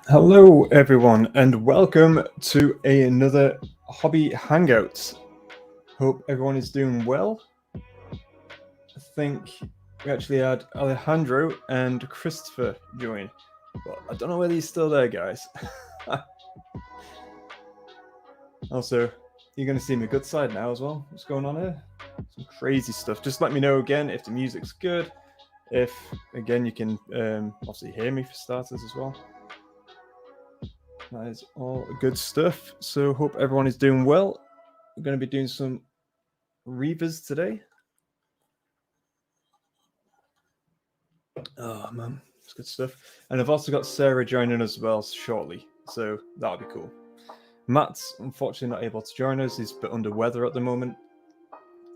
Hello everyone and welcome to another hobby hangout. Hope everyone is doing well. I think we actually had Alejandro and Christopher join, but I don't know whether he's still there, guys. Also, you're going to see my good side now as well. What's going on here? Some crazy stuff. Just let me know again if the music's good. If, again, you can obviously hear me for starters as well. That is all good stuff. So hope everyone is doing well. We're going to be doing some Reavers today. Oh man, it's good stuff. And I've also got Sarah joining us as well shortly, so that'll be cool. Matt's unfortunately not able to join us. He's a bit under weather at the moment.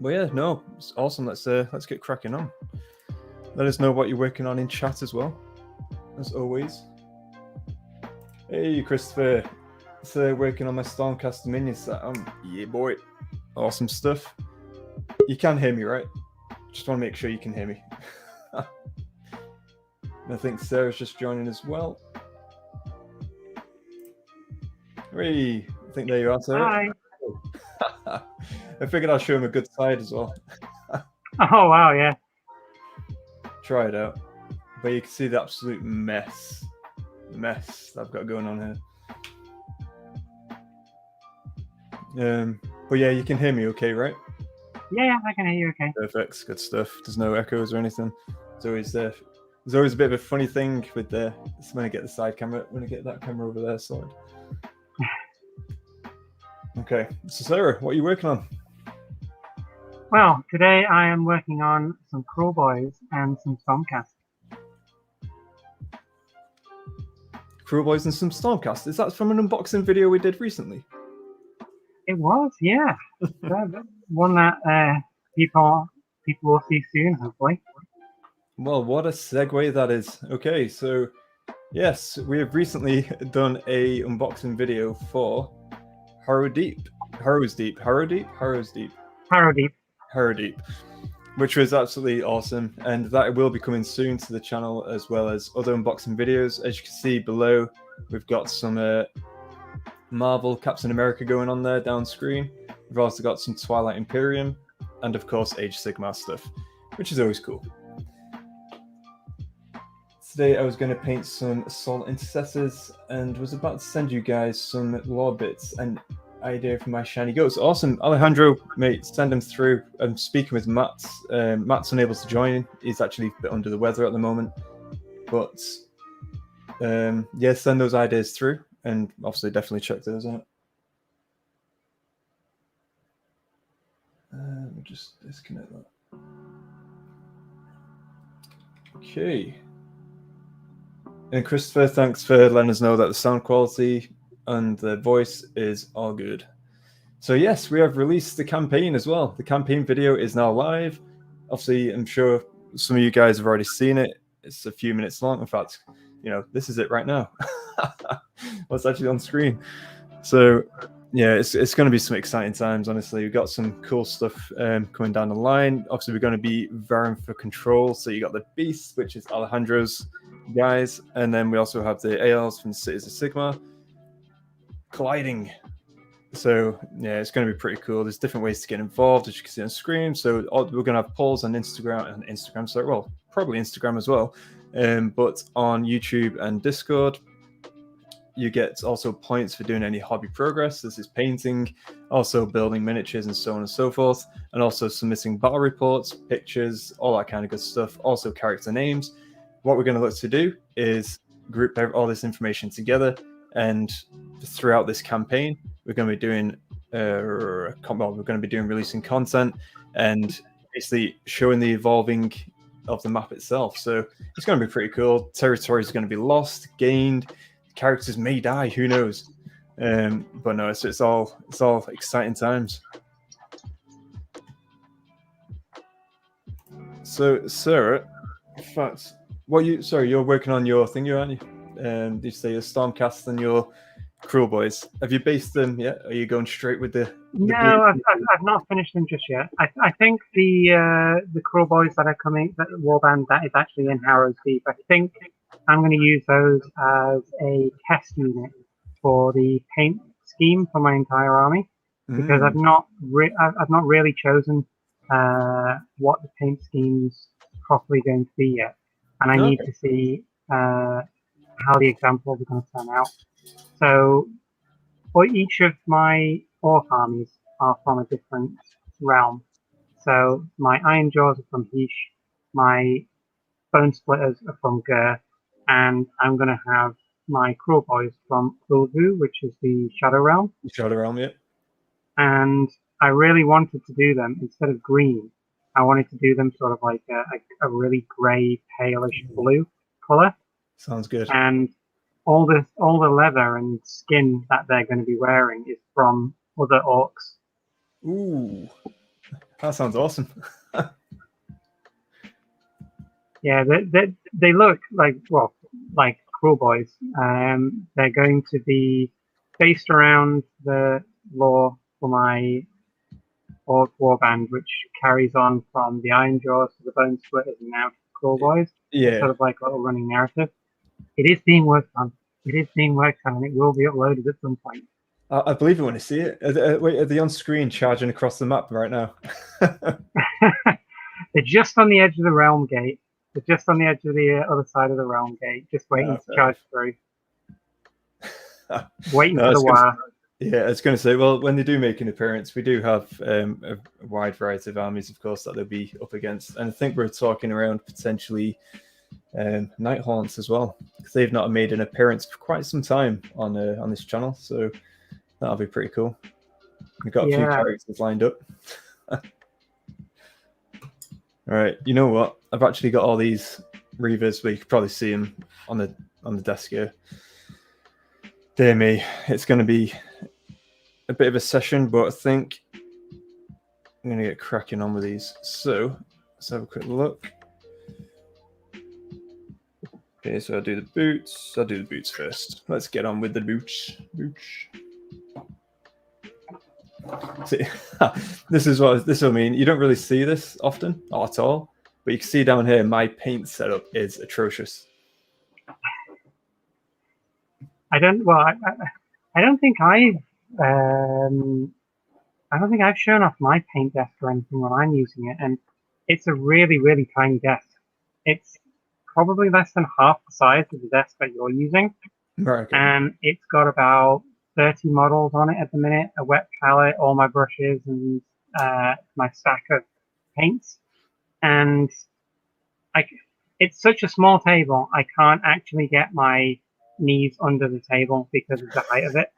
But yeah, no, it's awesome. Let's get cracking on. Let us know what you're working on in chat as well, as always. Hey, Christopher. So working on my Stormcast minion set. Yeah, boy. Awesome stuff. You can hear me, right? Just want to make sure you can hear me. I think Sarah's just joining as well. Hey, I think there you are, Sarah. Hi. I figured I'll show him a good side as well. Oh, wow, yeah. Try it out. But you can see the absolute mess I've got going on here. But yeah, you can hear me okay, right? Yeah, I can hear you okay. Perfect, good stuff. There's no echoes or anything. It's always there's always a bit of a funny thing with when I get the side camera, when I get that camera over there side. Okay, so Sarah, what are you working on? Well, today I am working on some Crawl Boys and some Stormcast. Cruel Boys and some Stormcast. Is that from an unboxing video we did recently? It was, yeah. One that people will see soon, hopefully. Well, what a segue that is. Okay, so yes, we have recently done a unboxing video for Harrow Deep, which was absolutely awesome, and that will be coming soon to the channel as well as other unboxing videos. As you can see below, we've got some Marvel Captain America going on there down screen. We've also got some Twilight Imperium, and of course Age of Sigmar stuff, which is always cool. Today I was going to paint some Assault Intercessors and was about to send you guys some lore bits and idea for my shiny goats. Awesome. Alejandro, mate, send them through. I'm speaking with Matt. Matt's unable to join. He's actually a bit under the weather at the moment. But yeah, send those ideas through and obviously definitely check those out. We'll just disconnect that. Okay. And Christopher, thanks for letting us know that the sound quality and the voice is all good. So yes, we have released the campaign as well. The campaign video is now live. Obviously, I'm sure some of you guys have already seen it. It's a few minutes long. In fact, you know, this is it right now. What's actually on screen. So yeah, it's going to be some exciting times, honestly. We've got some cool stuff coming down the line. Obviously, we're going to be vying for control. So you got the Beast, which is Alejandro's guys. And then we also have the Elves from the Cities of Sigmar colliding. So yeah, it's going to be pretty cool. There's different ways to get involved, as you can see on screen. So we're going to have polls on Instagram, sorry, well, probably Instagram as well, but on YouTube and Discord. You get also points for doing any hobby progress. This is painting, also building miniatures and so on and so forth, and also submitting battle reports, pictures, all that kind of good stuff. Also character names. What we're going to look to do is group all this information together, and throughout this campaign, we're going to be doing releasing content and basically showing the evolving of the map itself. So it's going to be pretty cool. Territory is going to be lost, gained. Characters may die, who knows? But no, it's all exciting times. So, Sarah, in fact, you're working on your thing, aren't you? Did you say your Stormcast and your Cruel Boys? Have you based them yet? Are you going straight with the No, boots. I've not finished them just yet. I think the Crawl Boys that are coming, that Warband that is actually in Harrow's Deep. I think I'm going to use those as a test unit for the paint scheme for my entire army because I've not really chosen what the paint scheme's properly going to be yet, and I need to see how the examples are going to turn out. So for each of my orc armies are from a different realm. So my Iron Jaws are from Heesh, my Bone Splitters are from Gur, and I'm going to have my Cruel Boys from Ulvu, which is the Shadow Realm. Shadow Realm, yeah. And I really wanted to do them instead of green. I wanted to do them sort of like a really grey, palish blue color. Sounds good. And all the leather and skin that they're going to be wearing is from other orcs. Ooh, that sounds awesome. Yeah, they look like Cruel Boys. They're going to be based around the lore for my Orc Warband, which carries on from the Iron Jaws to the Bone Splitters and now to the Cruel Boys. Yeah. It's sort of like a little running narrative. It is being worked on. It is being worked on, and it will be uploaded at some point. I believe you want to see it. Wait, are they on screen charging across the map right now? They're just on the edge of the realm gate. They're just on the edge of the other side of the realm gate, just waiting to charge through. Waiting for the wire. Yeah, I was going to say, well, when they do make an appearance, we do have a wide variety of armies, of course, that they'll be up against. And I think we're talking around potentially Nighthaunts as well, because they've not made an appearance for quite some time on this channel. So that'll be pretty cool. We've got a few characters lined up. All right, you know what? I've actually got all these Reavers, but you could probably see them on the desk here. Dear me, it's going to be a bit of a session, but I think I'm going to get cracking on with these. So let's have a quick look. Okay, so I'll do the boots. I'll do the boots first. Let's get on with the boots. See, this is what I mean. You don't really see this often, not at all. But you can see down here, my paint setup is atrocious. I don't think I've shown off my paint desk or anything when I'm using it, and it's a really, really tiny desk. It's probably less than half the size of the desk that you're using, right, okay. And it's got about 30 models on it at the minute, a wet palette, all my brushes, and my stack of paints. And it's such a small table, I can't actually get my knees under the table because of the height of it.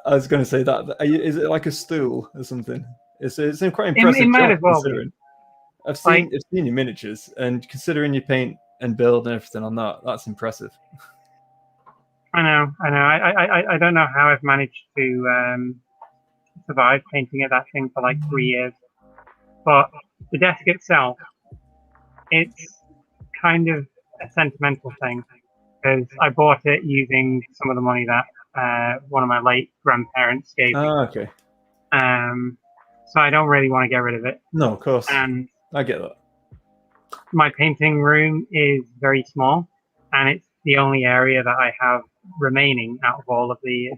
I was going to say that. Is it like a stool or something? It's quite impressive. It might as well be. I've seen your miniatures, and considering your paint and build and everything on that, that's impressive. I know. I don't know how I've managed to survive painting at that thing for like 3 years. But the desk itself, it's kind of a sentimental thing because I bought it using some of the money that one of my late grandparents gave me. Ah, okay. So I don't really want to get rid of it. No, of course. And I get that. My painting room is very small, and it's the only area that I have remaining out of all of the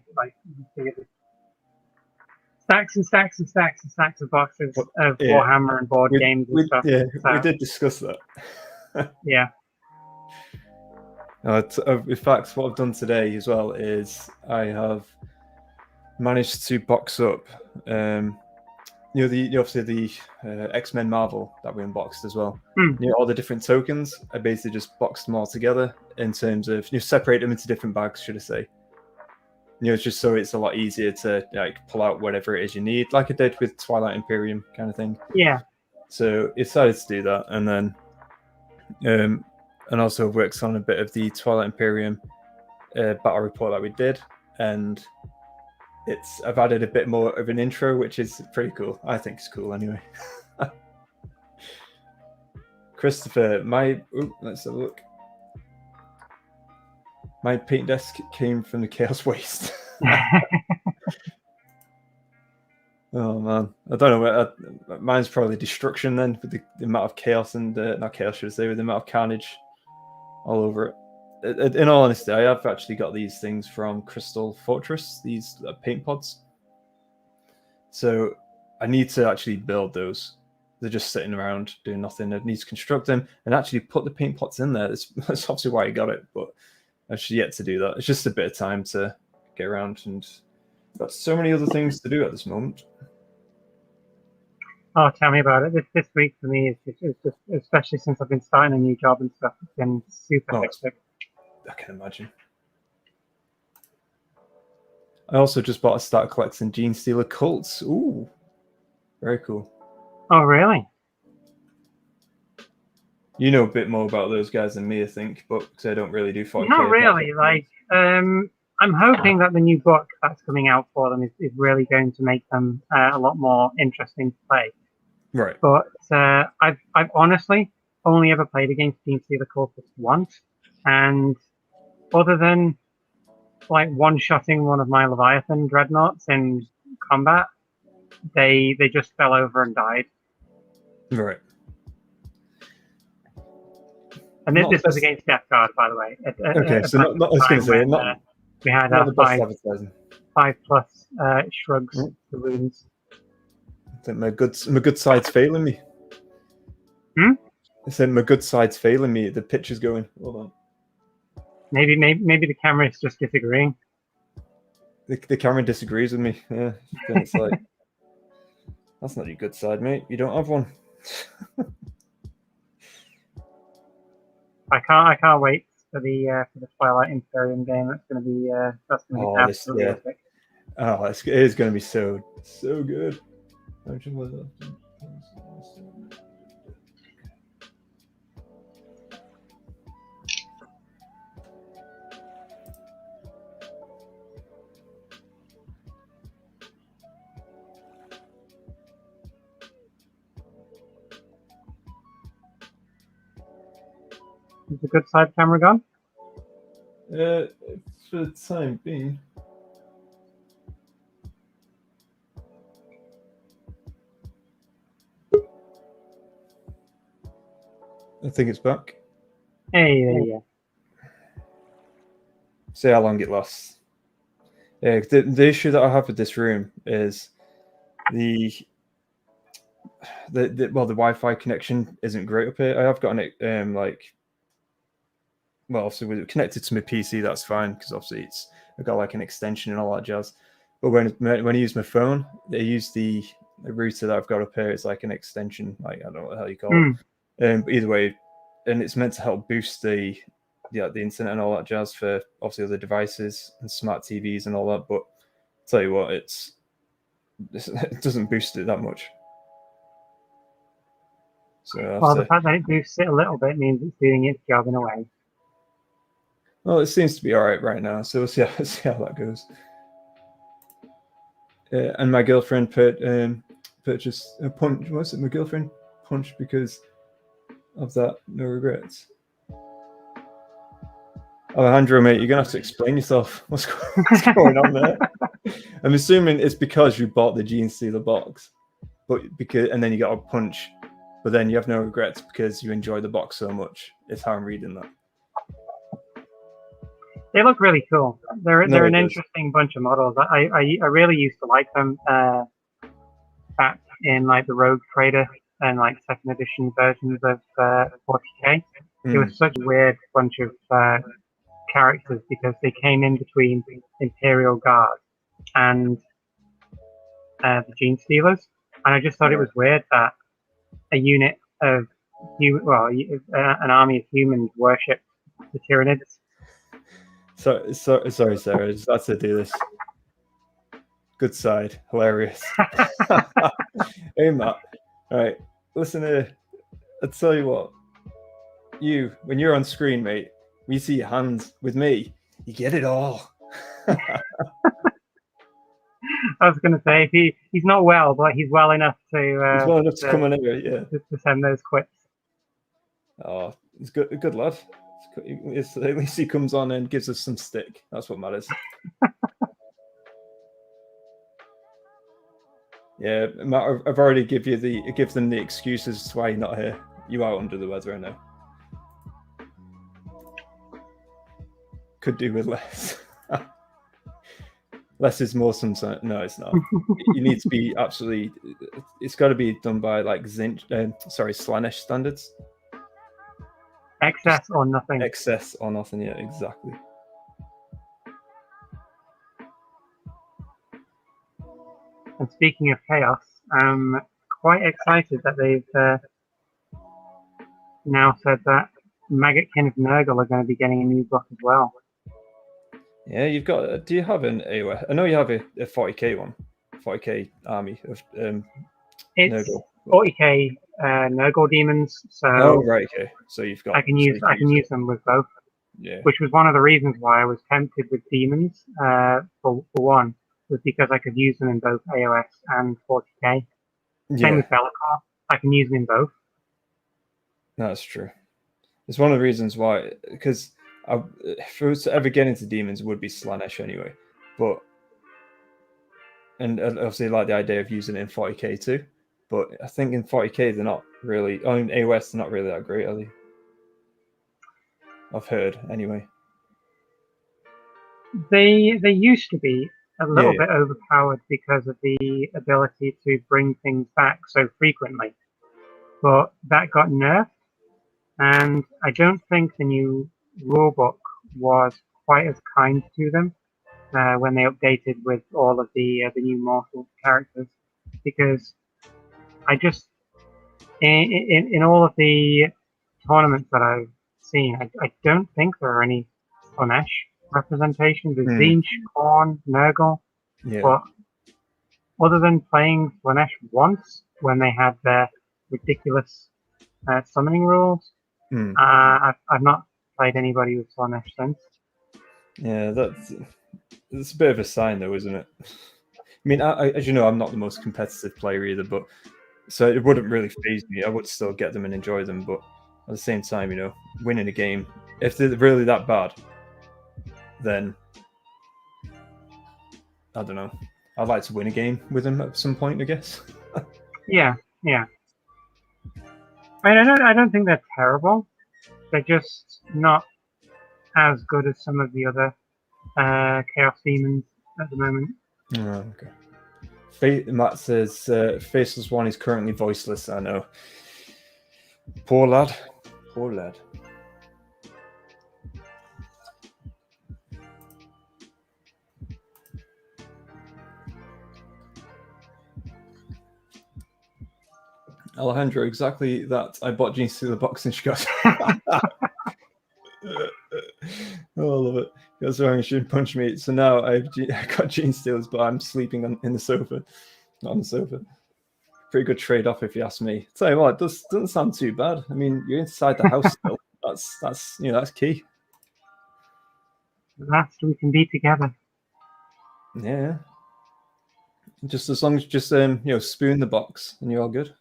stacks and stacks and stacks and stacks of boxes of Warhammer and board games and stuff. Yeah, we did discuss that. Yeah. In fact, what I've done today as well is I have managed to box up, obviously the X-Men Marvel that we unboxed as well. All the different tokens. I basically just boxed them all together in terms of separate them into different bags, should I say? It's just so it's a lot easier to pull out whatever it is you need, like I did with Twilight Imperium kind of thing. Yeah. So I decided to do that, and then and also works on a bit of the Twilight Imperium battle report that we did, and I've added a bit more of an intro, which is pretty cool. I think it's cool anyway. Christopher, let's have a look. My paint desk came from the Chaos Waste. Oh man, I don't know. Mine's probably destruction then, with the amount of chaos and not chaos, should I say, with the amount of carnage all over it. In all honesty, I have actually got these things from Crystal Fortress, these paint pods. So I need to actually build those. They're just sitting around doing nothing. I need to construct them and actually put the paint pots in there. That's obviously why I got it, but I've actually yet to do that. It's just a bit of time to get around, and got so many other things to do at this moment. Oh, tell me about it. This week for me is just, especially since I've been starting a new job and stuff, it's been super hectic. I can imagine. I also just bought a start collecting Gene Stealer Cults. Ooh, very cool. Oh, really? You know a bit more about those guys than me, I think, but because I don't really do 40K. Not really. Like, I'm hoping that the new book that's coming out for them is really going to make them a lot more interesting to play. Right. But I've honestly only ever played against Gene Stealer Cultists once, and other than like one-shotting one of my Leviathan dreadnoughts in combat, they just fell over and died. Right. And this was against Death Guard, by the way. Okay, so not I was going to say, we had not our the best advertising. 5+ shrugs to wounds. I think my good side's failing me. I said my good side's failing me. The picture's going. Hold on. Maybe the camera is just disagreeing. The camera disagrees with me. Yeah, it's like that's not your good side, mate. You don't have one. I can't wait for the Twilight Imperium game. That's gonna be absolutely epic. Oh, it is gonna be so good. Is the good side camera gone? For the time being. I think it's back. Hey, there you go. See how long it lasts. Yeah, the issue that I have with this room is the Wi-Fi connection isn't great up here. I have got an obviously with it connected to my PC, that's fine because obviously I've got like an extension and all that jazz. But when I use my phone, I use the router that I've got up here. It's like an extension, like I don't know what the hell you call it. But either way, and it's meant to help boost the internet and all that jazz for obviously other devices and smart TVs and all that. But I'll tell you what, it doesn't boost it that much. So the fact that it boosts it a little bit means it's doing its job in a way. Well, it seems to be all right now, so we'll see how that goes. And my girlfriend purchased a punch. Was it my girlfriend punched because of that? No regrets. Alejandro, mate, you're gonna have to explain yourself. What's going on there? I'm assuming it's because you bought the Gene Stealer box, and then you got a punch, but then you have no regrets because you enjoy the box so much. Is how I'm reading that. They look really cool. They're an interesting bunch of models. I really used to like them back in like the Rogue Trader and like second edition versions of 40K. It was such a weird bunch of characters because they came in between Imperial Guard and the Gene Stealers, and I just thought it was weird that a unit of an army of humans worshipped the Tyranids. Sorry, Sarah. I just had to do this. Good side, hilarious. Hey, Matt. All right, listen here. I'll tell you what. When you're on screen, mate, we see your hands. With me, you get it all. I was going to say he's not well, but he's well enough to. He's well enough to come on here, yeah. To send those quips. Oh, he's good lad. At least he comes on and gives us some stick. That's what matters. Yeah, Matt, I've already give them the excuses to why you're not here. You are under the weather, I know. Could do with less. Less is more sometimes. No, it's not. You need to be absolutely. It's got to be done by like Slaanesh standards. Excess or nothing. Excess or nothing. Yeah, exactly. And speaking of chaos, I'm quite excited that they've now said that Maggotkin of Nurgle are going to be getting a new book as well. Yeah, you've got. Do you have an AOS? I know you have a 40k one, 40k army of It's Nurgle. 40k Nurgle demons, so right, okay. So you've got. I can use them with both. Yeah. Which was one of the reasons why I was tempted with demons. For one, was because I could use them in both AOS and 40k. Same with Be'lakor. I can use them in both. That's true. It's one of the reasons why, because if I was to ever get into demons, it would be Slaanesh anyway. And obviously, like the idea of using it in 40k too. But I think in 40k they're not really. In AOS they're not really that great, are they? I've heard anyway. They used to be a little bit overpowered because of the ability to bring things back so frequently, but that got nerfed, and I don't think the new rulebook was quite as kind to them when they updated with all of the new mortal characters, because I just in all of the tournaments that I've seen, I don't think there are any Slaanesh representation. There's Tzeentch, Khorne, Nurgle, but other than playing Slaanesh once when they had their ridiculous summoning rules, I've not played anybody with Slaanesh since. Yeah, that's a bit of a sign, though, isn't it? I mean, as you know, I'm not the most competitive player either, but so it wouldn't really faze me. I would still get them and enjoy them, but at the same time, you know, winning a game, if they're really that bad, then I don't know. I'd like to win a game with them at some point, I guess. Yeah. I mean, I don't think they're terrible. They're just not as good as some of the other Chaos Demons at the moment. Oh, okay. Matt says Faceless One is currently voiceless. I know. Poor lad. Poor lad. Alejandro, exactly that. I bought Gene Stealer box and she got. Oh, I love it. Goes wrong, she didn't punch me. So now I got Gene Stealers, but I'm sleeping in the sofa, not on the sofa. Pretty good trade-off, if you ask me. Tell you what, it doesn't sound too bad. I mean, you're inside the house still. That's key. At last we can be together. Yeah. Just as long as you spoon the box and you're all good.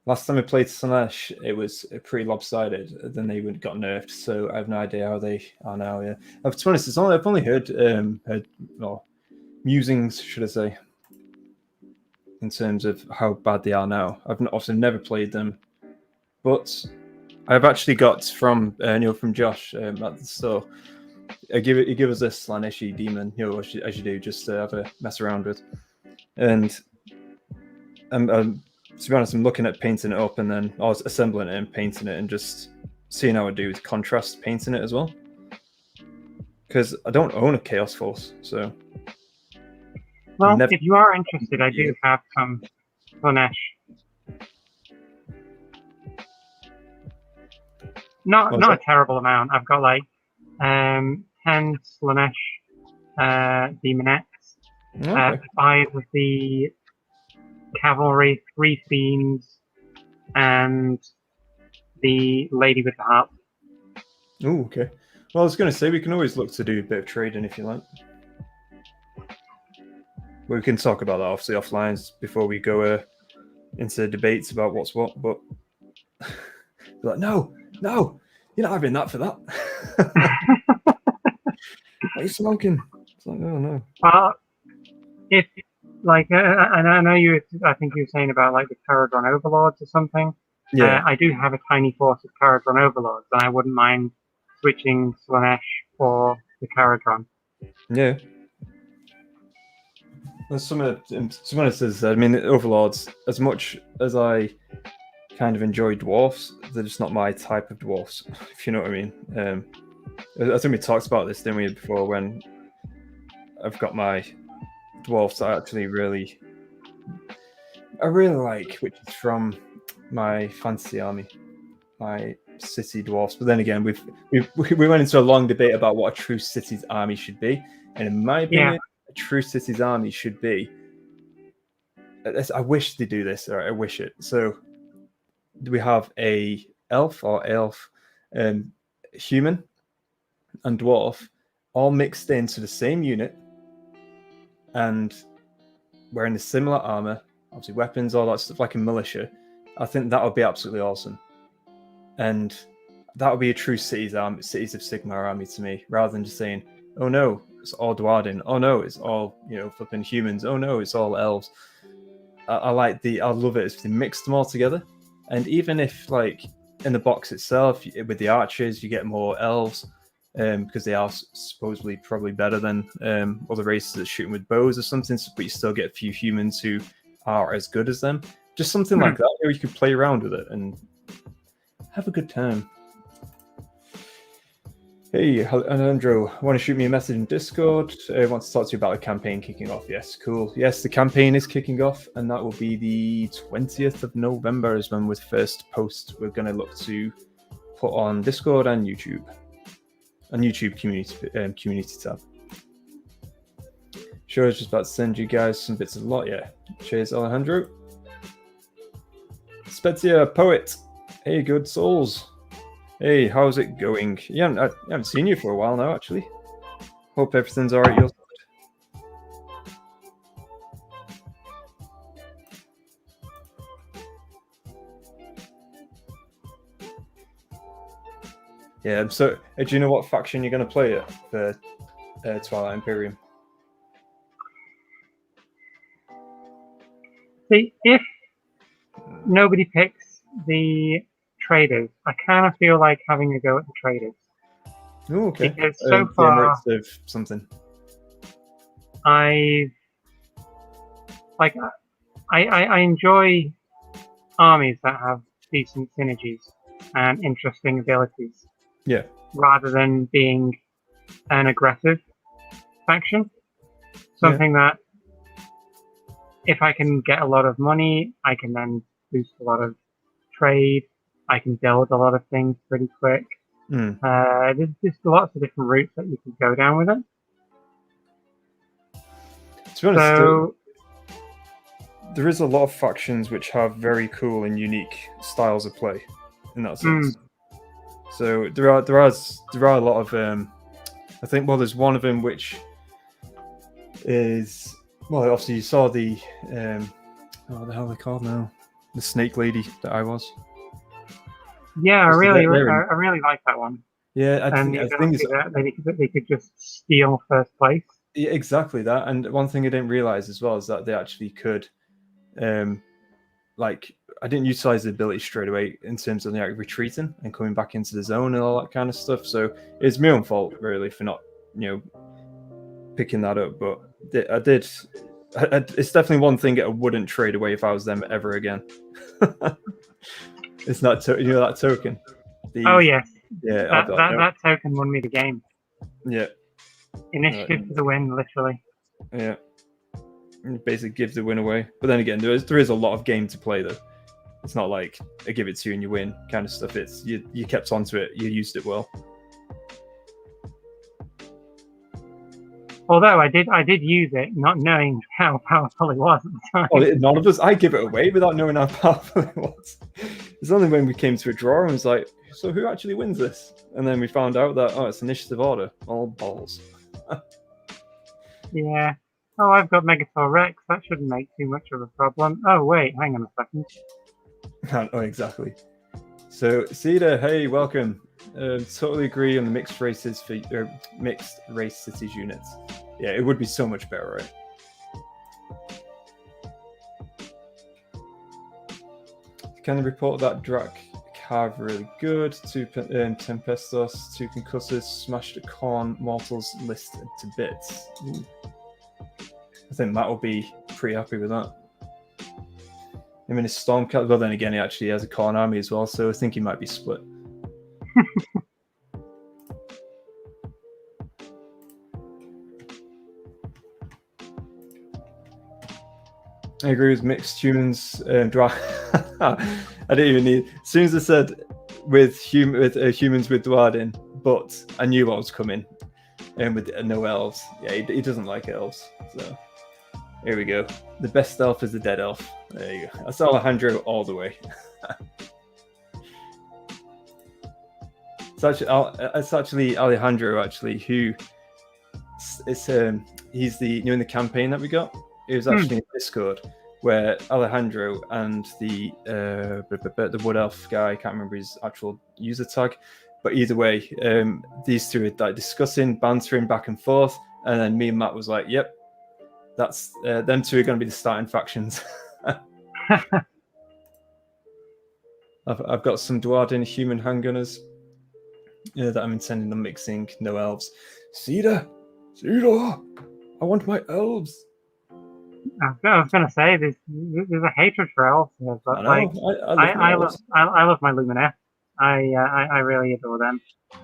Last time I played Slaanesh, it was pretty lopsided. Then they got nerfed, so I have no idea how they are now. Yeah, to be honest, I've only heard musings, should I say, in terms of how bad they are now. I've obviously never played them, but I've actually got from Josh at the store. He give us this Slaaneshi demon, as you do, just to have a mess around with, and to be honest, I'm looking at painting it up and then I was assembling it and painting it and just seeing how I do with contrast painting it as well. Because I don't own a Chaos Force, so. Well, if you are interested, I do have some Slaanesh. Not a terrible amount. I've got like 10 Slaanesh Demonettes, 5 of the Cavalry, 3 Fiends, and the Lady with the Harp. Oh, okay. Well, I was going to say we can always look to do a bit of trading if you like. We can talk about that obviously offline before we go into debates about what's what. But like, no, you're not having that for that. What are you smoking? It's like, oh no. if like, and I know you. I think you were saying about like the Caradron Overlords or something. Yeah, I do have a tiny force of Caradron Overlords, and I wouldn't mind switching Slanesh for the Caradron. yeah. There's someone says, I mean, Overlords, as much as I kind of enjoy dwarfs, they're just not my type of dwarfs, if you know what I mean. I think we talked about this, didn't we, before, when I've got my dwarfs that I really like, which is from my fantasy army, my city dwarfs. But then again, we went into a long debate about what a true city's army should be, and in my opinion, a true city's army should be. I wish they do this, or I wish it. So we have a elf, human, and dwarf, all mixed into the same unit, and wearing the similar armor, obviously weapons, all that stuff, like a militia. I think that would be absolutely awesome, and that would be a true cities of Sigmar army to me, rather than just saying, "Oh no, it's all Dwarden. Oh no, it's all flipping humans. Oh no, it's all elves." I love it if they mix them all together, and even if like in the box itself with the archers you get more elves, because they are supposedly probably better than other races that shooting with bows or something, but you still get a few humans who are as good as them. Just something like that, where you could play around with it and have a good time. Hey, Alejandro, want to shoot me a message in Discord? I want to talk to you about the campaign kicking off. Yes, cool. Yes, the campaign is kicking off, and that will be the 20th of November is when with first post we're going to look to put on Discord and YouTube. And YouTube community tab. Sure, I was just about to send you guys some bits of lot. Yeah. Cheers, Alejandro. Spezia, poet. Hey, good souls. Hey, how's it going? Yeah, I haven't seen you for a while now, actually. Hope everything's all right your side. Yeah, so do you know what faction you're going to play at for Twilight Imperium? See, if nobody picks the traders, I kind of feel like having a go at the traders. Oh, okay. Because so far, of something. I enjoy armies that have decent synergies and interesting abilities. Yeah. Rather than being an aggressive faction. Something that if I can get a lot of money, I can then boost a lot of trade. I can build a lot of things pretty quick. There's just lots of different routes that you can go down with it. To be honest, there is a lot of factions which have very cool and unique styles of play in that sense. So there are a lot of I think there's one of them which is obviously you saw the what the hell are they called now? The snake lady that I was. Yeah, I really like that one. Yeah, I think that they could just steal first place. Yeah, exactly that. And one thing I didn't realize as well is that they actually could, I didn't utilize the ability straight away in terms of retreating and coming back into the zone and all that kind of stuff. So it's my own fault really for not, picking that up. But I did. It's definitely one thing I wouldn't trade away if I was them ever again. It's not that token. Oh yeah. Yeah. That token won me the game. Yeah. Initiative for the win, literally. Yeah. It basically gives the win away. But then again, there is a lot of game to play though. It's not like I give it to you and you win kind of stuff. It's you kept onto it, you used it well. Although I did use it, not knowing how powerful it was at the time. Oh, none of us. I give it away without knowing how powerful it was. It's only when we came to a draw and was like, so who actually wins this? And then we found out that it's initiative order. All balls. Yeah. Oh, I've got Megator Rex. That shouldn't make too much of a problem. Oh wait, hang on a second. Oh, exactly. So, Cedar, hey, welcome. Totally agree on the mixed races for mixed race cities units. Yeah, it would be so much better, right? can report that Drac carve really good. 2 Tempestos, 2 concussors, smashed a corn, mortals listed to bits. Ooh. I think Matt will be pretty happy with that. I mean, his Stormcast, well, then again, he actually has a corn army as well, so I think he might be split. I agree with mixed humans. I didn't even need. As soon as I said with humans with Dwarden, but I knew what was coming. And with no elves, yeah, he doesn't like elves. So here we go. The best elf is the dead elf. There you go. That's Alejandro all the way. It's actually Alejandro who he's the in the campaign that we got. It was actually in Discord where Alejandro and the Wood Elf guy, I can't remember his actual user tag, but either way, these two were like discussing, bantering back and forth, and then me and Matt was like, "Yep, that's them two are going to be the starting factions." I've got some Dwarden human handgunners that I'm intending on mixing. No elves. Cedar, I want my elves. I was going to say there's a hatred for elves here, but I love my Lumineth. I really adore them.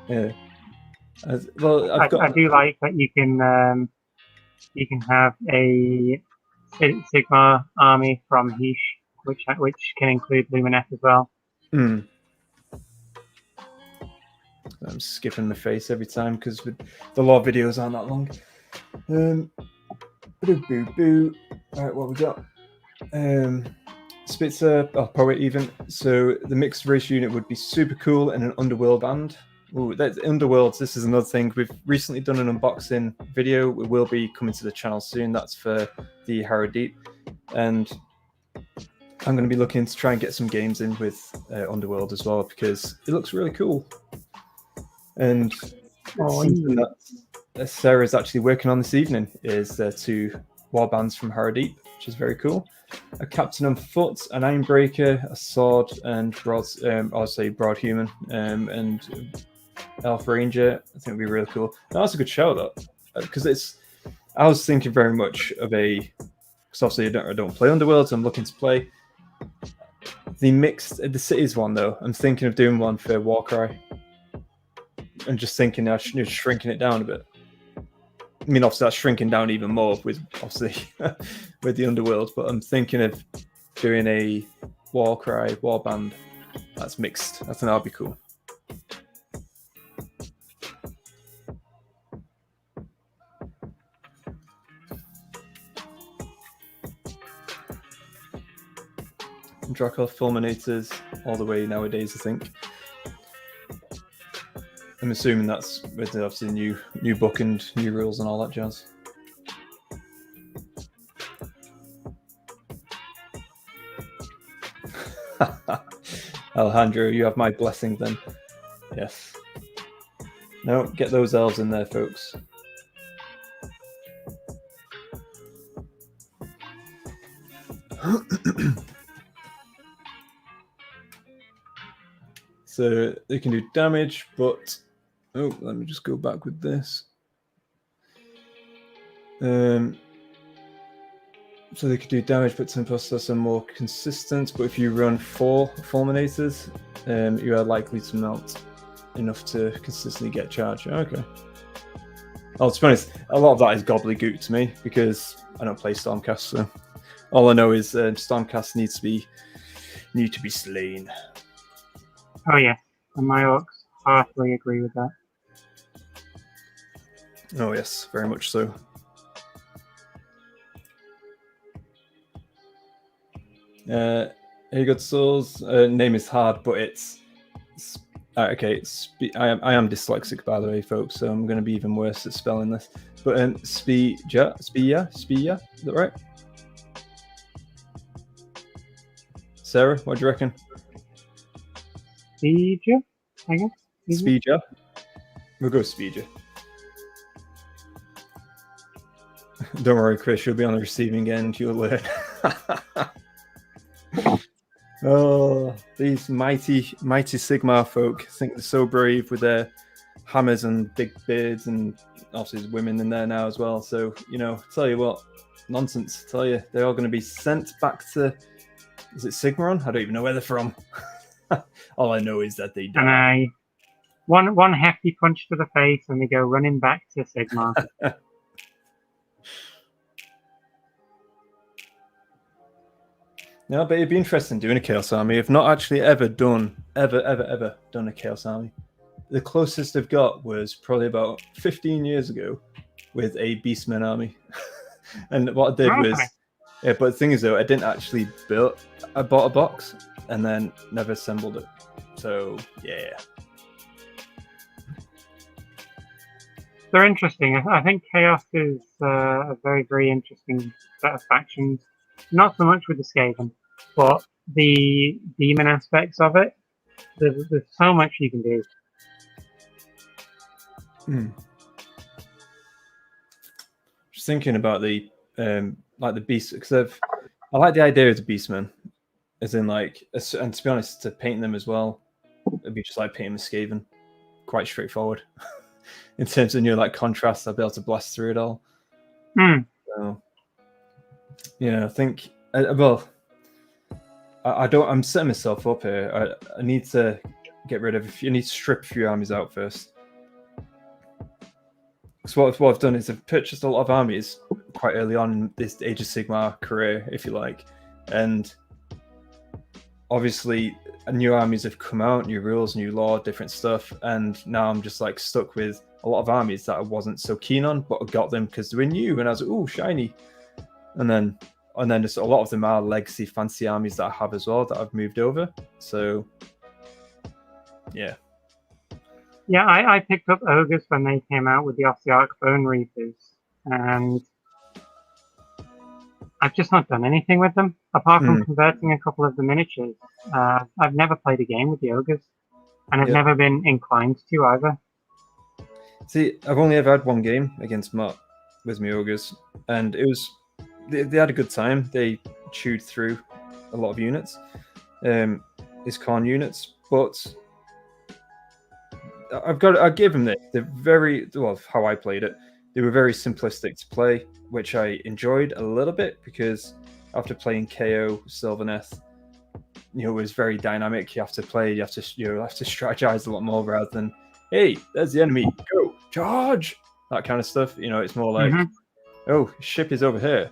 Yeah. Well, I do like that you can have a Sigmar army from Hish, which can include Lumineth as well. I'm skipping the face every time because the lore videos aren't that long. Alright, what we got? Spitzer, Poet even. So the mixed race unit would be super cool in an Underworld band. Ooh, that's Underworlds. This is another thing. We've recently done an unboxing video. It will be coming to the channel soon. That's for the Harrow Deep. And I'm going to be looking to try and get some games in with Underworld as well because it looks really cool. And something that Sarah's actually working on this evening is 2 warbands from Harrow Deep, which is very cool. A captain on foot, an ironbreaker, a sword, and broad human, and elf ranger. I think would be really cool. And that's a good show though, because I was thinking very much of because obviously I don't play Underworld, so I'm looking to play the cities one though. I'm thinking of doing one for Warcry. And just thinking now, shrinking it down a bit. I mean, obviously that's shrinking down even more with with the Underworld, but I'm thinking of doing a Warcry warband that's mixed. I think that'd be cool. Draco Fulminators all the way nowadays, I think. I'm assuming that's with obviously new book and new rules and all that jazz. Alejandro, you have my blessing then. Yes. No, get those elves in there, folks. So they can do damage, but let me just go back with this. So they could do damage, but Tempestos are more consistent. But if you run 4 Fulminators, you are likely to melt enough to consistently get charged. Okay. Oh, to be honest, a lot of that is gobbledygook to me because I don't play Stormcast. So all I know is Stormcast need to be slain. Oh yeah, and my orcs heartily agree with that. Oh yes, very much so. Hey, good souls. Name is hard, but it's okay. I am dyslexic, by the way, folks. So I'm going to be even worse at spelling this. But Spia, is that right? Sarah, what do you reckon? Speedja, I guess. Speedja. We'll go Speedja. Don't worry, Chris. You'll be on the receiving end. You'll learn. Oh, These mighty Sigmar folk think they're so brave with their hammers and big beards, and obviously there's women in there now as well. So, tell you what, nonsense. Tell you, they're all going to be sent back to, is it Sigmaron? I don't even know where they're from. All I know is that they die. And one hefty punch to the face, and they go running back to Sigmar. No, but it'd be interesting doing a Chaos Army. I've not actually ever done a Chaos Army. The closest I've got was probably about 15 years ago with a Beastmen army. And what I did was, but the thing is though, I didn't actually build. I bought a box and then never assembled it. So yeah. They're interesting. I think Chaos is a very, very interesting set of factions. Not so much with the Skaven, but the demon aspects of it. There's so much you can do. Just thinking about the like the beast, because I like the idea of the beastmen, as in and to be honest, to paint them as well, it'd be just like painting the Skaven, quite straightforward. In terms of contrast, I'd be able to blast through it all. So, I think I don't. I'm setting myself up here. I need to get rid of. You need to strip a few armies out first. So what I've done is I've purchased a lot of armies quite early on in this Age of Sigmar career, if you like, and obviously new armies have come out, new rules, new lore, different stuff, and now I'm just stuck with a lot of armies that I wasn't so keen on, but I got them because they were new, and I was like, ooh, shiny, and then just a lot of them are legacy fancy armies that I have as well that I've moved over. So yeah. Yeah, I picked up Ogres when they came out with the Ossiarch Bone Reapers, and I've just not done anything with them, apart from converting a couple of the miniatures. I've never played a game with the Ogres, and I've never been inclined to either. See, I've only ever had one game against Matt with my Ogres, and it was they had a good time. They chewed through a lot of units, his Khorne units, but I give him this. They're very how I played it. They were very simplistic to play, which I enjoyed a little bit because after playing KO Sylvaneth, it was very dynamic. You have to play. You have to strategize a lot more rather than, hey, there's the enemy, go charge, that kind of stuff. It's more like, oh, ship is over here.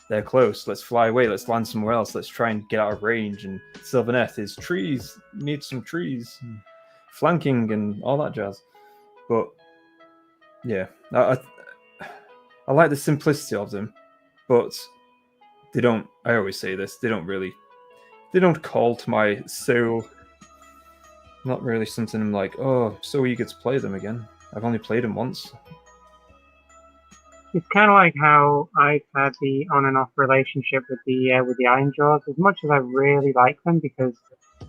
They're close. Let's fly away. Let's land somewhere else. Let's try and get out of range. And Sylvaneth is trees. Need some trees. Flanking and all that jazz. But yeah, I like the simplicity of them, but they don't, I always say this, they don't call to my soul. Not really something I'm like, oh, so eager to play them again. I've only played them once. It's kind of like how I've had the on and off relationship with the Ironjaws. As much as I really like them because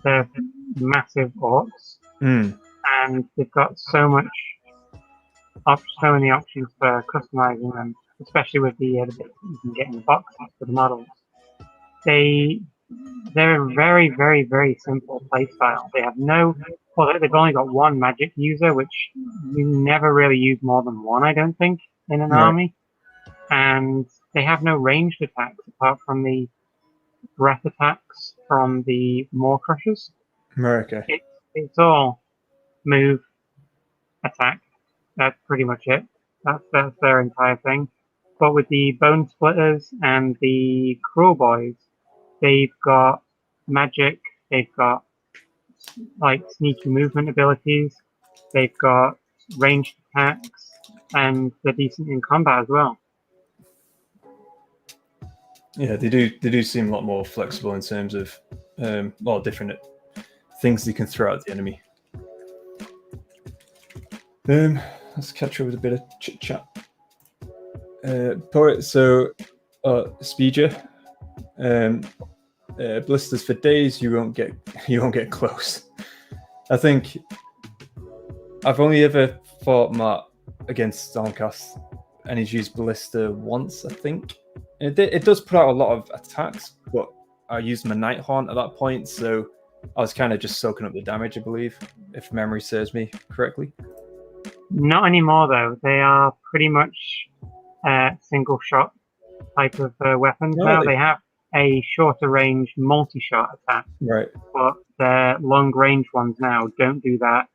they're massive orcs, and they've got so many options for customizing them, especially with the bits that you can get in the boxes for the models. They're a very, very, very simple playstyle. They have they've only got one magic user, which you never really use more than one, I don't think, in an army. And they have no ranged attacks apart from the breath attacks from the Maw Crushers. America. It's all move, attack. That's pretty much it. That's their entire thing. But with the Bone Splitters and the Cruel Boys, they've got magic, they've got sneaky movement abilities, they've got ranged attacks, and they're decent in combat as well. Yeah, they do seem a lot more flexible in terms of different things they can throw at the enemy. Let's catch up with a bit of chit chat. Poet, so Speedia, blisters for days. You won't get close. I think I've only ever fought Matt against Stonecast, and he's used Ballista once, I think. It does put out a lot of attacks, but I used my Nighthaunt at that point, so I was kind of just soaking up the damage, I believe, if memory serves me correctly. Not anymore, though. They are pretty much single shot type of weapons now. They have a shorter range multi-shot attack, right? But the long range ones now don't do that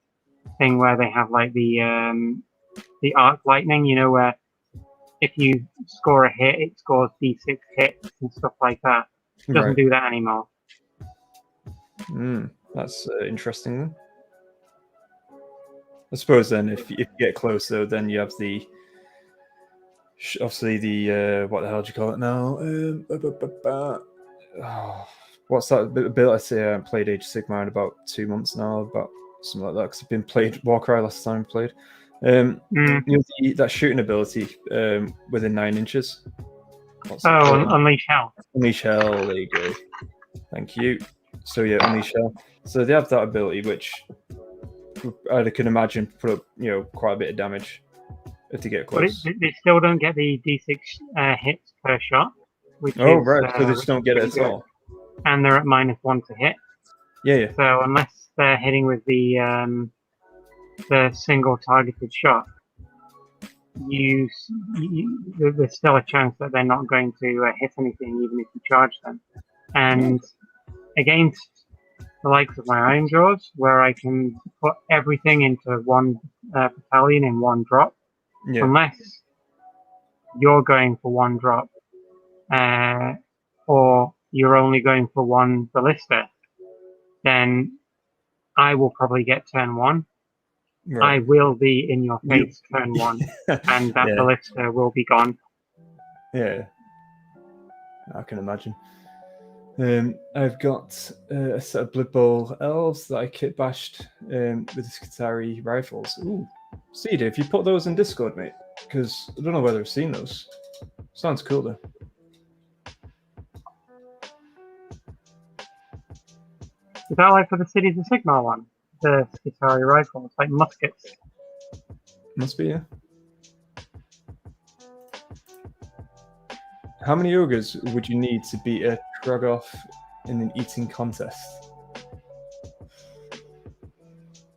thing where they have like the arc lightning. You know, where if you score a hit, it scores d6 hits and stuff like that. It doesn't do that anymore. That's interesting. I suppose then, if you get closer, then you have the obviously the what the hell do you call it now? What's that ability? I say I haven't played Age of Sigmar in about 2 months now, about something like that, because I've been played Warcry last time I played. You know, that shooting ability within 9 inches. Unleash Hell. Unleash Hell, there you go. Thank you. So yeah, Unleash Hell. So they have that ability, which I can imagine put up, you know, quite a bit of damage if they get close. But they still don't get the d6 hits per shot. Which so they just don't get it at all. And they're at -1 to hit. Yeah. So unless they're hitting with the single targeted shot, there's still a chance that they're not going to hit anything, even if you charge them. And against the likes of my Iron Jaws, where I can put everything into one battalion in one drop, unless you're going for one drop, or you're only going for one ballista, then I will probably get turn 1. Right. I will be in your face turn 1, and that ballista will be gone. Yeah, I can imagine. I've got a set of Blood Bowl Elves that I kit bashed with the Skitarii rifles. Ooh, Cedar, if you put those in Discord, mate, because I don't know whether I've seen those. Sounds cool, though. Is that like for the Cities of Sigmar one? The Skitarii rifles, like muskets? Must be, yeah. How many ogres would you need to beat a Trogoth in an eating contest?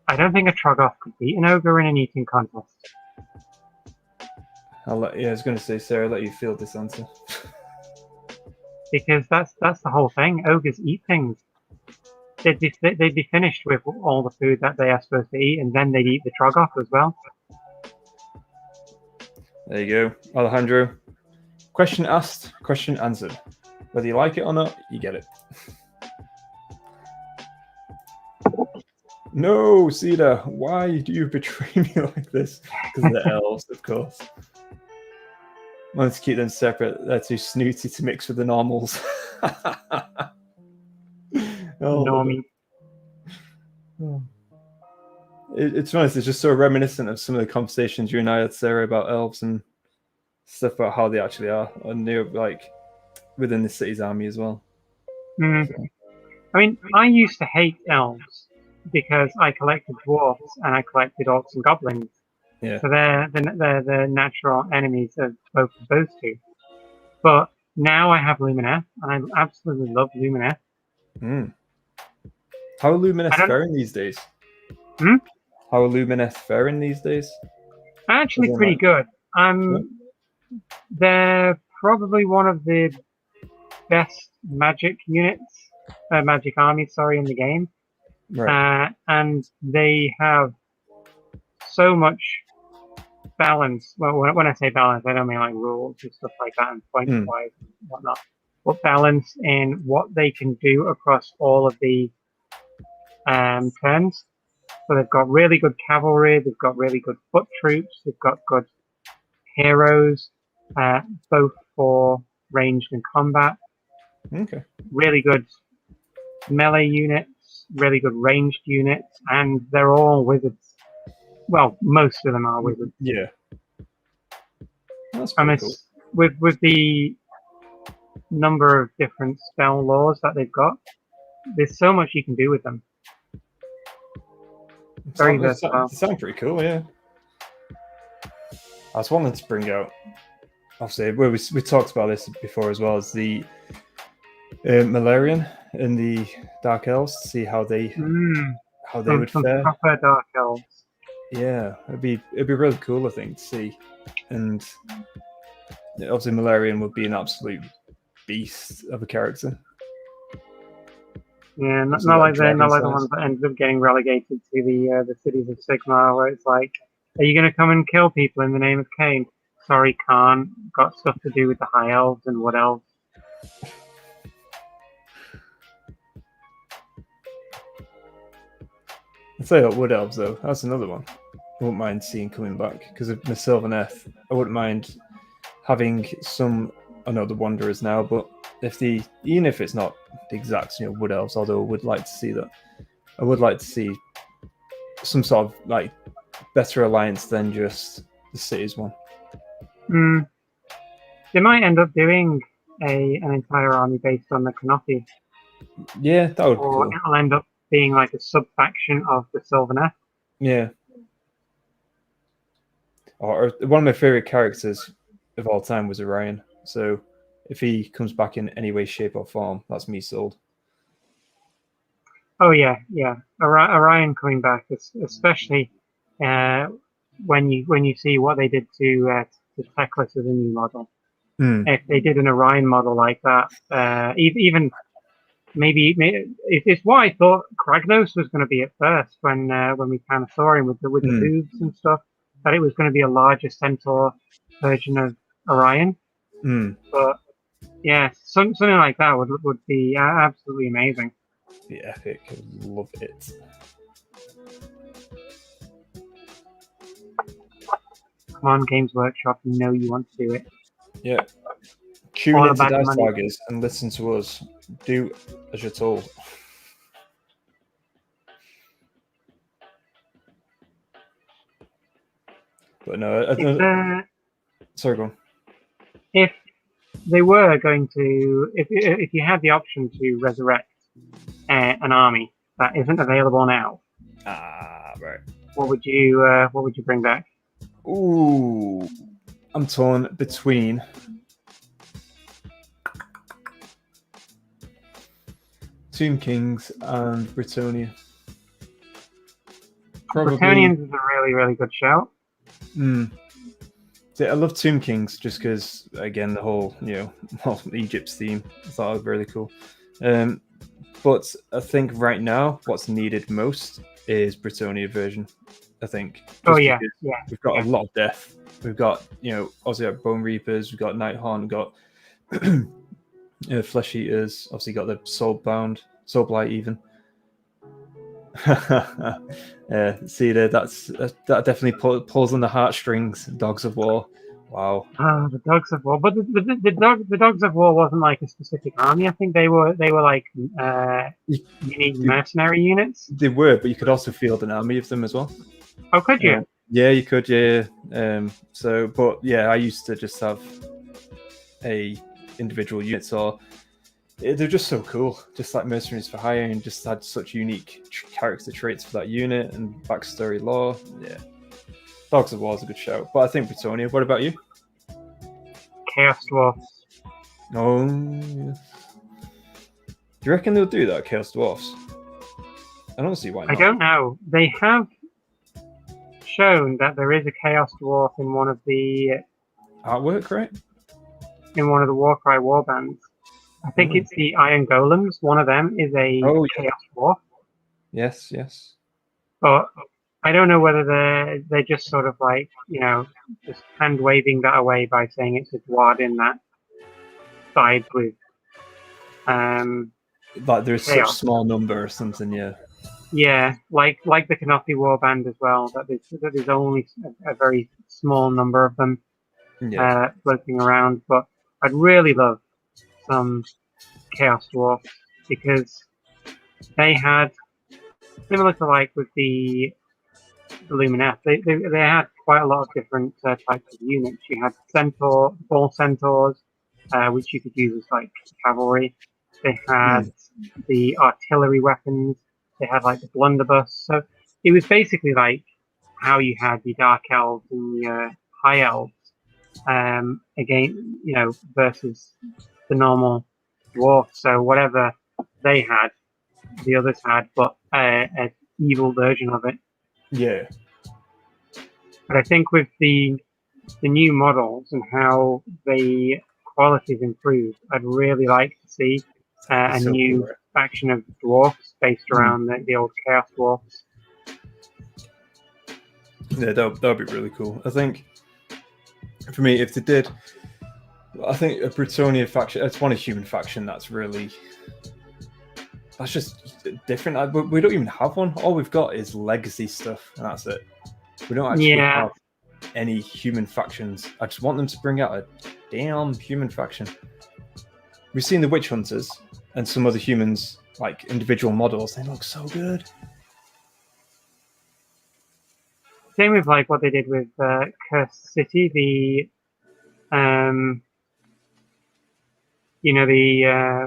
I don't think a Trogoth could beat an ogre in an eating contest. I was going to say, Sarah, I'll let you field this answer. Because that's the whole thing. Ogres eat things. They'd be finished with all the food that they are supposed to eat, and then they'd eat the Trogoth as well. There you go, Alejandro. Question asked, question answered. Whether you like it or not, you get it. No, Cedar, why do you betray me like this? Because of the elves, of course. Wanted to keep them separate. They're too snooty to mix with the normals. Normie. It's nice. It's just so reminiscent of some of the conversations you and I had, Sarah, about elves and stuff about how they actually are, and they're like within the city's army as well. So. I mean, I used to hate elves because I collected dwarves and I collected orcs and goblins. Yeah. So they're the natural enemies of both of those two. But now I have Lumineth, and I absolutely love Lumineth. How are Lumineth faring these days? How are Lumineth faring these days? Actually, pretty good. They're probably one of the best magic units, magic armies, in the game. Right. And they have so much balance. Well, when I say balance, I don't mean like rules and stuff like that and point-wise and whatnot. But balance in what they can do across all of the turns. So they've got really good cavalry, they've got really good foot troops, they've got good heroes, both for ranged and combat. Okay. Really good melee units, really good ranged units, and they're all wizards. Well, most of them are wizards. Yeah. That's pretty cool. With the number of different spell laws that they've got, there's so much you can do with them. Very versatile. They sound pretty cool, yeah. I was wanting to bring out, obviously, we talked about this before as well, as the Malarian in the Dark Elves to see how they would Some fare. proper Dark Elves. Yeah, it'd be really cool, I think, to see. And obviously, Malarian would be an absolute beast of a character. Yeah, not So like dragon the size. ones that ended up getting relegated to the cities of Sigmar, where it's like, are you going to come and kill people in the name of Cain? Sorry, can't. Got stuff to do with the High Elves and Wood Elves. I'll tell you what, Wood Elves, though, that's another one I wouldn't mind seeing coming back. Because of the Sylvaneth, I wouldn't mind having some, I know the Wanderers now, but even if it's not the exact, Wood Elves, although I would like to see that, I would like to see some sort of, like, better alliance than just the cities one. They might end up doing an entire army based on the Kanothi. Yeah, that would be or cool. it'll end up being like a sub-faction of the Sylvaneth. Yeah. Or one of my favorite characters of all time was Orion. So if he comes back in any way, shape, or form, that's me sold. Oh yeah. Orion coming back, especially when you see what they did to Teclis as a new model. If they did an Orion model like that, even maybe it's what I thought Kragnos was going to be at first when we kind of saw him with the hooves and stuff. That it was going to be a larger centaur version of Orion. But yeah, something like that would be absolutely amazing. Be epic. I love it. Come on, Games Workshop, you know you want to do it. Yeah. Tune All into about the Dice money. Sagas and listen to us. Do as you're told. But no, sorry, go on. If they were going to, if you had the option to resurrect an army that isn't available now, Right. what would you bring back? Ooh, I'm torn between Tomb Kings and Britannia. Probably. Bretonians is a really, really good shout. I love Tomb Kings just because, again, the whole Egypt's theme. I thought it was really cool. But I think right now, what's needed most is Britannia version. I think. Yeah. We've got a lot of death. We've got obviously Bone Reapers. We've got Nighthaunt. We've got Flesh Eaters. Obviously, got the Soulbound, Soulblight even. See there, that definitely pulls on the heartstrings. Dogs of War, wow. The Dogs of War, but the Dogs of War wasn't like a specific army. I think they were like unique mercenary units. They were, but you could also field an army of them as well. Oh, could you? Yeah, you could. Yeah. But yeah, I used to just have a individual units or. They're just so cool, just like Mercenaries for Hire, and just had such unique character traits for that unit and backstory lore. Yeah, Dogs of War is a good show, but I think Britannia. What about you? Chaos Dwarfs. Oh, yes. Do you reckon they'll do that, Chaos Dwarfs? I don't see why not. I don't know. They have shown that there is a Chaos Dwarf in one of the artwork, right? In one of the Warcry warbands. I think it's the Iron Golems. One of them is a Chaos Dwarf. Yes. But I don't know whether they're just sort of like, just hand waving that away by saying it's a Dwarden that sides with like there's such small number or something, yeah. Yeah, like the Kanothi warband as well, that there's only a very small number of them floating around. But I'd really love some Chaos Dwarfs because they had, similar to like with the Lumineth, they had quite a lot of different types of units. You had ball centaurs, which you could use as like cavalry. They had the artillery weapons. They had like the blunderbuss. So it was basically like how you had the Dark Elves and the High Elves again, versus the normal dwarf. So whatever they had, the others had, but an evil version of it. Yeah. But I think with the new models and how the quality's improved, I'd really like to see a So new cool, right? faction of dwarfs based around the old Chaos Dwarfs. Yeah, that'd be really cool. I think for me, if they did, I think a Bretonia faction, it's one a human faction that's just different. We don't even have one. All we've got is legacy stuff, and that's it. We don't actually have any human factions. I just want them to bring out a damn human faction. We've seen the Witch Hunters and some other humans, like individual models. They look so good. Same with like what they did with Cursed City, the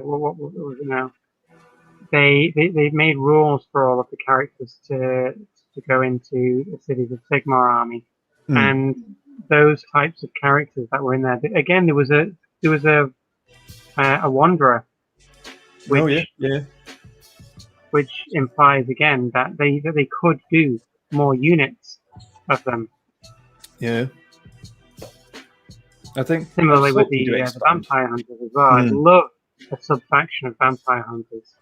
what was it now? They made rules for all of the characters to go into the Cities of Sigmar army, and those types of characters that were in there. Again, there was a wanderer, which which implies again that they could do more units of them. Yeah. I think similarly with the vampire hunters as well. I'd love a sub-faction of vampire hunters.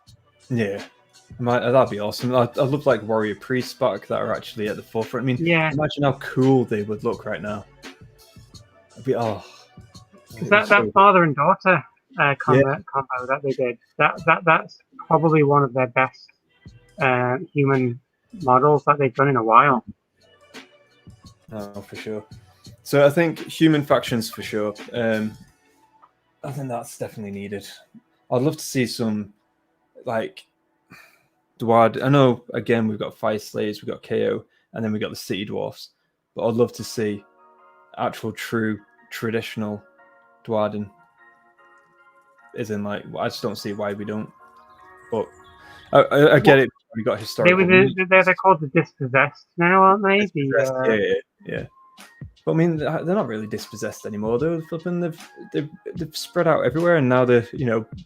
Yeah. That'd be awesome. I love like warrior priest back that are actually at the forefront. I mean, imagine how cool they would look right now. It'd be because that father and daughter combo that they did, that's probably one of their best human models that they've done in a while. Oh, for sure. So I think human factions for sure. I think that's definitely needed. I'd love to see some like Dwad. I know again we've got Fire Slayers, we've got KO, and then we've got the City Dwarfs. But I'd love to see actual true traditional Dwarden. As in like I just don't see why we don't. But I get it. We got historical. They're called the Dispossessed now, aren't they? Yeah. But I mean, they're not really dispossessed anymore. They've spread out everywhere, and now they're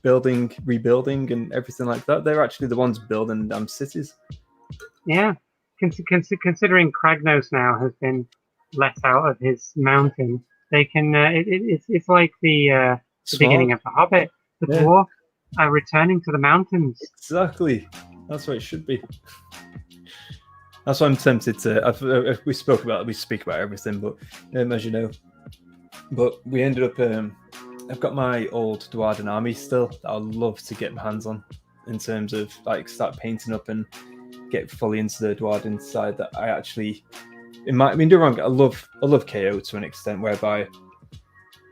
building, rebuilding, and everything like that. They're actually the ones building damn cities. Yeah, considering Kragnos now has been let out of his mountain, they can. It's like the beginning of the Hobbit. The dwarf are returning to the mountains. Exactly, that's what it should be. That's why I'm tempted to. We speak about everything, but as you know, but we ended up. I've got my old Dwarden army still that I'd love to get my hands on, in terms of like start painting up and get fully into the Dwarden side. That I actually, don't get me wrong, I love KO to an extent, whereby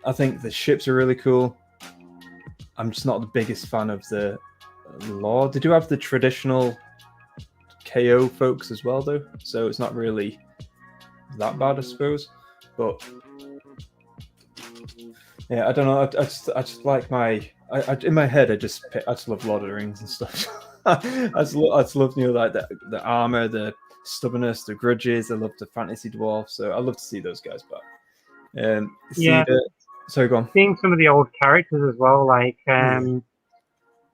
I think the ships are really cool. I'm just not the biggest fan of the lore. They do have the traditional KO folks as well, though, so it's not really that bad, I suppose. But yeah, I don't know. I just like in my head. I just love Lord of the Rings and stuff. I just love like the armor, the stubbornness, the grudges. I love the fantasy dwarf, so I love to see those guys back. Sorry, go on. Seeing some of the old characters as well, like I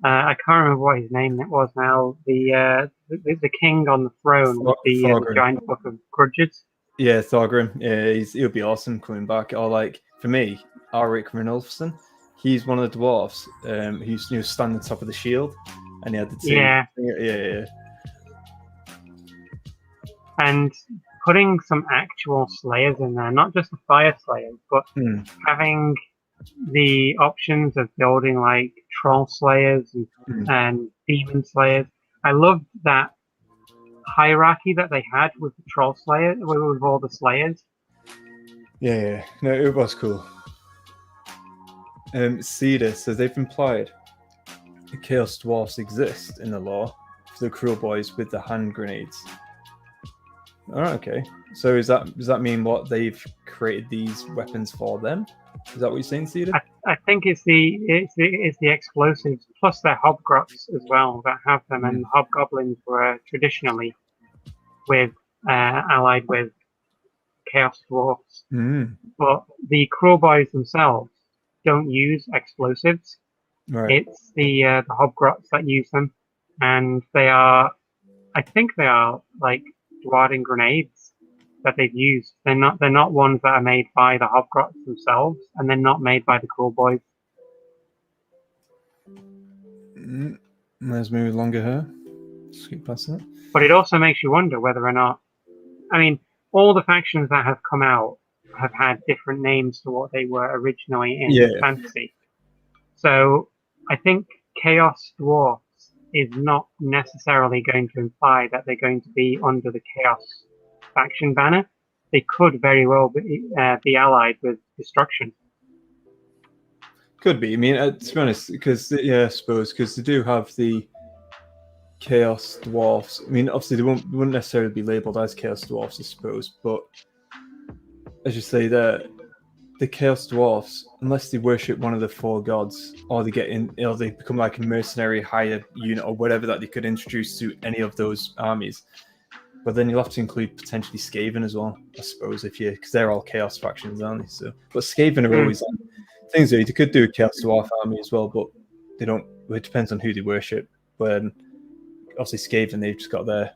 can't remember what his name was now. The king on the throne with the giant book of grudges. Yeah, Thorgrim. Yeah, he'll be awesome coming back. Or like for me, Ulrich Runolfsson. He's one of the dwarfs. He used to stand on top of the shield, and he had the team. Yeah. And putting some actual slayers in there, not just the fire slayers, but having the options of building like troll slayers and demon slayers. I loved that hierarchy that they had with the troll slayer, with all the slayers. Yeah. No, it was cool. Cedar, so they've implied the Chaos Dwarfs exist in the lore for the Cruel Boys with the hand grenades. Alright, okay. So does that mean what they've created these weapons for them? Is that what you're saying, Cedar? I think it's the explosives plus their hobgrots as well that have them, and hobgoblins were traditionally allied with Chaos Dwarfs. But the Cruel Boys themselves don't use explosives. Right. It's the Hobgrots that use them, and I think they are like Dwarden grenades that they've used. They're not ones that are made by the Hobgrots themselves, and they're not made by the Cool Boys. There's maybe longer hair. Skip past that. But it also makes you wonder whether or not, I mean, all the factions that have come out have had different names to what they were originally in fantasy. So I think Chaos Dwarfs is not necessarily going to imply that they're going to be under the Chaos faction banner. They could very well be allied with Destruction. Could be. I mean, to be honest, because I suppose because they do have the Chaos Dwarfs. I mean, obviously they wouldn't necessarily be labelled as Chaos Dwarfs, I suppose. But as you say, the Chaos Dwarfs, unless they worship one of the 4 gods, or they get in, or they become like a mercenary hire unit or whatever that they could introduce to any of those armies. But then you'll have to include potentially Skaven as well, I suppose, because they're all Chaos factions, aren't they? So, but Skaven are always things that you could do a Chaos Dwarf army as well, but they don't. It depends on who they worship. When obviously Skaven, they've just got their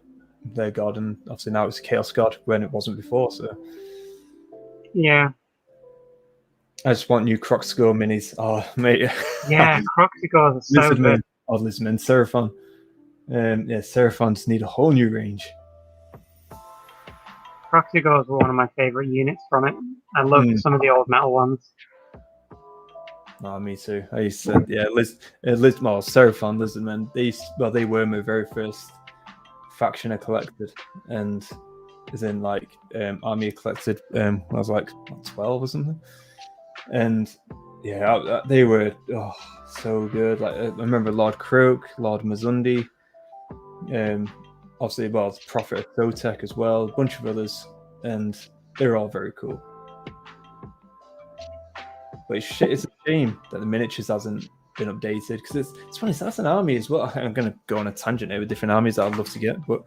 god, and obviously now it's a Chaos god when it wasn't before. So yeah, I just want new Croxgo minis. Oh mate, yeah, Croxigors are so Lizardmen, good. Lizardmen, Seraphon. Seraphons need a whole new range. Croxigors were one of my favourite units from it. I loved some of the old metal ones. Oh, me too. I used to, Seraphon, Lizardmen. They were my very first faction I collected, and as in like army I collected when I was like 12 or something. And yeah, they were so good. Like I remember Lord Croak, Lord Mazundi, obviously Prophet of Thotek as well, a bunch of others, and they were all very cool. But it's a shame that the miniatures hasn't been updated, because it's funny. That's an army as well. I'm going to go on a tangent here with different armies that I'd love to get, but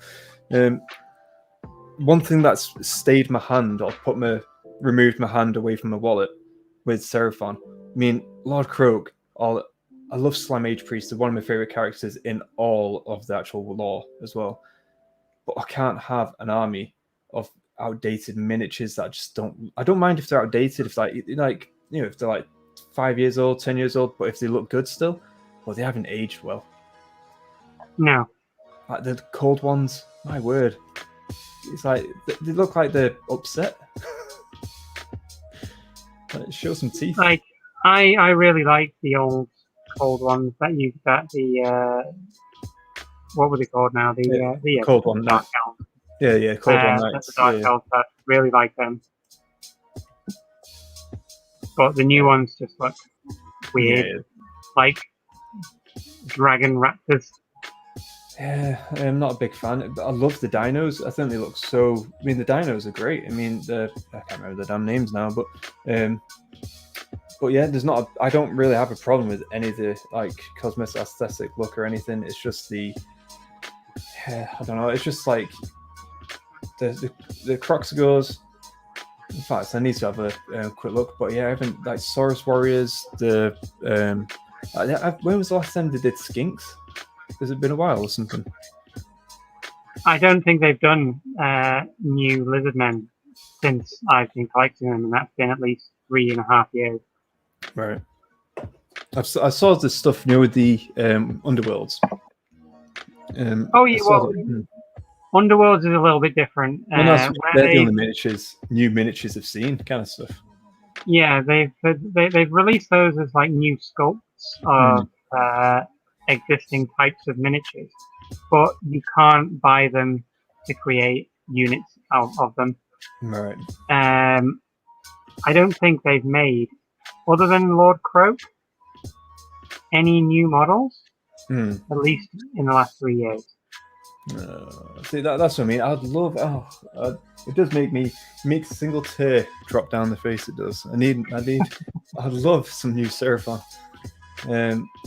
one thing that's stayed my hand or removed my hand away from my wallet with Seraphon. I mean, Lord Croak. I love Slime Age Priest. They're one of my favorite characters in all of the actual lore as well. But I can't have an army of outdated miniatures that I just don't. I don't mind if they're outdated. If if they're like 5 years old, 10 years old, but if they look good still, well, they haven't aged well. No. Like the cold ones, my word. It's like, they look like they're upset. Show some teeth. Like, I really like the old cold ones that what were they called now? The cold one. Dark Elves. Yeah, cold one nights. The Dark Elves, I really like them. But the new ones just look weird, like dragon raptors. Yeah, I'm not a big fan. I love the dinos. I think they look so. I mean, the dinos are great. I mean, I can't remember the damn names now, but yeah, I don't really have a problem with any of the like cosmetic aesthetic look or anything. It's just I don't know. It's just like the Croxigors. In fact, I need to have a quick look. But yeah, I haven't like Saurus Warriors. When was the last time they did Skinks? Has it been a while or something? I don't think they've done new Lizardmen since I've been collecting them, and that's been at least 3.5 years. Right. I saw this stuff with the Underworlds. Underworlds is a little bit different. They're the only new miniatures I've seen, kind of stuff. Yeah, they've released those as like new sculpts of existing types of miniatures, but you can't buy them to create units of them. Right. I don't think they've made, other than Lord Croak, any new models, at least in the last 3 years. See, that's what I mean. I'd love. It does makes a single tear drop down the face. It does. I'd love some new Seraphon.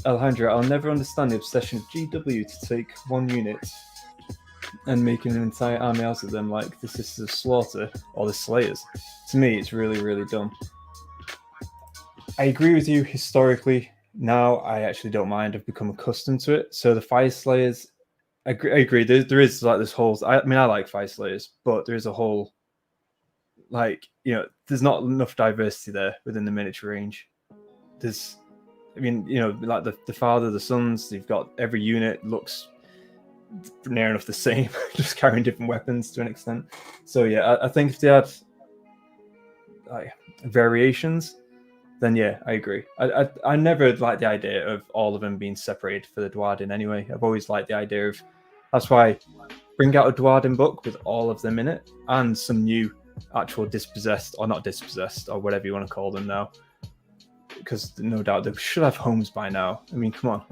Alejandro, I'll never understand the obsession of GW to take one unit and making an entire army out of them, like the Sisters of Slaughter or the Slayers. To me, it's really, really dumb. I agree with you historically. Now I actually don't mind. I've become accustomed to it. So the Fire Slayers, I agree. There is like this whole. I mean, I like Fire Slayers, but there is a whole, like, there's not enough diversity there within the miniature range. There's, I mean, like the father, the sons. You've got every unit looks near enough the same, just carrying different weapons to an extent. So yeah, I think if they had like variations, then yeah, I agree. I never liked the idea of all of them being separated for the Dwarden anyway. I've always liked the idea of, that's why bring out a Dwarden book with all of them in it and some new actual dispossessed, or not dispossessed, or whatever you want to call them now, because no doubt they should have homes by now. I mean, come on.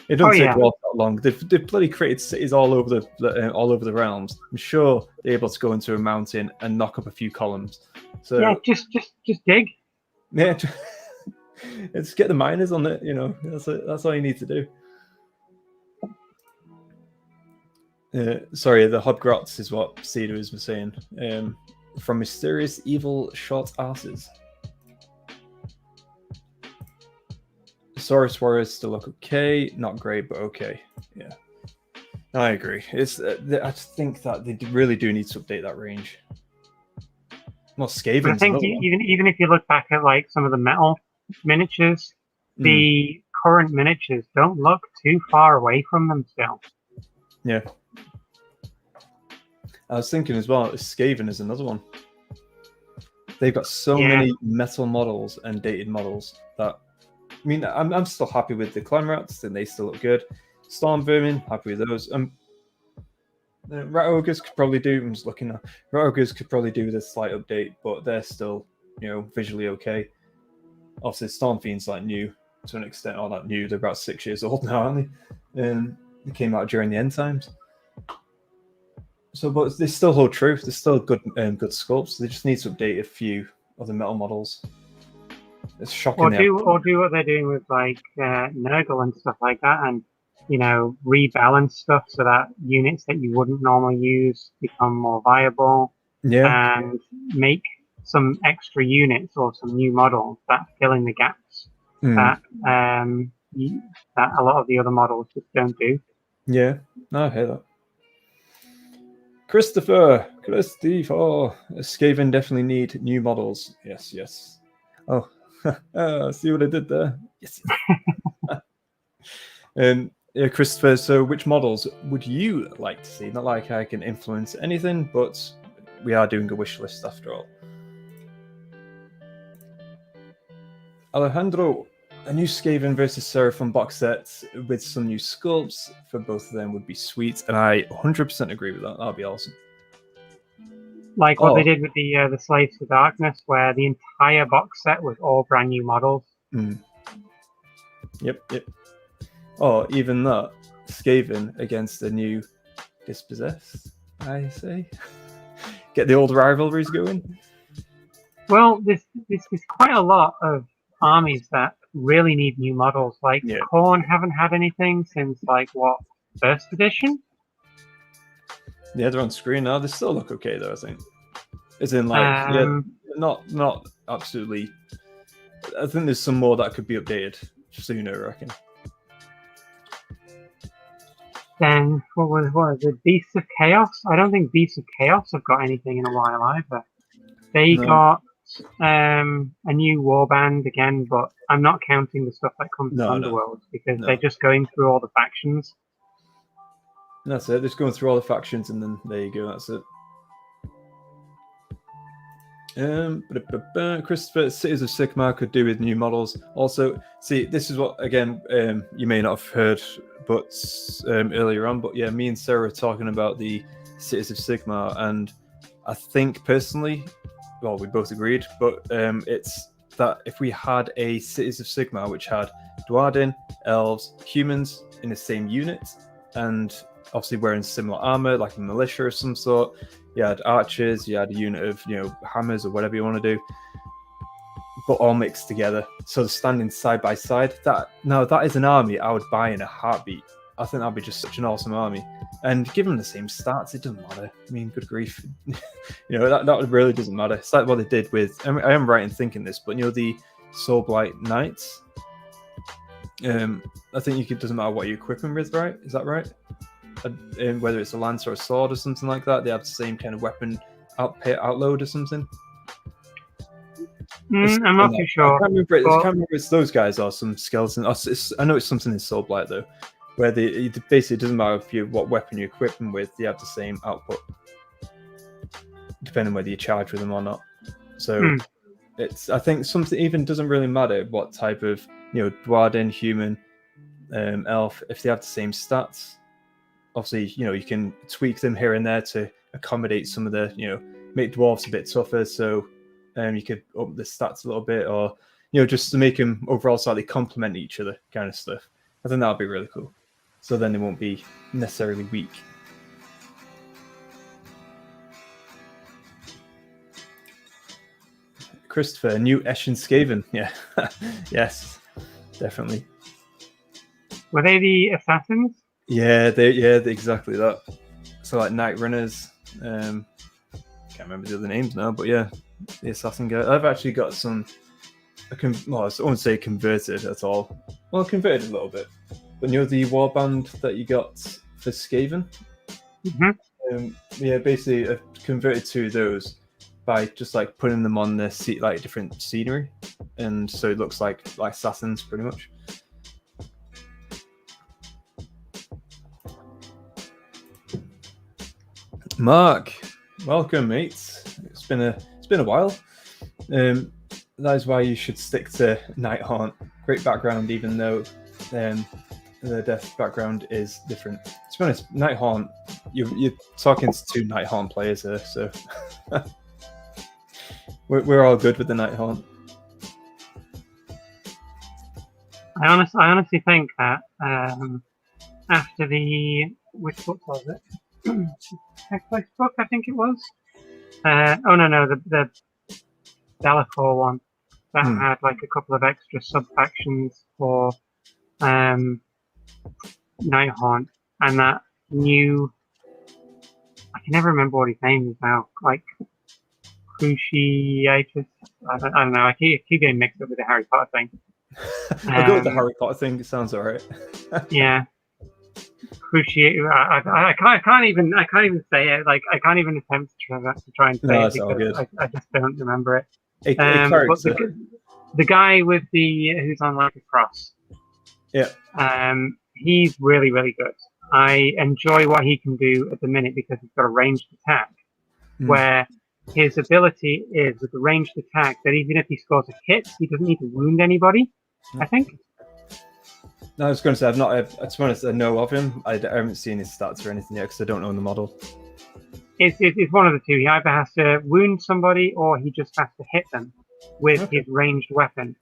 It doesn't take that long. They've bloody created cities all over the realms. I'm sure they're able to go into a mountain and knock up a few columns. So yeah, just dig. Yeah, just get the miners on it. That's all you need to do. Sorry, the Hobgrots is what Cedar was saying. From mysterious evil short asses. Saurus Warriors still look okay, not great, but okay. Yeah, I agree. It's I think that they really do need to update that range. Well, Skaven's I think even if you look back at like some of the metal miniatures, the current miniatures don't look too far away from them still. Yeah, I was thinking as well. Skaven is another one. They've got so many metal models and dated models that. I mean, I'm still happy with the Clanrats, and they still look good. Storm Vermin, happy with those. Rat Ogres could probably do. I'm just looking at Rat Ogres could probably do with a slight update, but they're still, visually okay. Obviously, Storm Fiend's like new to an extent, or not new. They're about 6 years old now, aren't they? They came out during the end times. So, but they still hold true. They're still good, good sculpts. They just need to update a few of the metal models. It's shocking. Or do what they're doing with like Nurgle and stuff like that, and rebalance stuff so that units that you wouldn't normally use become more viable. Yeah, and make some extra units or some new models that fill in the gaps that that a lot of the other models just don't do. Yeah, no, I hear that. Christopher, Skaven definitely need new models. Yes. Oh, see what I did there? Yes. Yeah, Christopher, so which models would you like to see? Not like I can influence anything, but we are doing a wish list after all. Alejandro, a new Skaven versus Seraphon box set with some new sculpts for both of them would be sweet, and I 100% agree with that. That'd be awesome. Like what they did with the Slaves to Darkness, where the entire box set was all brand new models. Yep. Or even that, Skaven against the new Dispossessed, I say. Get the old rivalries going. Well, there's quite a lot of armies that really need new models. Like Khorne haven't had anything since like first edition? Yeah, they're on screen now. They still look okay though, I think. As in like not absolutely. I think there's some more that could be updated sooner, I reckon. Then what was it? Beasts of Chaos? I don't think Beasts of Chaos have got anything in a while either. They got a new warband again, but I'm not counting the stuff that comes from Underworld because they're just going through all the factions. That's it. Just going through all the factions, and then there you go. That's it. Christopher, Cities of Sigmar could do with new models. Also, see, this is what again you may not have heard, but earlier on. But yeah, me and Sarah were talking about the Cities of Sigmar, and I think personally, well, we both agreed, but it's that if we had a Cities of Sigmar which had Dwarden, Elves, humans in the same unit, and obviously wearing similar armor, like a militia of some sort. You had archers, you had a unit of hammers or whatever you want to do, but all mixed together. So they're standing side by side. That is an army I would buy in a heartbeat. I think that'd be just such an awesome army. And given the same stats, it doesn't matter. I mean, good grief, that really doesn't matter. It's like what they did with. I am right in thinking this, but the Soulblight Knights. I think it doesn't matter what you equip them with, right? Is that right? Whether it's a lance or a sword or something like that, they have the same kind of weapon outload or something. I'm not too sure. I can't remember if it's those guys or some skeleton. I know it's something in Soulblight though, where it basically doesn't matter what weapon you equip them with, they have the same output, depending whether you charge with them or not. So I think something even doesn't really matter what type of Dwarden, human, elf, if they have the same stats. Obviously, you can tweak them here and there to accommodate some of the, make dwarves a bit tougher. So you could up the stats a little bit, or just to make them overall slightly complement each other, kind of stuff. I think that would be really cool. So then they won't be necessarily weak. Christopher, new Eshin Skaven. Yeah, yes, definitely. Were they the assassins? Yeah, exactly that. So like Night Runners. Can't remember the other names now, but yeah, the assassin guy. I've actually got some. I won't say converted at all. Well, converted a little bit. But the warband that you got for Skaven? Mm-hmm. Basically I've converted 2 of those by just like putting them on the like different scenery, and so it looks like assassins pretty much. Mark, welcome, mates. It's been a while. That is why you should stick to Nighthaunt. Great background, even though the death background is different. To be honest, Nighthaunt, you're talking to 2 Nighthaunt players here, so we're all good with the Nighthaunt. I honestly think that after which book was it? Textbook book, I think it was. The Bellacore one that had like a couple of extra sub factions for Nighthaunt, and that new. I can never remember what his name is now. Like Cruciatus. I don't know. I keep getting mixed up with the Harry Potter thing. I'll go with the Harry Potter thing. It sounds alright. Yeah. I can't even say it. Like I can't even attempt to try and say it because I just don't remember it. But the guy with who's on like a cross. Yeah. He's really, really good. I enjoy what he can do at the minute because he's got a ranged attack, where his ability is with the ranged attack that even if he scores a hit, he doesn't need to wound anybody. I think. No, I was going to say, to be honest, I know of him. I haven't seen his stats or anything yet because I don't know the model. It's one of the two. He either has to wound somebody or he just has to hit them with his ranged weapon.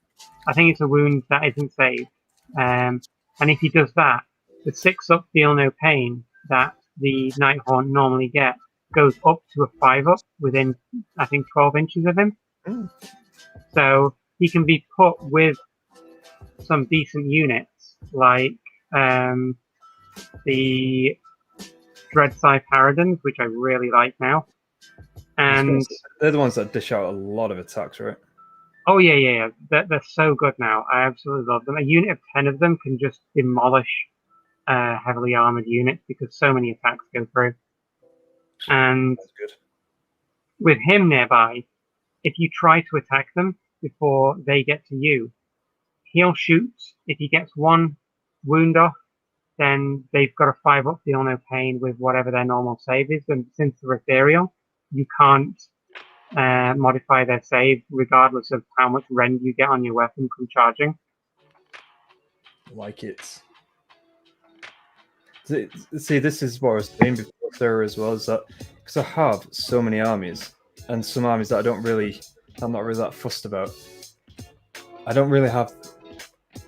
I think it's a wound that isn't saved. And if he does that, the 6-up feel no pain that the Nighthaunt normally get goes up to a 5-up within, I think, 12 inches of him. So he can be put with some decent units like the Dreadscythe Paradins, which I really like now. And they're the ones that dish out a lot of attacks, right? Oh yeah. They're so good now. I absolutely love them. A unit of 10 of them can just demolish heavily armored units because so many attacks go through. And with him nearby, if you try to attack them before they get to you, he'll shoot. If he gets 1 wound off, then they've got a 5-up feel no pain with whatever their normal save is. And since they're ethereal, you can't modify their save regardless of how much rend you get on your weapon from charging. Like it. See, this is what I was saying before there as well, is that because I have so many armies, and some armies that I'm not really that fussed about. I don't really have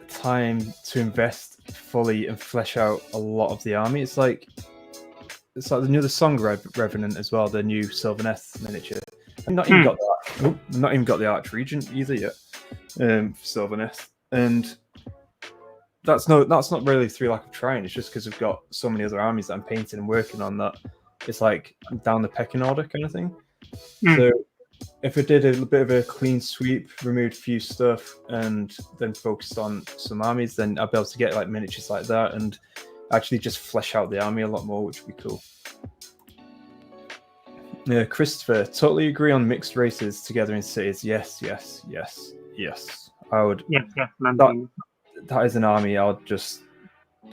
time to invest fully and flesh out a lot of the army. It's like the Song Revenant as well, the new Sylvaneth miniature. I've not even got that. Not even got the Archregent either yet. Sylvaneth, and that's not really through lack of trying. It's just because I've got so many other armies that I'm painting and working on that it's like down the pecking order kind of thing. So if it did a bit of a clean sweep, removed a few stuff, and then focused on some armies, then I'd be able to get like miniatures like that and actually just flesh out the army a lot more, which would be cool. Christopher, totally agree on mixed races together in cities. Yes. I would. Yes, That is an army I'll just,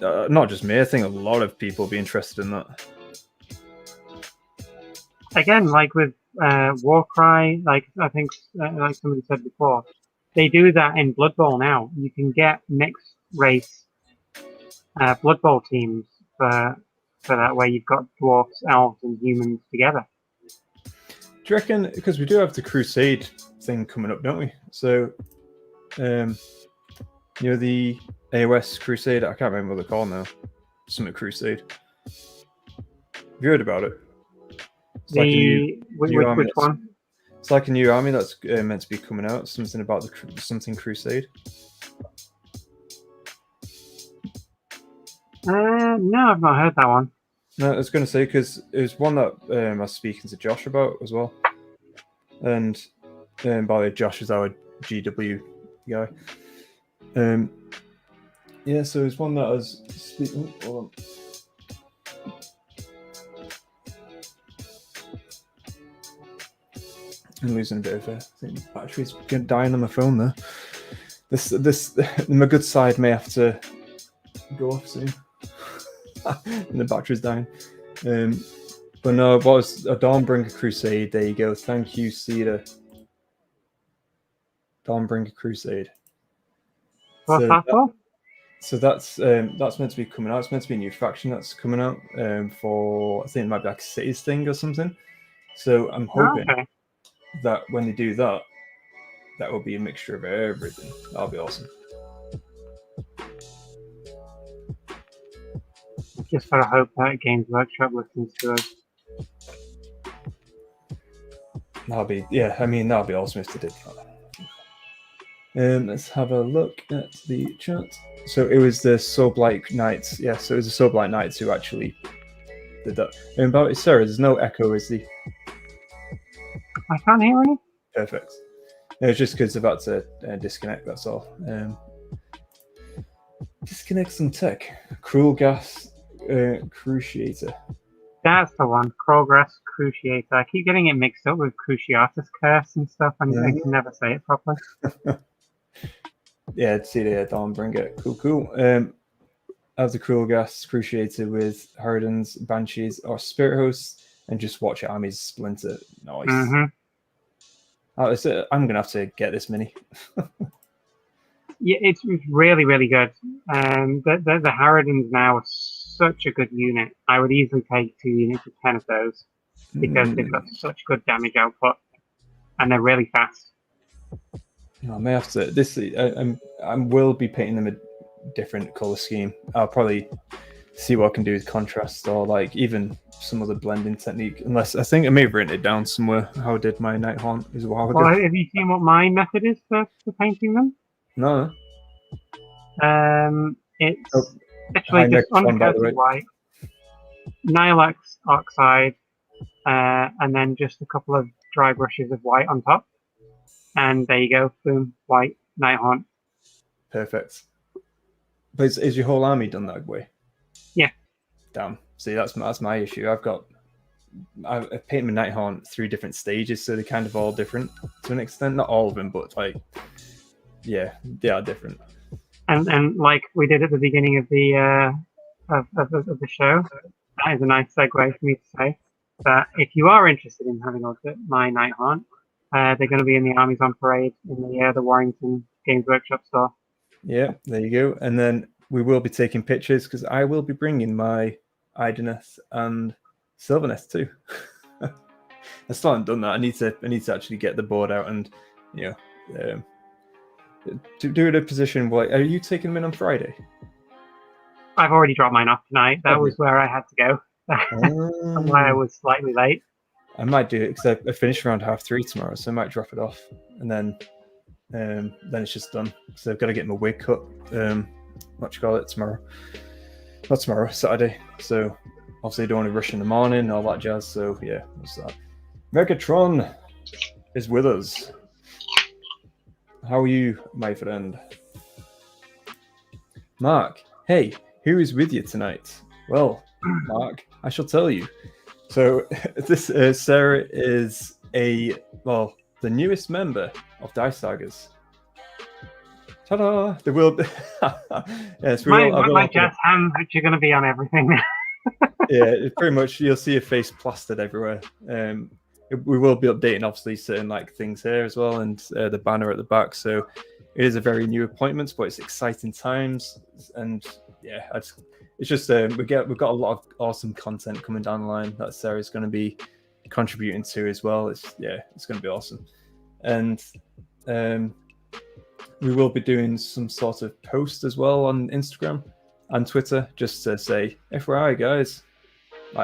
not just me, I think a lot of people would be interested in that. Again, like with Warcry, like I think, like somebody said before, they do that in Blood Bowl now. You can get mixed race Blood Bowl teams for that, where you've got dwarfs, elves, and humans together. Do you reckon, because we do have the Crusade thing coming up, don't we? So, the AOS Crusade, I can't remember what they're called now. Something Crusade. Have you heard about it? Which one? It's like a new army that's meant to be coming out. Something about something Crusade. No, I've not heard that one. No, I was going to say, because it was one that I was speaking to Josh about as well. And by the way, Josh is our GW guy. So it's one that I was speaking. Hold on. I'm losing a bit of I think the battery's dying on my phone there. This my good side may have to go off soon. And the battery's dying. But no, it was a Dawnbringer Crusade. There you go. Thank you, Cedar. Dawnbringer Crusade. What's that for? So that's meant to be coming out. It's meant to be a new faction that's coming out for, I think it might be like a cities thing or something. So I'm hoping that when they do that, that will be a mixture of everything. That'll be awesome. Just gotta hope that Games Workshop listens to us. That'll be awesome if they did that. Let's have a look at the chat. So it was the Soulblight Knights. Yeah, so it was the Soulblight Knights who actually did that. And about it, Sarah, there's no echo, is there? I can't hear any. Perfect. It's just because about to disconnect, that's all. Disconnect some tech. Cruel Gas Cruciator. That's the one. Crawgrass Cruciator. I keep getting it mixed up with Cruciatus Curse and stuff, and I can never say it properly. Yeah, see the Dawnbringer. Cool. Have the Cruel Gas Cruciator with Harridans, Banshees, or Spirit Hosts, and just watch your armies splinter. Nice. Mm-hmm. I'm gonna have to get this mini. Yeah, it's really, really good. The Harridans now are such a good unit. I would easily take 2 units of 10 of those because they've got such good damage output and they're really fast. I may have to. I will be painting them a different color scheme. I'll probably see what I can do with contrast or like even some other blending technique. Unless I think I may have written it down somewhere. How I did my Nighthaunt is a while ago. Well, have you seen what my method is for painting them? No. It's literally just uncoated white, Nilax oxide, and then just a couple of dry brushes of white on top. And there you go, boom, white, Nighthaunt. Perfect. But is your whole army done that way? Yeah. Damn. See, that's my issue. I've painted my Nighthaunt 3 different stages, so they're kind of all different to an extent. Not all of them, but like, yeah, they are different. And like we did at the beginning of the of the show, that is a nice segue for me to say that if you are interested in having a look at my Nighthaunt, they're going to be in the Armies on Parade in the Warrington Games Workshop store. Yeah, there you go. And then we will be taking pictures because I will be bringing my Idoneth and Sylvaneth too. I still haven't done that. I need to actually get the board out and to do it in a position where are you taking them in on Friday? I've already dropped mine off tonight. That was where I had to go. That's why I was slightly late. I might do it because I finish around 3:30 tomorrow, so I might drop it off and then it's just done. So I've got to get my wig cut. Tomorrow? Not tomorrow, Saturday. So obviously I don't want to rush in the morning, all that jazz. So yeah, that's that. Megatron, is with us. How are you, my friend? Mark, hey, who is with you tonight? Well, Mark, I shall tell you. So this Sarah is the newest member of Dice Sagas. Ta-da! The world. Yes, my jazz hands, which are going to be on everything. Yeah, pretty much. You'll see a face plastered everywhere. We will be updating, obviously, certain things here as well, and the banner at the back. So it is a very new appointment, but it's exciting times, and yeah, it's just we've got a lot of awesome content coming down the line that Sarah's going to be contributing to as well. It's going to be awesome, and we will be doing some sort of post as well on Instagram and Twitter, just to say FYI, guys.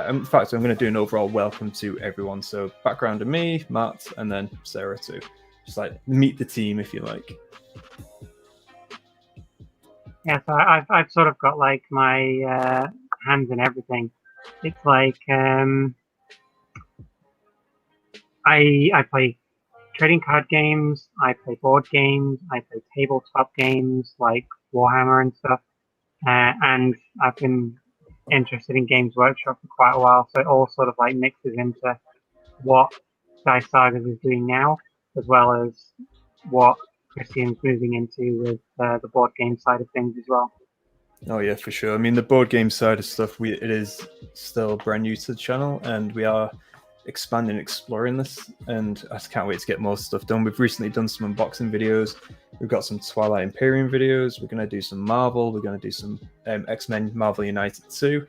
In fact, I'm going to do an overall welcome to everyone. So background of me, Matt, and then Sarah too. Just meet the team, if you like. Yeah, so I've sort of got my hands in everything. It's I play trading card games, I play board games, I play tabletop games like Warhammer and stuff, and I've been interested in Games Workshop for quite a while, so it all sort of mixes into what Dice Sagas is doing now, as well as what Christian's moving into with the board game side of things as well. Oh yeah, for sure. I mean, the board game side of stuff, it is still brand new to the channel, and we are expanding, exploring this, and I can't wait to get more stuff done. We've recently done some unboxing videos. We've got some Twilight Imperium videos. We're going to do some Marvel. We're going to do some X-Men Marvel United 2.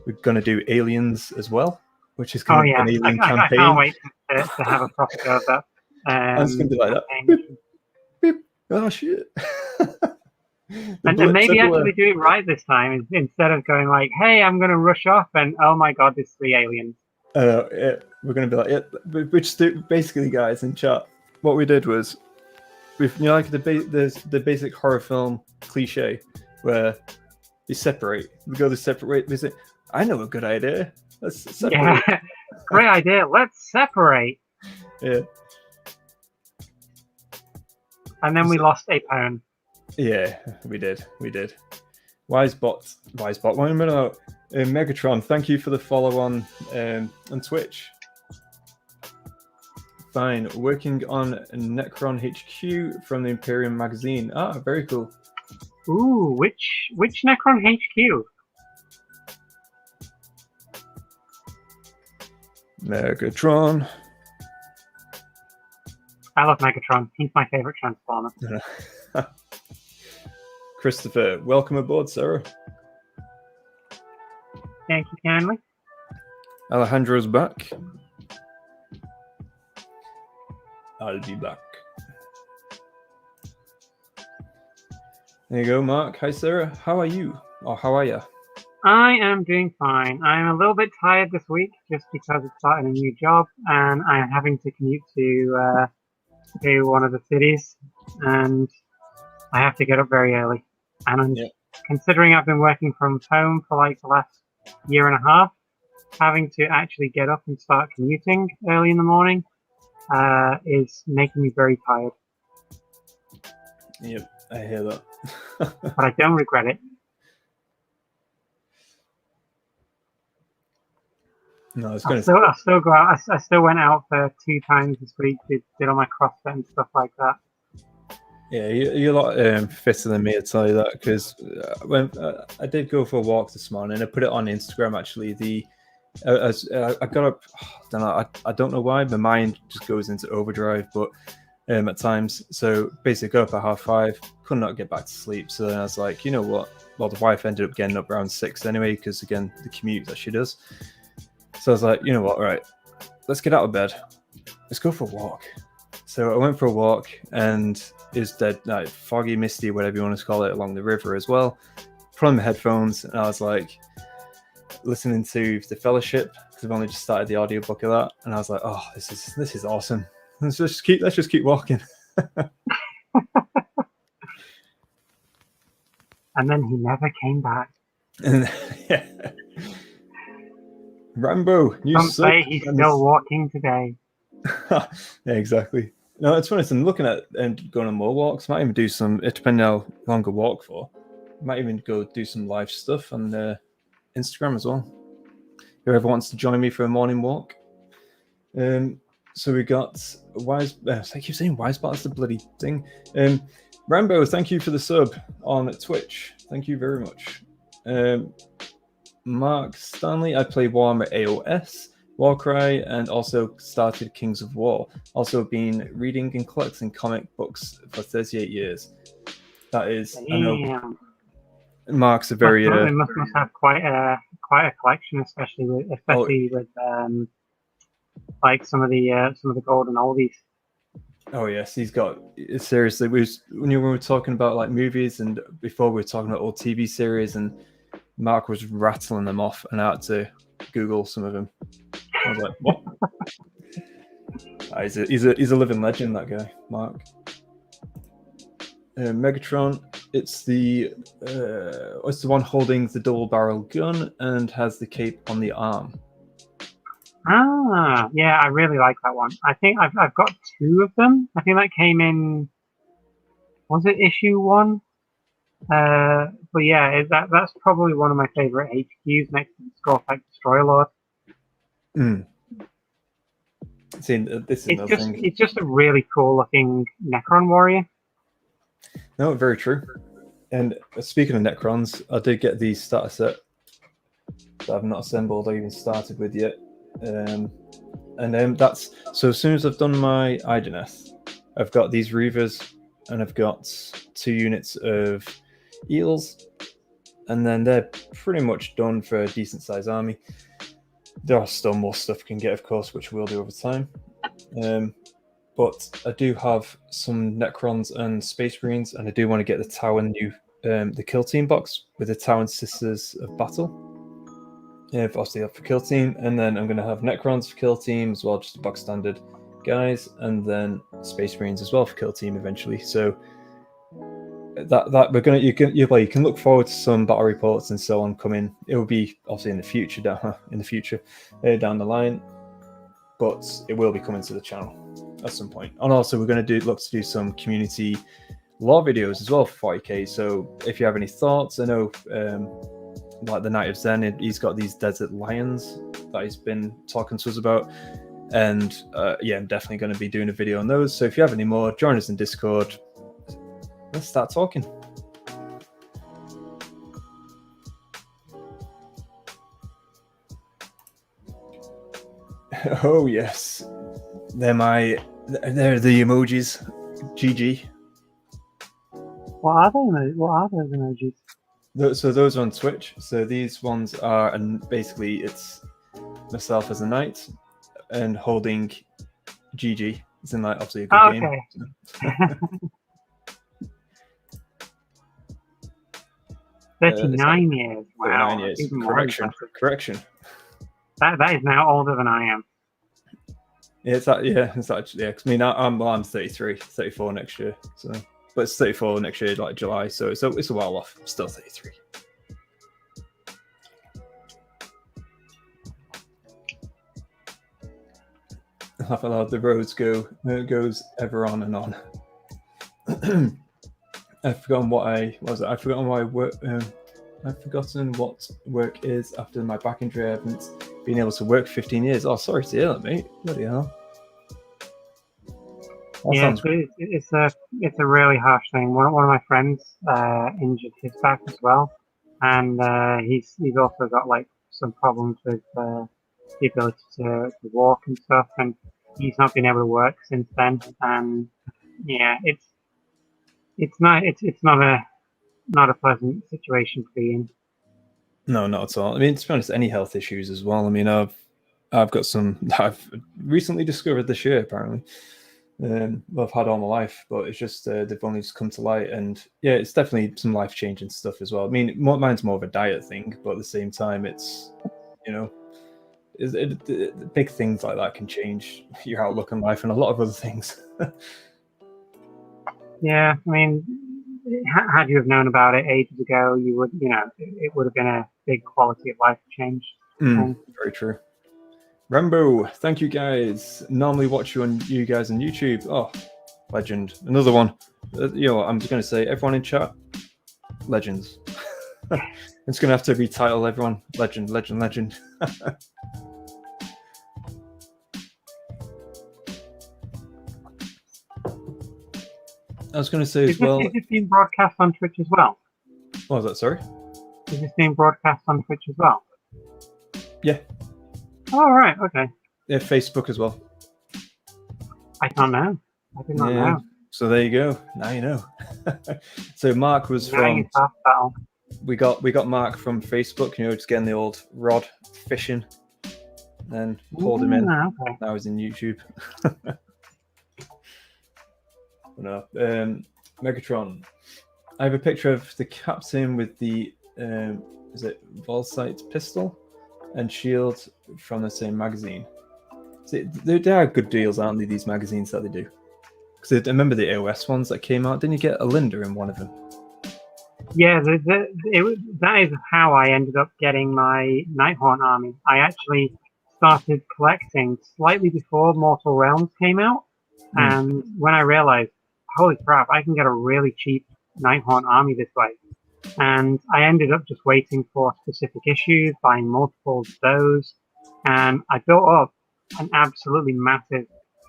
We're going to do Aliens as well, which is going to be an Alien campaign. I can't wait to have a proper go of that. It's going to be like that. Beep, beep. Oh, shit. And maybe actually do it right this time, instead of going hey, I'm going to rush off and, oh my god, there's 3 aliens. We're going to be which basically, guys, in chat, what we did was, the basic horror film cliche where they separate. We go the separate visit. I know a good idea. Let's separate. Yeah, great idea. Let's separate. Yeah. And then we lost a pound. Yeah, we did. Wisebot. Wait a minute. Megatron, thank you for the follow on Twitch. Fine. Working on Necron HQ from the Imperium magazine. Ah, very cool. Ooh, which Necron HQ? Megatron. I love Megatron. He's my favorite Transformer. Christopher, welcome aboard, Sarah. Thank you kindly. Alejandro's back. I'll be back. There you go, Mark. Hi, Sarah. How are you? Or how are you? I am doing fine. I'm a little bit tired this week just because it's starting a new job and I'm having to commute to one of the cities, and I have to get up very early. And considering I've been working from home for the last year and a half, having to actually get up and start commuting early in the morning is making me very tired. Yep, I hear that. But I don't regret it. No, I still go out. I still went out for 2 times this week. Did all my CrossFit and stuff like that. Yeah, you're a lot fitter than me, to tell you that, because when I did go for a walk this morning, I put it on Instagram actually. I got up. I don't know why my mind just goes into overdrive, but at times. So basically, got up at 5:30, could not get back to sleep. So then I was like, you know what? Well, the wife ended up getting up around 6 anyway, because again, the commute that she does. So I was like, you know what? Right, let's get out of bed. Let's go for a walk. So I went for a walk, and it's dead, foggy, misty, whatever you want to call it, along the river as well. Put on my headphones, and I was like listening to The Fellowship, because I've only just started the audiobook of that, and I was like, oh, this is awesome. Let's just keep walking. And then he never came back. And Rambo, you Some say he's still walking today. Yeah, exactly. No, it's funny. I'm looking at and going on more walks. Might even do some. It depending how long I walk for. Might even go do some live stuff on Instagram as well. Whoever wants to join me for a morning walk. So we got Wise. I keep saying Wisebot. That's the bloody thing. Rambo, thank you for the sub on Twitch. Thank you very much. Mark Stanley, I play Warhammer AOS, Warcry, and also started Kings of War. Also been reading and collecting comic books for 38 years. That is, I know Mark's a very must have quite a collection, especially with like some of the golden oldies. Oh yes, he's got seriously. When we were talking about like movies, and before we were talking about old TV series, and Mark was rattling them off, and I had to Google some of them. I was like, what? He's a living legend, that guy, Mark. Megatron, it's the one holding the double-barrel gun and has the cape on the arm. Ah, yeah, I really like that one. I think I've got 2 of them. I think that came in. Was it issue 1? But yeah, that's probably one of my favorite HQs next to the Skullfight Destroyer Lord. See, this is it's just a really cool looking Necron warrior. No, very true. And speaking of Necrons, I did get the starter set that I've not assembled or even started with yet. That's so as soon as I've done my Ideneth, I've got these Reavers and I've got 2 units of Eels, and then they're pretty much done for a decent sized army. There are still more stuff you can get, of course, which we'll do over time. But I do have some Necrons and Space Marines, and I do want to get the Tauern new the Kill Team box with the Tauern Sisters of Battle. Obviously up for Kill Team, and then I'm going to have Necrons for Kill Team as well, just the box standard guys, and then Space Marines as well for Kill Team eventually. So that we're gonna you can look forward to some battle reports and so on coming. It will be obviously in the future down the line, but it will be coming to the channel at some point. And also we're going to look to do some community lore videos as well for 40k. So if you have any thoughts, I know like the Knight of Zen, he's got these desert lions that he's been talking to us about, and I'm definitely going to be doing a video on those. So if you have any more, join us in Discord. Let's start talking. Oh yes, they're the emojis. GG. What are those emojis? So those are on Twitch. So these ones are, and basically it's myself as a knight and holding GG. It's in like obviously a good game. Okay. 39 years. Wow. 39 years. Correction. That is now older than I am. It's actually, because I mean, I'm 34 next year. So, but it's 34 next year, like July. So it's a while off. I'm still 33. I laugh aloud. The roads goes ever on and on. I've forgotten I've forgotten what work is after my back injury. I haven't been able to work 15 years. Oh, sorry to hear that, mate. Bloody hell. It's a really harsh thing. One of my friends injured his back as well, and he's also got like some problems with the ability to walk and stuff, and he's not been able to work since then. And yeah, it's not a pleasant situation to be in. No, not at all. I mean, to be honest, any health issues as well. I mean, I've got some that I've recently discovered this year, apparently. I've had all my life, but it's just they've only just come to light, and yeah, it's definitely some life-changing stuff as well. I mean, mine's more of a diet thing, but at the same time, it's big things like that can change your outlook on life and a lot of other things. Yeah, I mean, had you have known about it ages ago, you would, it would have been a big quality of life change. Very true. Rambo, thank you guys. Normally watch you guys on YouTube. Oh, legend. Another one. I'm just going to say, everyone in chat, legends. It's going to have to retitle everyone. Legend, legend, legend. I was going to say as well. Is this being broadcast on Twitch as well? What was that, sorry? Is this being broadcast on Twitch as well? Yeah. Oh, right, okay. Yeah, Facebook as well. I don't know. I did not know. So there you go. Now you know. So Mark was now from. Battle. We got Mark from Facebook. Just getting the old rod fishing, and pulled him in. Okay. Now he's in YouTube. No, Megatron. I have a picture of the captain with the is it Volsite pistol and shield from the same magazine. See, they are good deals, aren't they? These magazines that they do. Because I remember the AOS ones that came out. Didn't you get a Linda in one of them? Yeah, that is how I ended up getting my Nighthaunt army. I actually started collecting slightly before Mortal Realms came out, and when I realized, holy crap, I can get a really cheap Nighthaunt army this way. And I ended up just waiting for specific issues, buying multiples of those, and I built up an absolutely massive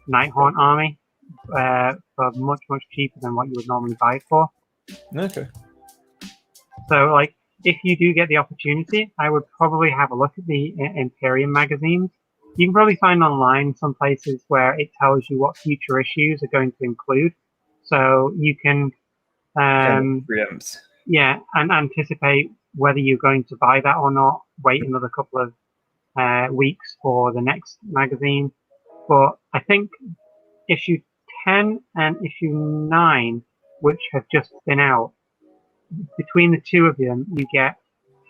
Nighthaunt army for much, much cheaper than what you would normally buy it for. Okay. So, like, if you do get the opportunity, I would probably have a look at the Imperium magazines. You can probably find online some places where it tells you what future issues are going to include. So you can preempt. Yeah, and anticipate whether you're going to buy that or not. Wait another couple of weeks for the next magazine. But I think issue 10 and issue 9, which have just been out, between the two of them, you get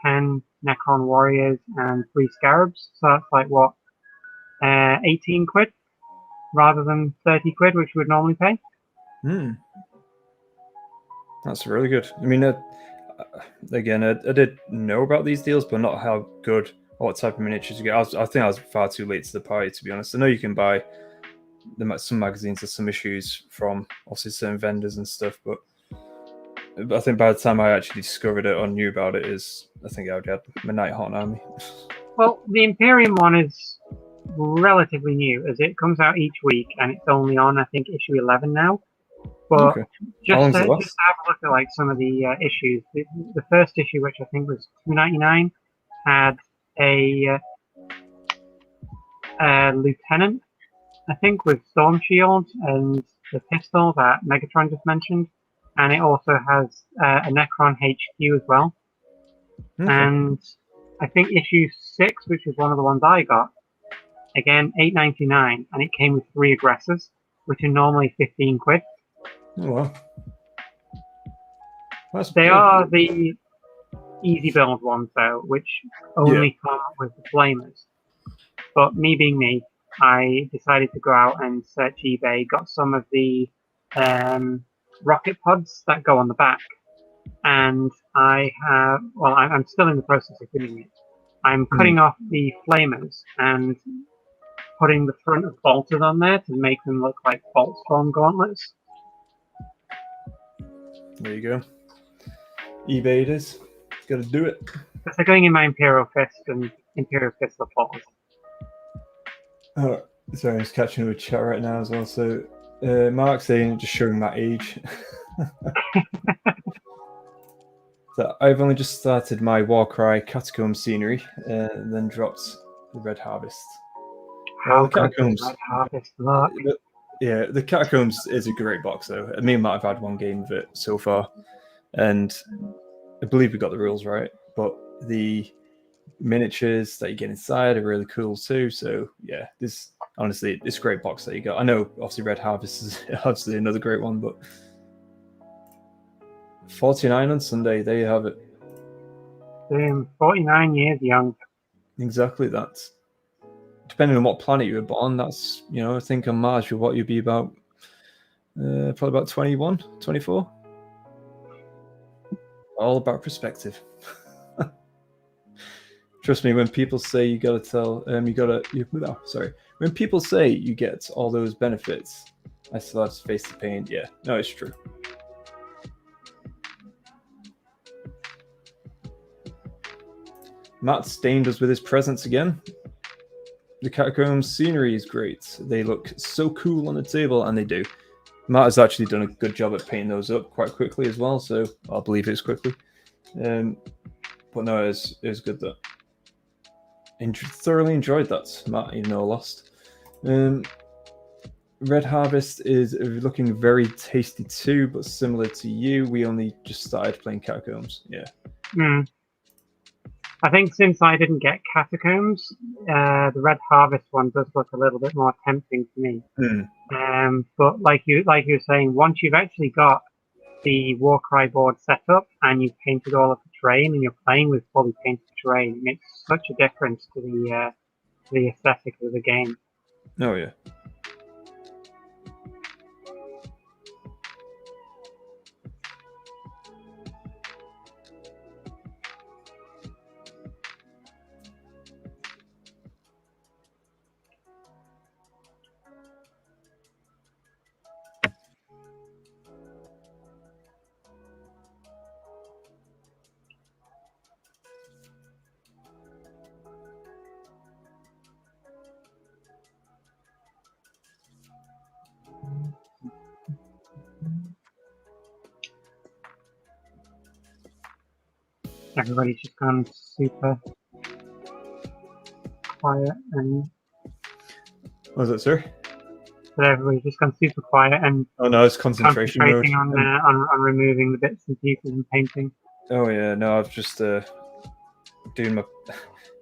10 Necron Warriors and 3 Scarabs. So that's like, what, 18 quid rather than 30 quid, which you would normally pay. That's really good. I mean, again, I did know about these deals, but not how good or what type of miniatures you get. I think I was far too late to the party, to be honest. I know you can buy some magazines or some issues from obviously certain vendors and stuff, but I think by the time I actually discovered it or knew about it, I think I would have my Nighthaunt army. Well, the Imperium one is relatively new, as it comes out each week, and it's only on, I think, issue 11 now. But just to have a look at like some of the issues, the first issue, which I think was $2.99, had a lieutenant, I think, with Storm Shield and the pistol that Megatron just mentioned, and it also has a Necron HQ as well. And I think issue 6, which was one of the ones I got, again $8.99, and it came with 3 aggressors, which are normally 15 quid. Oh, wow. They are the easy build ones, though, which only come with the flamers. But me being me, I decided to go out and search eBay, got some of the rocket pods that go on the back, and I'm still in the process of doing it. I'm cutting off the flamers and putting the front of bolters on there to make them look like bolt storm gauntlets. There you go. eBay it is. Got to do it. Because they're going in my Imperial Fist and Imperial Fist of Falls. Oh, sorry, I'm just catching up with chat right now as well. So, Mark saying, just showing my age. So, I've only just started my Warcry Catacomb scenery and then dropped the Red Harvest. How the Catacombs. Red Harvest look? Yeah, the Catacombs is a great box, though. Me and Matt have had one game of it so far, and I believe we got the rules right. But the miniatures that you get inside are really cool too. So yeah, this honestly, it's a great box that you got. I know, obviously, Red Harvest is obviously another great one, but 49 on Sunday. There you have it. 49 years young. Exactly that. Depending on what planet you were born, that's, I think on Mars, what you'd be about, probably about 21, 24. All about perspective. Trust me, when people say you gotta tell, when people say you get all those benefits, I still have to face the pain. Yeah, no, it's true. Matt stained us with his presence again. The catacombs scenery is great. They look so cool on the table, and they do. Matt has actually done a good job at painting those up quite quickly as well, so I'll believe it's quickly. But no, it was good though. Thoroughly enjoyed that, Matt, even though I lost. Red Harvest is looking very tasty too, but similar to you, we only just started playing Catacombs. Yeah. I think since I didn't get Catacombs, the Red Harvest one does look a little bit more tempting to me. But like you were saying, once you've actually got the Warcry board set up and you've painted all of the terrain and you're playing with fully painted terrain, it makes such a difference to the aesthetic of the game. Oh yeah. Everybody's just gone super quiet and. What was that, sir? But everybody's just gone super quiet and. Oh no, it's concentration mode. Concentrating on removing the bits and pieces and painting. Oh yeah, no, I've just doing my.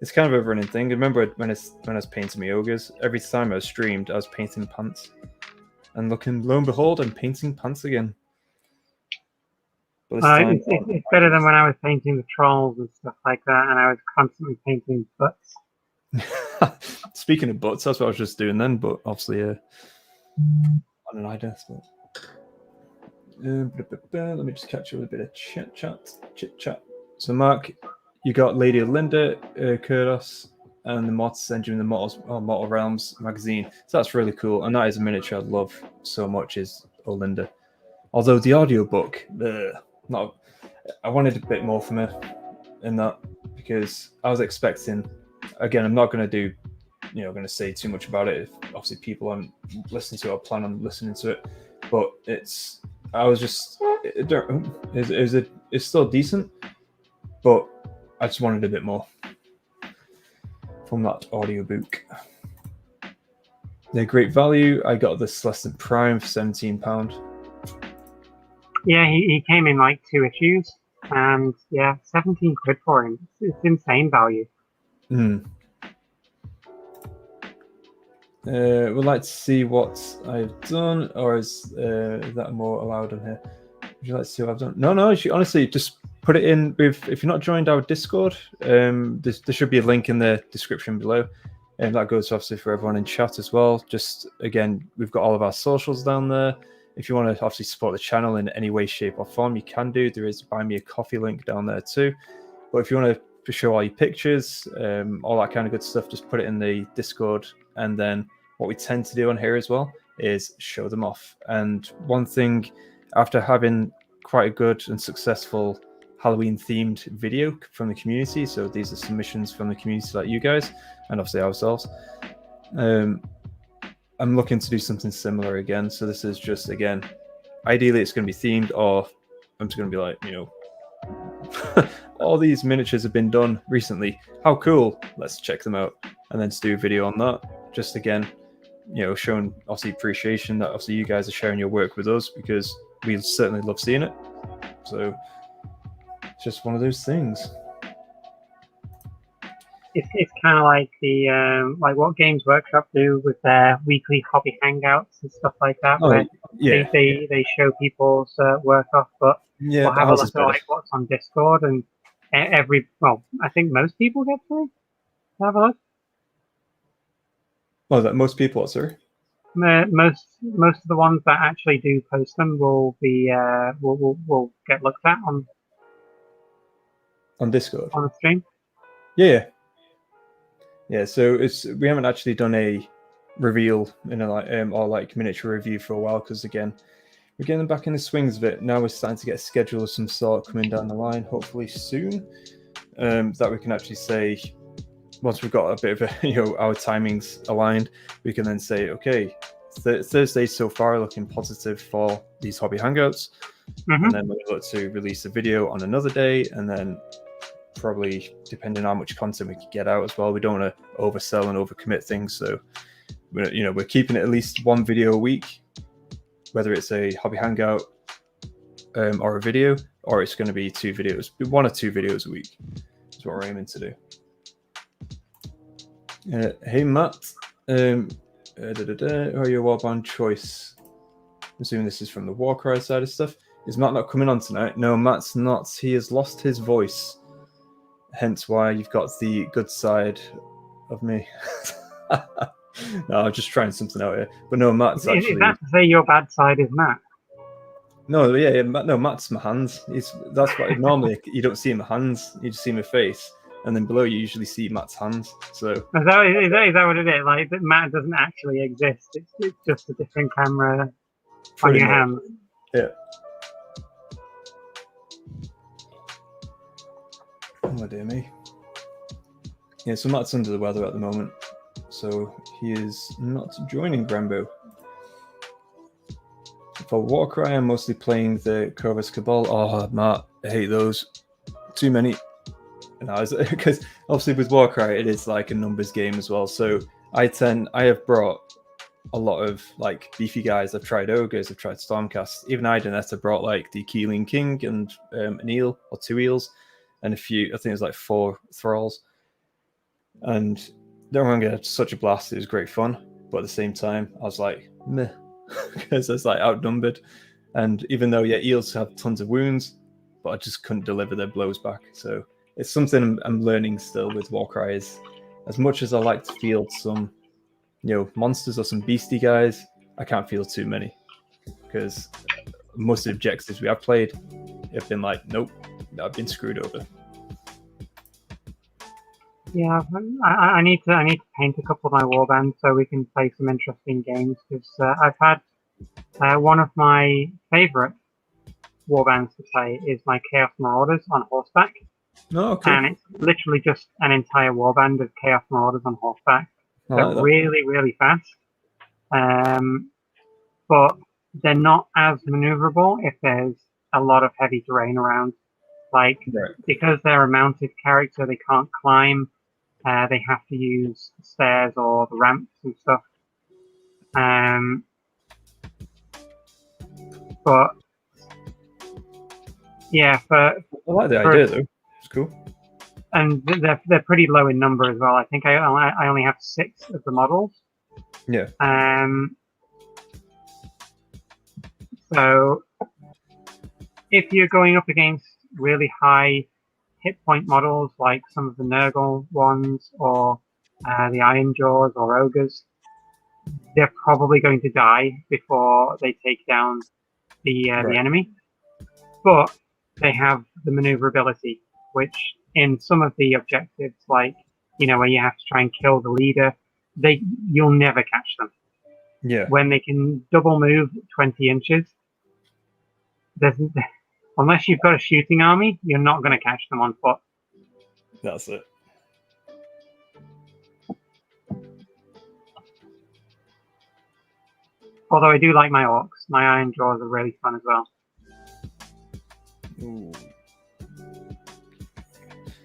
It's kind of a running thing. Remember when I was painting my ogres? Every time I streamed, I was painting pants, and lo and behold, I'm painting pants again. It's better than when I was painting the trolls and stuff like that, and I was constantly painting butts. Speaking of butts, that's what I was just doing then, but obviously, on an idea. Let me just catch you with a bit of chit chat. So, Mark, you got Lady Linda, Kurdos, and the mods send you in the Mortal Realms magazine. So that's really cool, and that is a miniature I love so much. Is Olinda. Although the audiobook, I wanted a bit more from it in that, because I was expecting. Again, I'm not going to going to say too much about it if obviously people aren't listening to it or plan on listening to it. But it's still decent, but I just wanted a bit more from that audiobook. They're great value. I got this less than prime for £17. Yeah, he came in like 2 issues, and yeah, 17 quid for him. It's insane value. Would like to see what I've done, or is that more allowed on here? Would you like to see what I've done? No, honestly, just put it in with. If you're not joined our Discord, there should be a link in the description below, and that goes obviously for everyone in chat as well. Just again, we've got all of our socials down there. If you want to obviously support the channel in any way, shape, or form, you can do. There is a Buy Me a Coffee link down there too. But if you want to show all your pictures, all that kind of good stuff, just put it in the Discord. And then what we tend to do on here as well is show them off. And one thing, after having quite a good and successful Halloween-themed video from the community, so these are submissions from the community like you guys, and obviously ourselves, I'm looking to do something similar again. So this is just, again, ideally it's going to be themed, or I'm just going to be like, all these miniatures have been done recently. How cool. Let's check them out. And then just do a video on that. Just again, showing obviously appreciation that obviously you guys are sharing your work with us, because we certainly love seeing it. So it's just one of those things. It's kind of like the like what Games Workshop do with their weekly hobby hangouts and stuff like that, where they show people's work off, but we'll have a look at like what's on Discord, and I think most people get to have a look. Oh, that most people, what, sir? Most of the ones that actually do post them will be will get looked at on Discord on the stream. Yeah. Yeah, so we haven't actually done a reveal in a or like miniature review for a while because again, we're getting back in the swings of it. Now we're starting to get a schedule of some sort coming down the line, hopefully soon, that we can actually say once we've got a bit of a, our timings aligned, we can then say, okay, Thursday so far looking positive for these hobby hangouts, and then we'll look to release a video on another day, and then probably depending on how much content we can get out as well. We don't want to oversell and overcommit things, so we're keeping it at least one video a week, whether it's a hobby hangout or a video, or it's going to be 2 videos, 1 or 2 videos a week. That's what we're aiming to do. Hey Matt, who are your Warband choice? I'm assuming this is from the Warcry side of stuff. Is Matt not coming on tonight? No, Matt's not. He has lost his voice. Hence why you've got the good side of me. No, I'm just trying something out here. But no, Matt's actually... Is that to say your bad side is Matt? No, yeah, no, Matt's my hands. That's what normally you don't see my hands. You just see my face. And then below you usually see Matt's hands. So is that what it is? Like, that Matt doesn't actually exist. It's just a different camera on your hands. Yeah. Oh dear me. Yeah, so Matt's under the weather at the moment, so he is not joining Grambo. For Warcry, I'm mostly playing the Corvus Cabal. Oh, Matt, I hate those. Too many. Because obviously with Warcry, it is like a numbers game as well. So I have brought a lot of like beefy guys. I've tried Ogres, I've tried Stormcast. Even Idonetta brought like the Keeling King and an eel or 2 eels and a few, I think it was like 4 thralls. And don't remember, had such a blast. It was great fun. But at the same time, I was like, meh, because I was like outnumbered. And even though, yeah, eels have tons of wounds, but I just couldn't deliver their blows back. So it's something I'm learning still with Warcry. Is as much as I like to field some, monsters or some beastie guys, I can't field too many because most of the objectives we have played have been like, nope, I've been screwed over. Yeah, I need to paint a couple of my warbands so we can play some interesting games because I've had one of my favourite warbands to play is my Chaos Marauders on horseback. Oh, okay. And it's literally just an entire warband of Chaos Marauders on horseback. They're really, really fast. But they're not as maneuverable if there's a lot of heavy terrain around. Like, because they're a mounted character, they can't climb. They have to use stairs or the ramps and stuff. But yeah, I like the idea though. It's cool. And they're pretty low in number as well. I think I only have 6 of the models. Yeah. So if you're going up against really high hit point models like some of the Nurgle ones or the Iron Jaws or Ogres, they're probably going to die before they take down the enemy. But they have the maneuverability, which in some of the objectives, like, where you have to try and kill the leader, you'll never catch them. Yeah. When they can double move 20 inches, unless you've got a shooting army, you're not going to catch them on foot. That's it. Although I do like my orcs. My Iron Jaws are really fun as well. Ooh.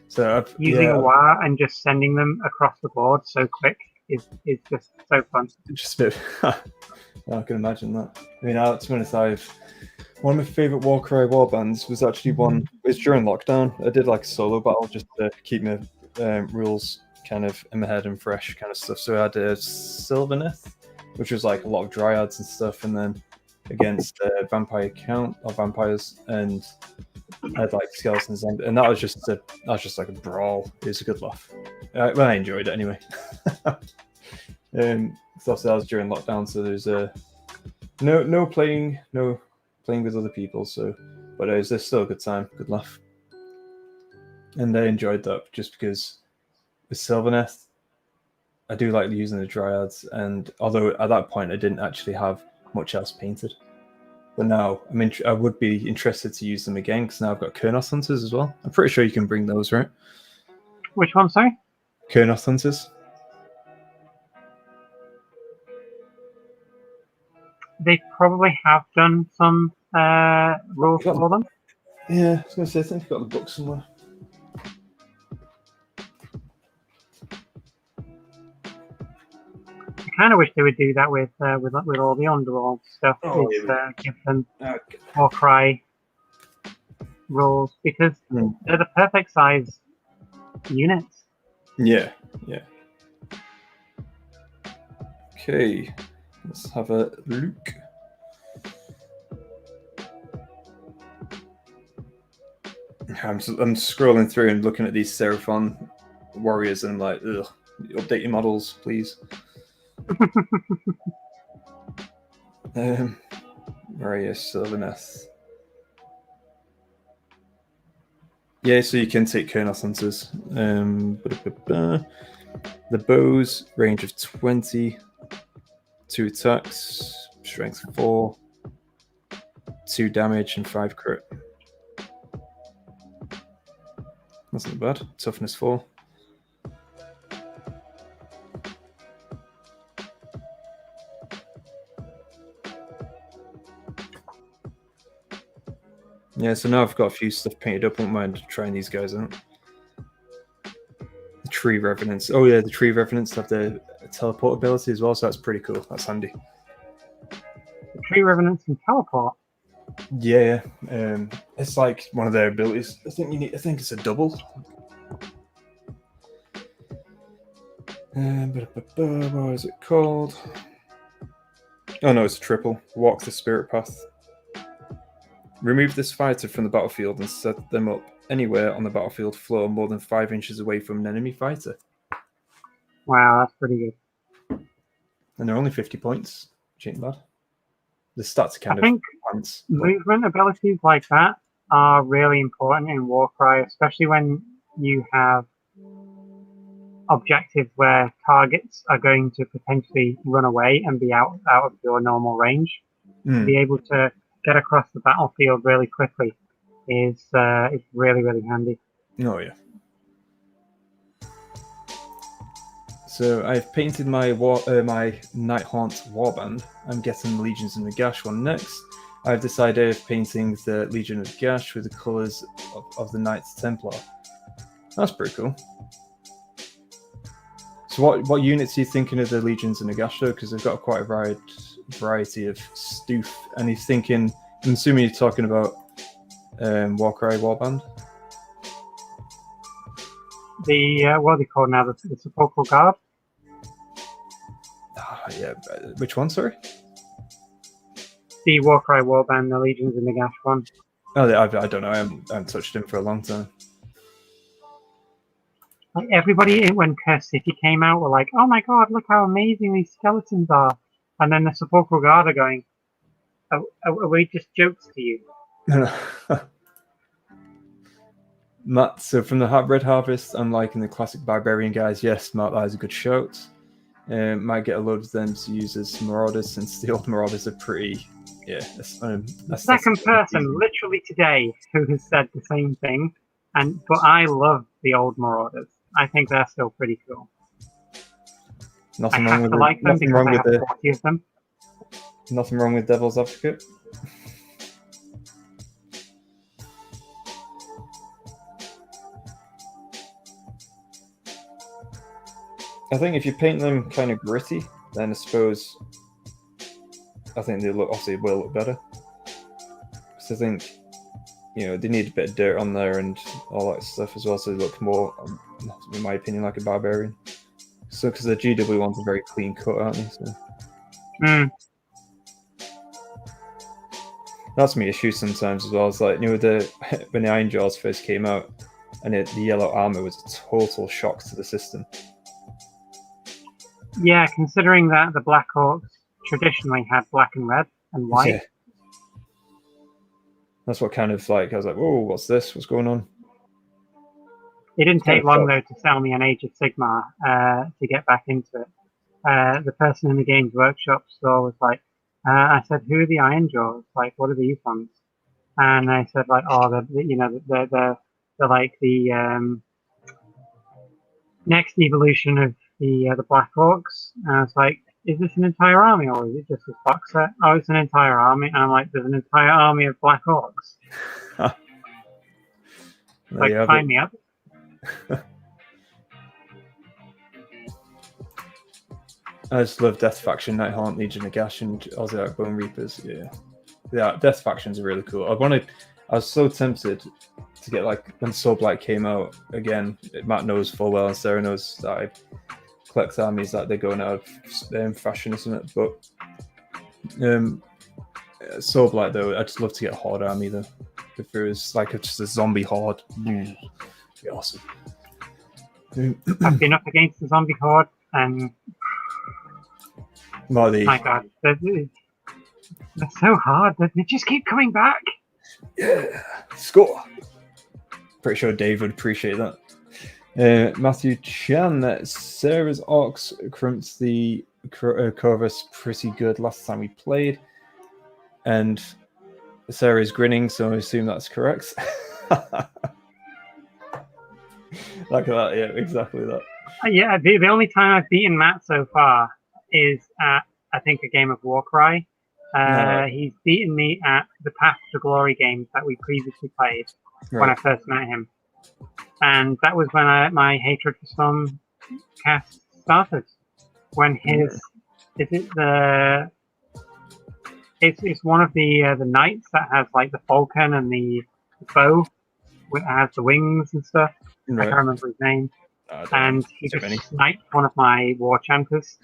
So using a wire and just sending them across the board so quick is just so fun. Just a bit. I can imagine that. I mean, to be honest, one of my favourite Warcry warbands was actually one. It's during lockdown. I did like a solo battle just to keep my rules kind of in my head and fresh kind of stuff. So I had a Sylvaneth, which was like a lot of dryads and stuff, and then against vampire count or vampires, and I had like skeletons, and that was just like a brawl. It was a good laugh. I enjoyed it anyway. So that was during lockdown, so there's no playing with other people. So, but it was still a good time, good laugh, and I enjoyed that just because with Sylvaneth, I do like using the Dryads, and although at that point I didn't actually have much else painted. But now, I would be interested to use them again, because now I've got Kurnoth Hunters as well. I'm pretty sure you can bring those, right? Which one, sorry? Kurnoth Hunters. They probably have done some rules for them. Yeah, I was going to say, I think I've got the book somewhere. I kind of wish they would do that with all the Underworld stuff. Give them Warcry rules, because they're the perfect size units. Yeah. Okay, let's have a look. I'm scrolling through and looking at these Seraphon warriors, and I'm like, ugh, update your models, please. Maria Sylvaneth. Yeah, so you can take Kurnoth Hunters. The bows, range of 20, 2 attacks, strength 4, 2 damage, and 5 crit. That's not bad. Toughness 4. Yeah, so now I've got a few stuff painted up. I won't mind trying these guys out. The Tree Revenants. Oh yeah, the Tree Revenants have the teleport ability as well, so that's pretty cool. That's handy. The Tree Revenants can teleport. Yeah, it's like one of their abilities. I think it's a double. What is it called? Oh no, it's a triple. Walk the Spirit Path. Remove this fighter from the battlefield and set them up anywhere on the battlefield floor more than 5 inches away from an enemy fighter. Wow, that's pretty good. And they're only 50 points, which ain't bad. The stats are kind of... I think movement abilities like that are really important in Warcry, especially when you have objectives where targets are going to potentially run away and be out of your normal range. To be able to get across the battlefield really quickly is really, really handy. Oh yeah. So I've painted my my Nighthaunt Warband. I'm getting the Legions of Nagash one next. I've decided of painting the Legion of Nagash with the colours of the Knights Templar. That's pretty cool. So what units are you thinking of the Legions of Nagash though? Because they've got quite a variety of stoof. And he's thinking, I'm assuming you're talking about Warcry Warband? The, what are they called now? The Sepulchral Guard? Yeah, which one, sorry? The Warcry Warband, the Legions of Nagash one. Oh, I don't know. I haven't touched him for a long time. Like everybody, when Curse City came out, were like, "Oh my god, look how amazing these skeletons are!" And then the Sepulchral Guard are going, "Are we just jokes to you?" Matt, so from the Red Harvest, I'm liking the classic Barbarian guys. Yes, Matt, that is a good shout. Might get a load of them to use as Marauders, since the old Marauders are pretty... Yeah, that's second person, literally today, who has said the same thing. But I love the old Marauders. I think they're still pretty cool. Nothing I wrong have with to like them because I have 40 of them. Nothing wrong with Devil's Advocate. I think if you paint them kind of gritty, then I suppose I think they obviously will look better. Because I think, they need a bit of dirt on there and all that stuff as well, so they look more, in my opinion, like a barbarian. So, because the GW ones are very clean cut, aren't they? So. That's my issue sometimes as well. It's like, when the Iron Jaws first came out, and the yellow armor was a total shock to the system. Yeah, considering that the Black Orcs traditionally had black and red and white. Yeah. That's what kind of I was like, whoa, what's this? What's going on? It didn't take long, cool. though, to sell me an Age of Sigmar to get back into it. The person in the Games Workshop store was like, I said, who are the Iron Jaws? Like, what are these ones? And they said, like, oh, they're like the next evolution of the Black Orcs. And I was like, is this an entire army or is it just this box set? Oh, it's an entire army. And I'm like, there's an entire army of Black Orcs. Like, sign me up. I just love Death Faction, Nighthaunt, Legion of Gash, and Ozark Bone Reapers. Yeah, Death Factions are really cool. I was so tempted to get, like, when Soul Blight came out again. Matt knows full well, and Sarah knows that I collect armies that they're going out of fashion, isn't it? But Soul Blight, though, I'd just love to get a Horde army though. If there was like just a zombie horde, it'd be awesome. I've been up against the zombie horde, and my God, they're so hard. They just keep coming back. Yeah, score. Pretty sure Dave would appreciate that. Matthew Chan, Sarah's Orcs crumped the Corvus pretty good last time we played, and Sarah's grinning, so I assume that's correct. Like that, yeah, exactly that. Yeah, the only time I've beaten Matt so far is at, I think, a game of Warcry. He's beaten me at the Path to Glory games that we previously played when I first met him. And that was when my hatred for Stonecast started. When his... Is it the... It's one of the knights that has, like, the falcon and the bow. It has the wings and stuff. I can't remember his name. And he just sniped one of my war chanters.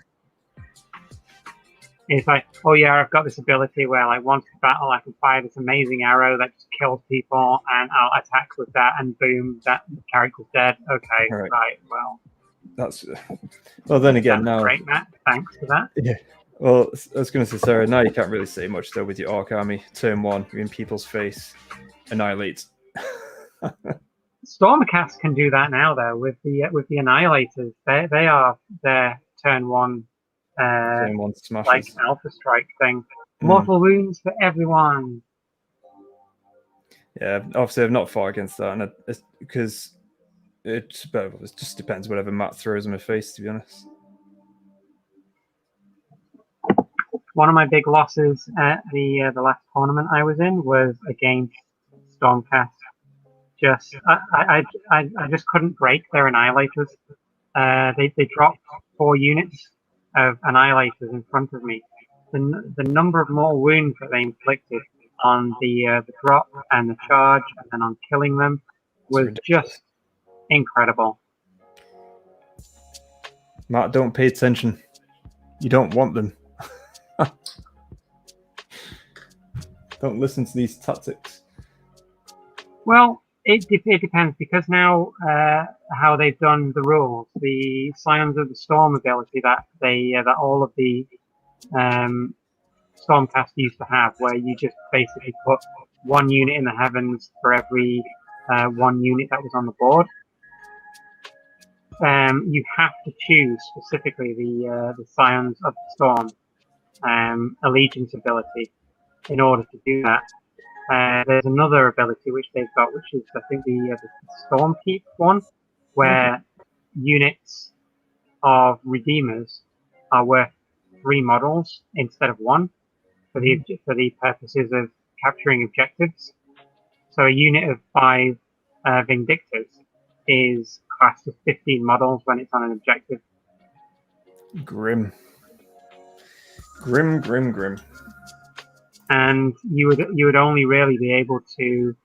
It's like, oh yeah, I've got this ability where, like, once in battle, I can fire this amazing arrow that just kills people, and I'll attack with that, and boom, that character's dead. Okay, right, well. That's well. Then again, now great, Matt. Thanks for that. Yeah. Well, I was going to say, Sarah, now you can't really say much though with your Orc army. Turn 1, you're in people's face, annihilate. Stormcast can do that now, though, with the Annihilators. They are their turn 1. Like Alpha Strike thing. Mortal wounds for everyone. Yeah, obviously I've not fought against that, and because it just depends whatever Matt throws in my face, to be honest. One of my big losses at the last tournament I was in was against Stormcast. I just couldn't break their Annihilators. They dropped 4 units of Annihilators in front of me. The number of more wounds that they inflicted on the drop and the charge, and then on killing them, was just incredible. Matt, don't pay attention. You don't want them. Don't listen to these tactics. Well, it depends, because now how they've done the rules, the Scions of the Storm ability that that all of the Stormcast used to have, where you just basically put 1 unit in the heavens for every 1 unit that was on the board. You have to choose specifically the Scions of the Storm allegiance ability in order to do that. There's another ability which they've got, which is, I think, the Stormkeep one, where units of Redeemers are worth 3 models instead of 1 for the purposes of capturing objectives. So a unit of 5 Vindictors is classed as 15 models when it's on an objective. Grim. And you would only really be able to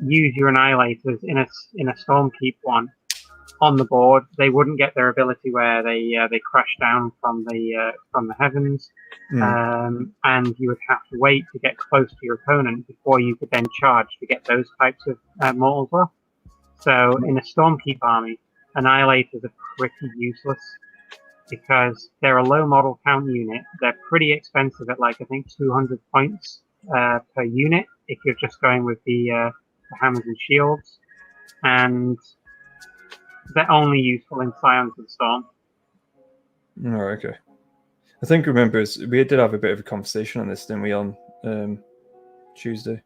use your Annihilators in a Stormkeep one on the board. They wouldn't get their ability where they crash down from the heavens, and you would have to wait to get close to your opponent before you could then charge to get those types of mortals off. So in a Stormkeep army, Annihilators are pretty useless, because they're a low model count unit. They're pretty expensive at, like, I think 200 points per unit if you're just going with the hammers and shields. and they're only useful in Scions of Storm. Oh, okay. I think remember we did have a bit of a conversation on this, didn't we, on Tuesday,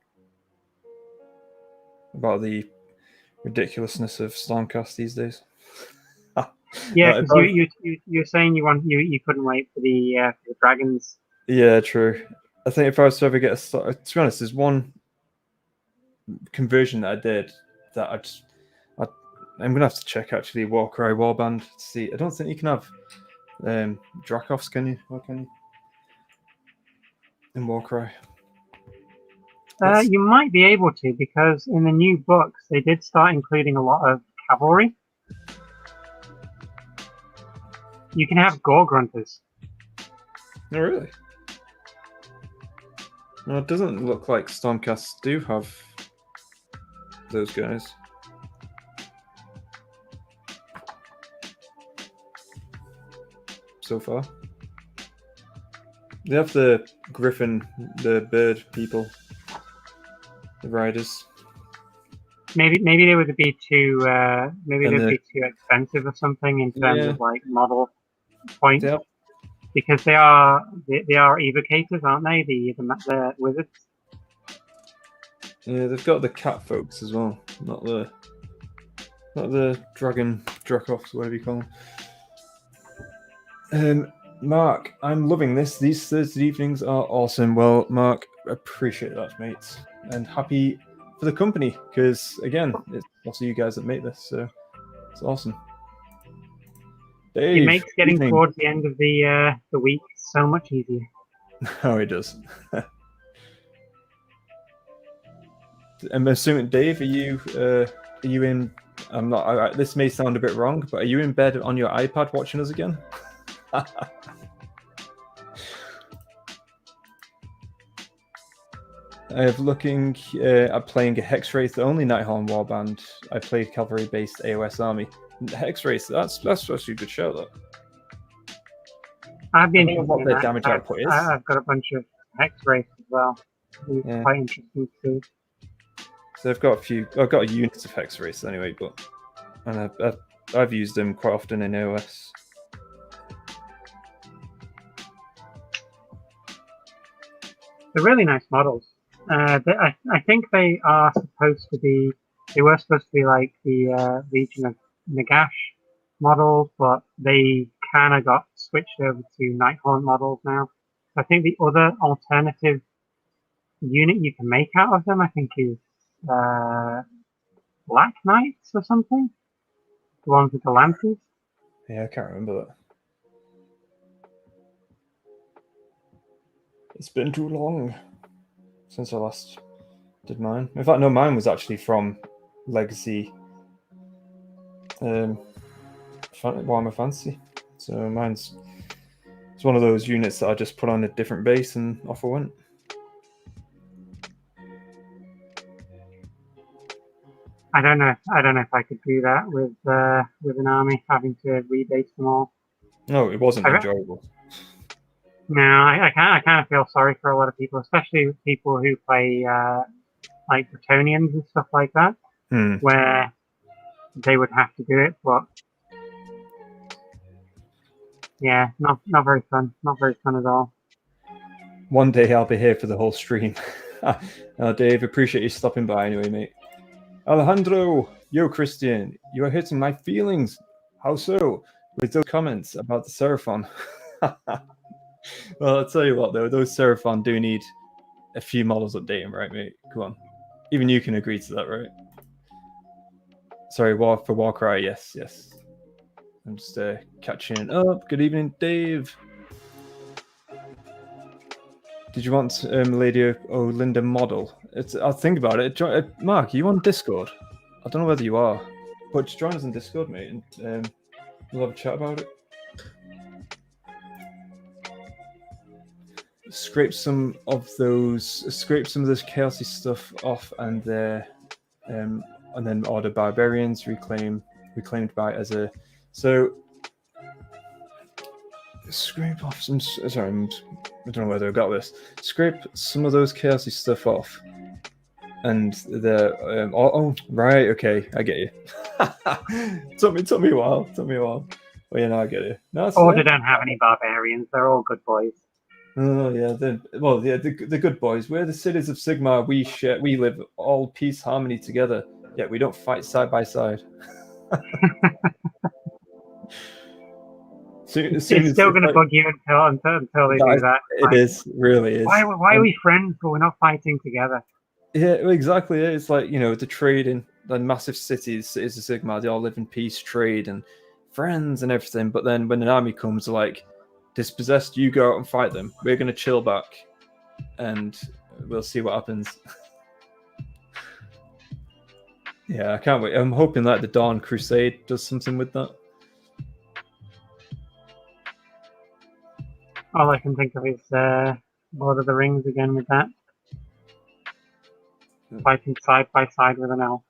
about the ridiculousness of Stormcast these days. Yeah, because you're saying you couldn't wait for the dragons. Yeah, true. I think if I was to ever get to be honest, there's one conversion that I did that I'm gonna have to check actually. Warcry Warband to see. I don't think you can have Dracoffs, can you? Or can you? In Warcry. You might be able to, because in the new books they did start including a lot of cavalry. You can have gore grunters. Oh, really? No, it doesn't look like Stormcasts do have those guys. So far. They have the griffin, the bird people, the riders. Maybe they would be too be too expensive or something in terms of like model points. Yep. Because they are evocators, aren't they? The wizards. Yeah, they've got the cat folks as well, not the dragon Dracoffs, whatever you call them. Mark, I'm loving this. These Thursday evenings are awesome. Well, Mark, appreciate that, mates, and happy for the company because again, it's also you guys that make this, so it's awesome. Dave, it makes getting towards the end of the week so much easier. Oh, it does. I'm assuming, Dave, are you in? I'm not. This may sound a bit wrong, but are you in bed on your iPad watching us again? I'm looking at playing a Hex Wraith only Nighthorn Warband. I played cavalry-based AOS army. Hex Wraith, that's actually a good show, though. I've been interested what in their that. damage output is. I've got a bunch of Hex Wraiths as well. It's quite interesting to see. So I've got a unit of Hex Wraiths anyway, and I've used them quite often in AOS. They're really nice models. I think they were supposed to be like the Legion of Nagash models, but they kind of got switched over to Nighthorn models now. I think the other alternative unit you can make out of them, I think, is Black Knights or something. The ones with the lances. Yeah, I can't remember that. It's been too long since I last did mine. In fact, no, mine was actually from Legacy Warhammer Fantasy. So it's one of those units that I just put on a different base and off I went. I don't know if I could do that with an army, having to rebase them all. No, it wasn't enjoyable. No, I kind of feel sorry for a lot of people, especially people who play like Bretonians and stuff like that, where they would have to do it, but yeah, not very fun. Not very fun at all. One day I'll be here for the whole stream. Dave, appreciate you stopping by anyway, mate. Alejandro, yo, Christian, you are hitting my feelings. How so? With those comments about the Seraphon. Well, I'll tell you what, though, those Seraphon do need a few models updating, right, mate? Come on. Even you can agree to that, right? Sorry, for Warcry, yes. I'm just catching up. Good evening, Dave. Did you want Lady Olinda model? I'll think about it. Mark, are you on Discord? I don't know whether you are, but just join us on Discord, mate, and we'll have a chat about it. Scrape some of this chaosy stuff off, and then order barbarians reclaimed by as a scrape off some. Sorry, I don't know whether I got this. Scrape some of those chaosy stuff off, and the right, okay, I get you. took me a while. Well, I get it. No, Order don't have any barbarians. They're all good boys. Oh yeah, the good boys. We're the cities of Sigmar. We live all peace, harmony together. Yet we don't fight side by side. It's still going to bug you until they do that. It is, really is. Why are we friends but we're not fighting together? Yeah, exactly. It's like, the trade in the massive cities of Sigmar, they all live in peace, trade, and friends and everything. But then when an army comes, they're like, dispossessed, you go out and fight them. We're going to chill back, and we'll see what happens. Yeah, I can't wait. I'm hoping that the Dawn Crusade does something with that. All I can think of is Lord of the Rings again with that. Fighting side by side with an elf.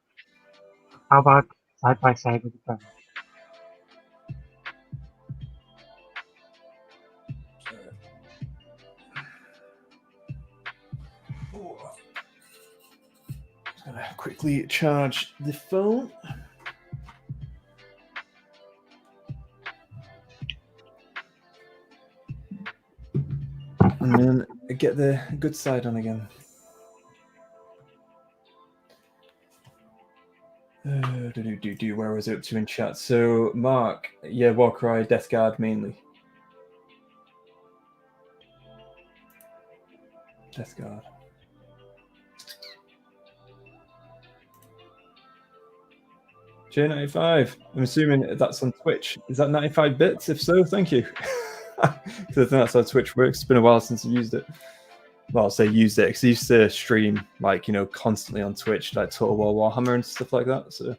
How about side by side with a bird? Just gonna quickly charge the phone. And then get the good side on again. Where was it up to in chat? So, Mark, yeah, Warcry, Death Guard mainly. Death Guard. J95, I'm assuming that's on Twitch. Is that 95 bits? If so, thank you. Because I think that's how Twitch works. It's been a while since I used it. Well, I'll say used it because I used to stream constantly on Twitch, like Total War Warhammer and stuff like that. So,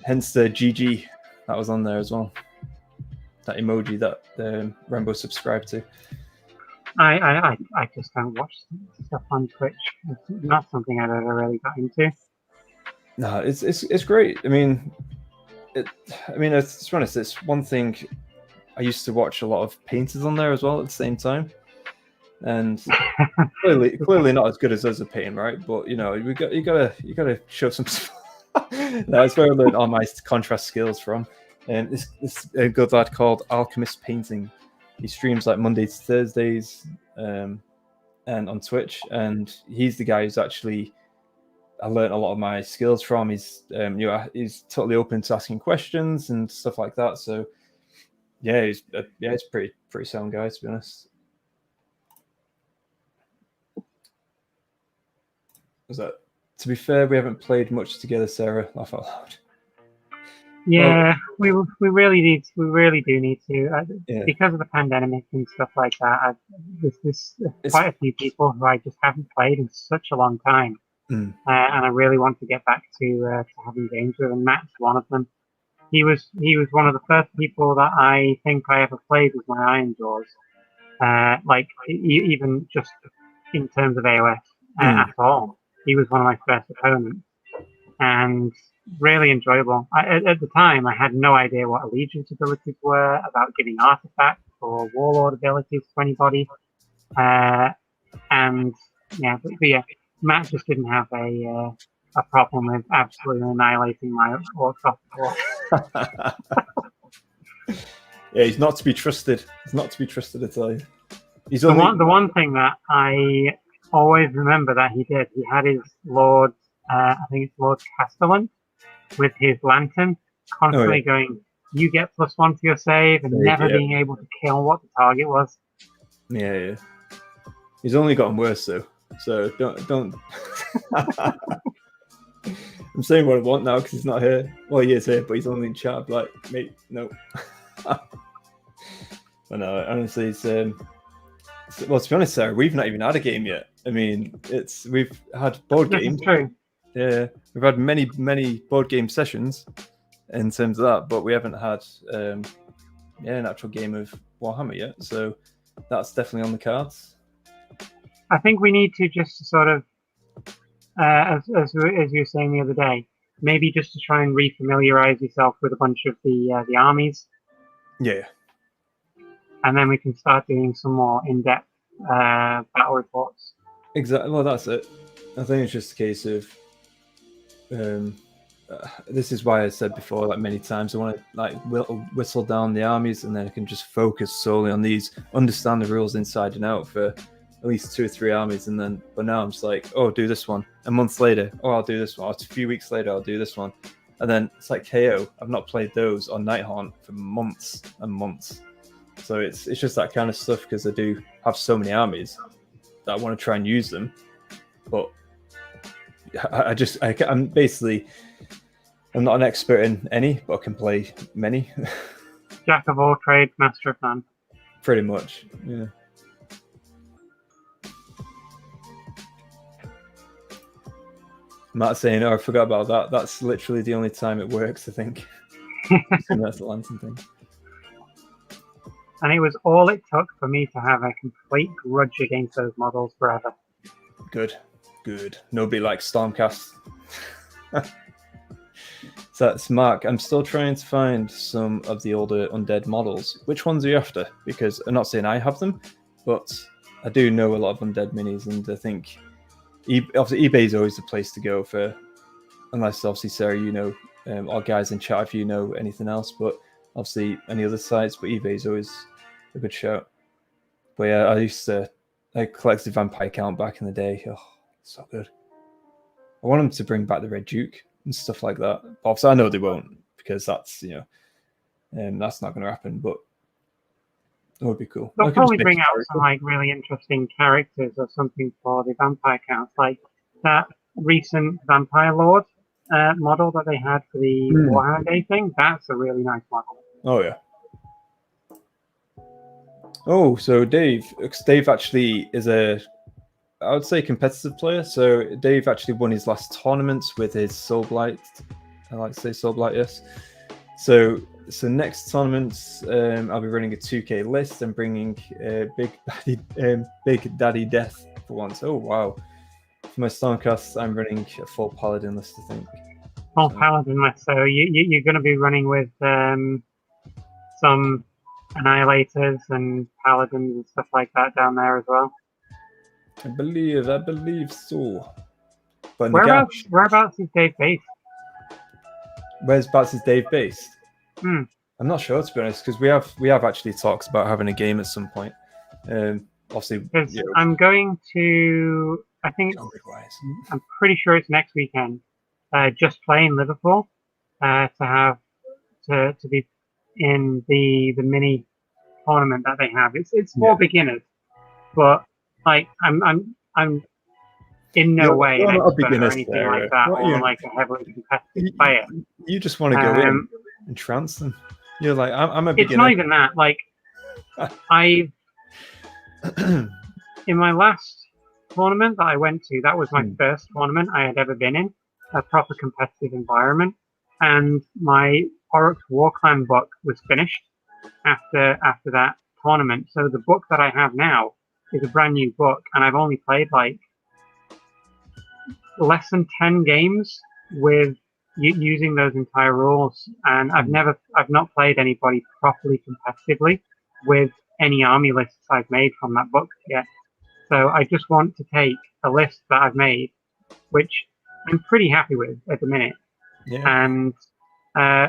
hence the GG that was on there as well. That emoji that Rambo subscribed to. I just don't watch stuff on Twitch. It's not something I've ever really got into. No, it's great. I mean, it's to be honest, it's one thing. I used to watch a lot of painters on there as well at the same time, and clearly not as good as us at painting, right? But you gotta show some. That's where I learned all my contrast skills from. And this good lad called Alchemist Painting. He streams like Mondays to Thursdays, and on Twitch, and he's the guy who's actually I learned a lot of my skills from. He's he's totally open to asking questions and stuff like that. So yeah, he's pretty sound guy, to be honest. Was that? To be fair, we haven't played much together, Sarah. Laugh out loud. Yeah, well, we really do need to because of the pandemic and stuff like that. There's quite a few people who I just haven't played in such a long time, and I really want to get back to having games with. And Matt's one of them. He was one of the first people that I think I ever played with my Iron Jaws. Even just in terms of AOS at all, he was one of my first opponents, and really enjoyable. At the time, I had no idea what allegiance abilities were, about giving artifacts or warlord abilities to anybody, but Matt just didn't have a problem with absolutely annihilating my orcs off the board. Yeah, he's not to be trusted. He's not to be trusted, I tell you. The one thing that I always remember that he did, he had his Lord, I think it's Lord Castellan, with his lantern, constantly going, you get +1 to your save, and never being able to kill what the target was. Yeah. He's only gotten worse, though. So don't. I'm saying what I want now because he's not here. Well, he is here, but he's only in chat. Like, mate, no. But no, honestly, it's well, to be honest, Sarah, we've not even had a game yet. I mean, we've had board games. True. Yeah, we've had many board game sessions in terms of that, but we haven't had an actual game of Warhammer yet. So that's definitely on the cards. I think we need to just sort of, as you were saying the other day, maybe just to try and refamiliarize yourself with a bunch of the armies. Yeah. And then we can start doing some more in-depth battle reports. Exactly. Well, that's it. I think it's just a case of this is why I said before, like many times, I want to like whistle down the armies, and then I can just focus solely on these, understand the rules inside and out for at least 2 or 3 armies, and then. But now I'm just like, oh, do this one. A month later, oh, I'll do this one. Or a few weeks later, I'll do this one, and then it's like KO. I've not played those on Nighthaunt for months and months, so it's just that kind of stuff because I do have so many armies that I want to try and use them, but I'm basically. I'm not an expert in any, but I can play many. Jack of all trades, master of none. Pretty much, yeah. Matt's saying, oh, I forgot about that. That's literally the only time it works, I think. And that's the lantern thing. And it was all it took for me to have a complete grudge against those models forever. Good. Nobody likes Stormcast. So that's Mark. I'm still trying to find some of the older undead models. Which ones are you after? Because I'm not saying I have them, but I do know a lot of undead minis, and I think obviously eBay is always the place to go for, unless obviously Sarah, you know, or guys in chat if you know anything else, but obviously any other sites, but eBay is always a good shout. But yeah, I collected Vampire Count back in the day. Oh, so good. I want them to bring back the Red Duke and stuff like that. But obviously I know they won't, because that's, you know, that's not going to happen, but it would be cool. They'll probably bring out some like really interesting characters or something for the Vampire Counts, like that recent Vampire Lord model that they had for the Warhammer Day thing. That's a really nice model. Oh yeah. Oh, so Dave actually is I would say competitive player. So Dave actually won his last tournaments with his Soulblight. I like to say Soulblight, yes. So next tournament, I'll be running a 2K list and bringing Big Daddy Death for once. Oh wow! For my Stonecast, I'm running a full Paladin list, I think. Full Paladin list. So you're going to be running with some Annihilators and Paladins and stuff like that down there as well. I believe so. But whereabouts is Dave based? Whereabouts is Dave based? I'm not sure, to be honest, because we have actually talked about having a game at some point. Obviously, you know, I'm going to. I think I'm pretty sure it's next weekend. Just playing Liverpool to have to be in the mini tournament that they have. It's for beginners, but like I'm in no way an expert or anything like that, or like a heavily competitive player. You just want to go in and trance them. You're like, I'm a beginner. It's not even that. Like, in my last tournament that I went to, that was my first tournament I had ever been in, a proper competitive environment, and my Oryx Warclan book was finished after that tournament. So the book that I have now is a brand new book, and I've only played like less than 10 games with using those entire rules, and I've not played anybody properly competitively with any army lists I've made from that book yet. So I just want to take a list that I've made, which I'm pretty happy with at the minute, and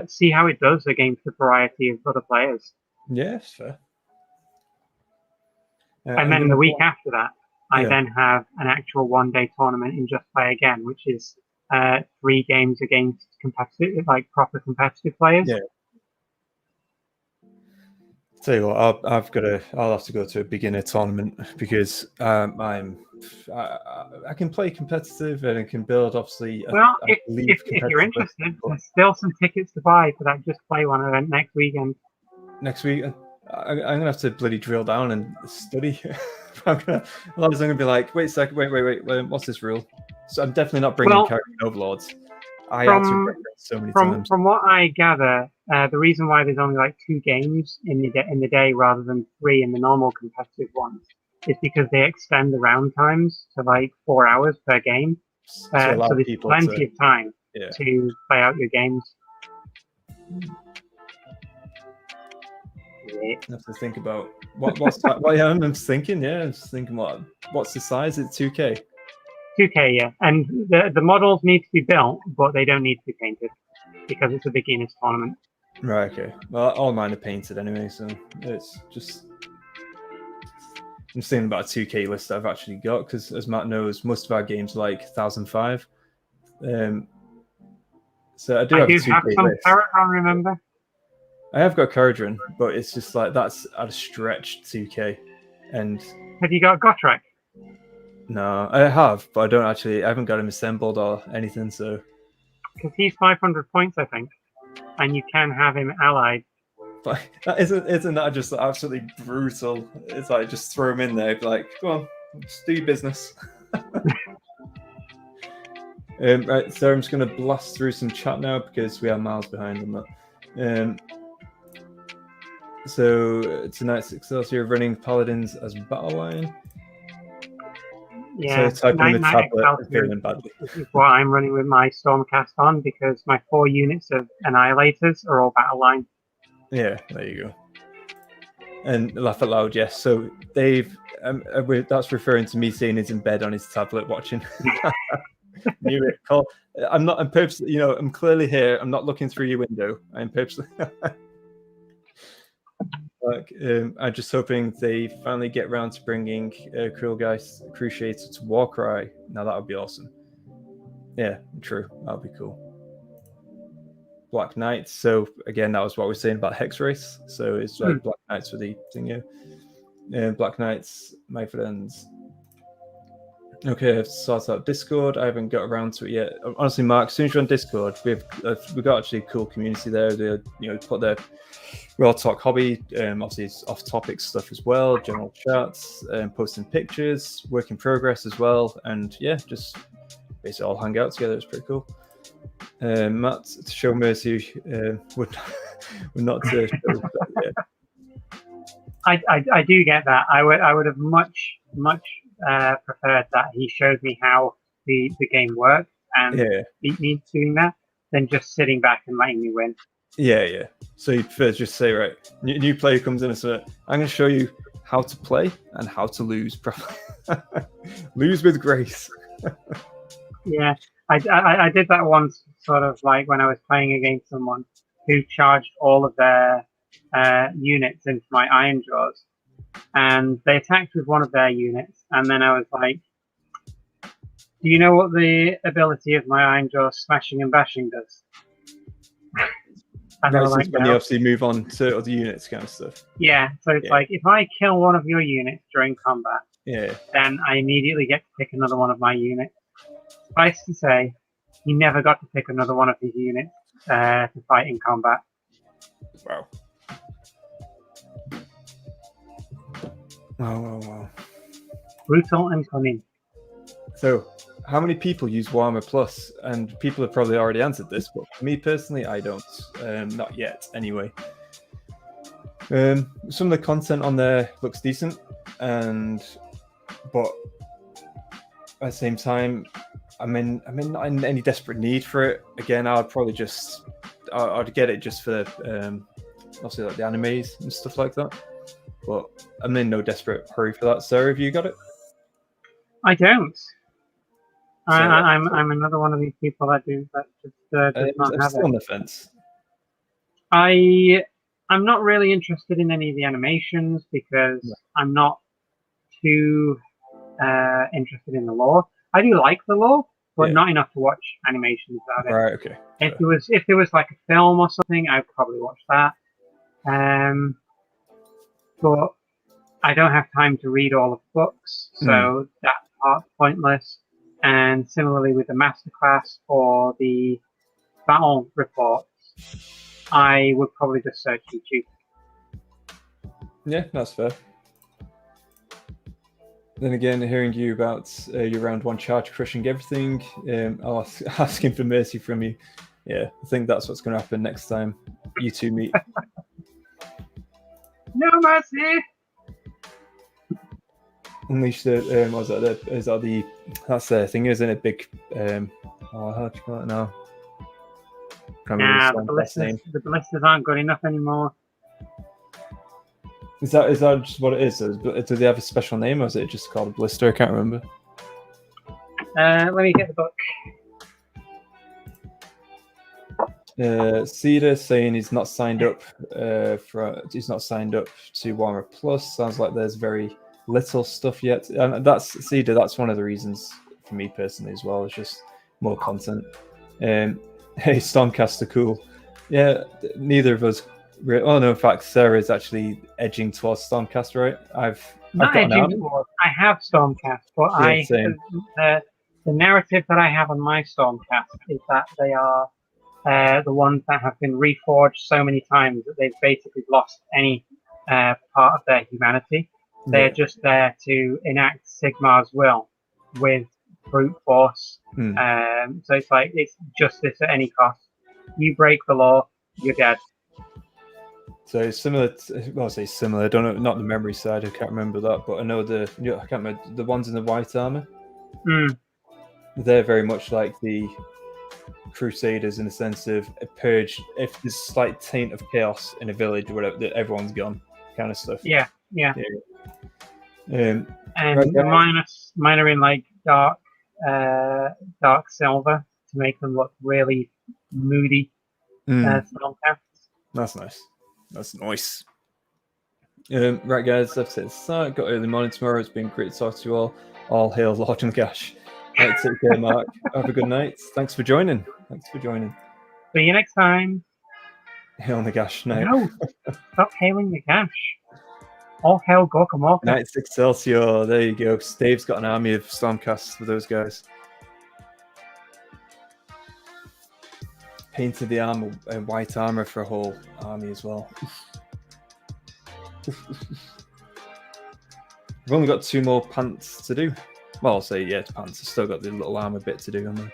see how it does against a variety of other players. Yes, fair. And then the week after that, I then have an actual one-day tournament in Just Play Again, which is 3 games against competitive, like proper competitive players. Yeah. Tell you what, I'll have to go to a beginner tournament because I can play competitive and I can build obviously. Well, if you're interested, there's still some tickets to buy for that Just Play one event next weekend. Next week, I'm gonna have to bloody drill down and study. Otherwise, I'm gonna be like, wait a second, wait, what's this rule? So I'm definitely not bringing character overlords. I had to reference so many times. From what I gather, the reason why there's only like 2 games in the day rather than 3 in the normal competitive ones is because they extend the round times to like 4 hours per game. So there's plenty of time to play out your games. I have to think about what's I'm thinking. I'm just thinking what's the size? It's 2K. 2K, yeah. And the models need to be built, but they don't need to be painted because it's a beginner's tournament. Right, okay. Well, all mine are painted anyway, so it's just... I'm just thinking about a 2K list that I've actually got, because as Matt knows, most of our games are like 1005. So I do have a 2K some list. Paragon, remember? I have got Caradron, but it's just like that's at a stretched 2K. And have you got Gotrek? No, I have, but I haven't got him assembled or anything, so... Because he's 500 points, I think. And you can have him allied. But isn't that just absolutely brutal? It's like, just throw him in there, like, go on, just do your business. Right, so I'm just going to blast through some chat now, because we are miles behind on that. So, tonight's Excelsior running Paladins as battle line. Yeah, so typing in the tablet feeling badly. This is what I'm running with my Stormcast on, because my 4 units of Annihilators are all battle line. Yeah, there you go. And laugh out loud, yes. So Dave, that's referring to me saying he's in bed on his tablet watching. Knew it. Call. I'm purposely, I'm clearly here. I'm not looking through your window. I'm purposely. I'm just hoping they finally get around to bringing Cruciator to Warcry. Now that would be awesome. Yeah, true. That would be cool. Black Knights. So again, that was what we were saying about Hex Race. So it's like Black Knights for the thing here. Black Knights, my friends. Okay, I've sorted out Discord. I haven't got around to it yet. Honestly, Mark, as soon as you're on Discord, we've got actually a cool community there. They put their Raw Talk hobby, obviously it's off-topic stuff as well, general chats, posting pictures, work in progress as well, and yeah, just basically all hang out together. It's pretty cool. Matt, to show mercy would not to show that, yeah. I do get that. I would have much preferred that he showed me how the game works and beat me doing that than just sitting back and letting me win. Yeah. So you'd first just say, right, new player comes in and says, I'm going to show you how to play and how to lose properly. Lose with grace. Yeah, I did that once, sort of like when I was playing against someone who charged all of their units into my Iron Jaws, and they attacked with one of their units, and then I was like, do you know what the ability of my Iron Jaws smashing and bashing does? And no, like, when you obviously move on to other units kind of stuff. Yeah, so it's like, if I kill one of your units during combat, then I immediately get to pick another one of my units. Suffice to say, he never got to pick another one of his units to fight in combat. Wow. Wow. Brutal and cunning. So, how many people use Warhammer Plus? And people have probably already answered this, but for me personally, I don't. Not yet, anyway. Some of the content on there looks decent, but at the same time, I'm not in any desperate need for it. Again, I'd probably I'd get it just for obviously like the animes and stuff like that. But I'm in no desperate hurry for that. Sarah, have you got it? I don't. I'm another one of these people that just does not have still it. On the fence. I'm not really interested in any of the animations because I'm not too interested in the lore. I do like the lore, but not enough to watch animations about it. Right. Okay. If there was like a film or something, I'd probably watch that. But I don't have time to read all of the books, so that part's pointless. And similarly with the masterclass or the battle reports, I would probably just search YouTube. Yeah, that's fair. Then again, hearing you about your round 1 charge crushing everything, I'll asking for mercy from you. Yeah, I think that's what's going to happen next time you two meet. No mercy! Unleash the that's the thing, isn't it? Big how do you call it now? The ballistas aren't good enough anymore. Is that just what it is? Do they have a special name, or is it just called a blister? I can't remember. Let me get the book. Cedar saying he's not signed up he's not signed up to Warhammer Plus. Sounds like there's very little stuff yet, and that's Cedar. That's one of the reasons for me personally as well. It's just more content. Hey, Stonecast are cool. Yeah, neither of us. Oh no, in fact, Sarah is actually edging towards Stormcast, right? I've got an army. I have Stormcast, but the narrative that I have on my Stormcast is that they are the ones that have been reforged so many times that they've basically lost any part of their humanity. They're just there to enact Sigmar's will with brute force. So it's like it's justice at any cost. You break the law, you're dead. So similar. Well, I say similar. I don't know, not the memory side. I can't remember that, but I know I can't remember the ones in the white armor. They're very much like the Crusaders in the sense of a purge. If there's a slight taint of chaos in a village or whatever, everyone's gone, kind of stuff. Yeah. And mine are in like dark silver to make them look really moody. Stormcasts. That's nice. That's nice. Right, guys, that's it. So, got early morning tomorrow. It's been great to talk to you all. All hail Lord and Gash. Right, take care, Mark. Have a good night. Thanks for joining. See you next time. Hail Nagash night. No, stop hailing Nagash. All hail Gorkamorka. Knights Excelsior. There you go. Dave's got an army of Stormcasts for those guys. Painted the armor white armor for a whole army as well. We've only got 2 more pants to do. Well, I'll say it's pants. I've still got the little armor bit to do on there.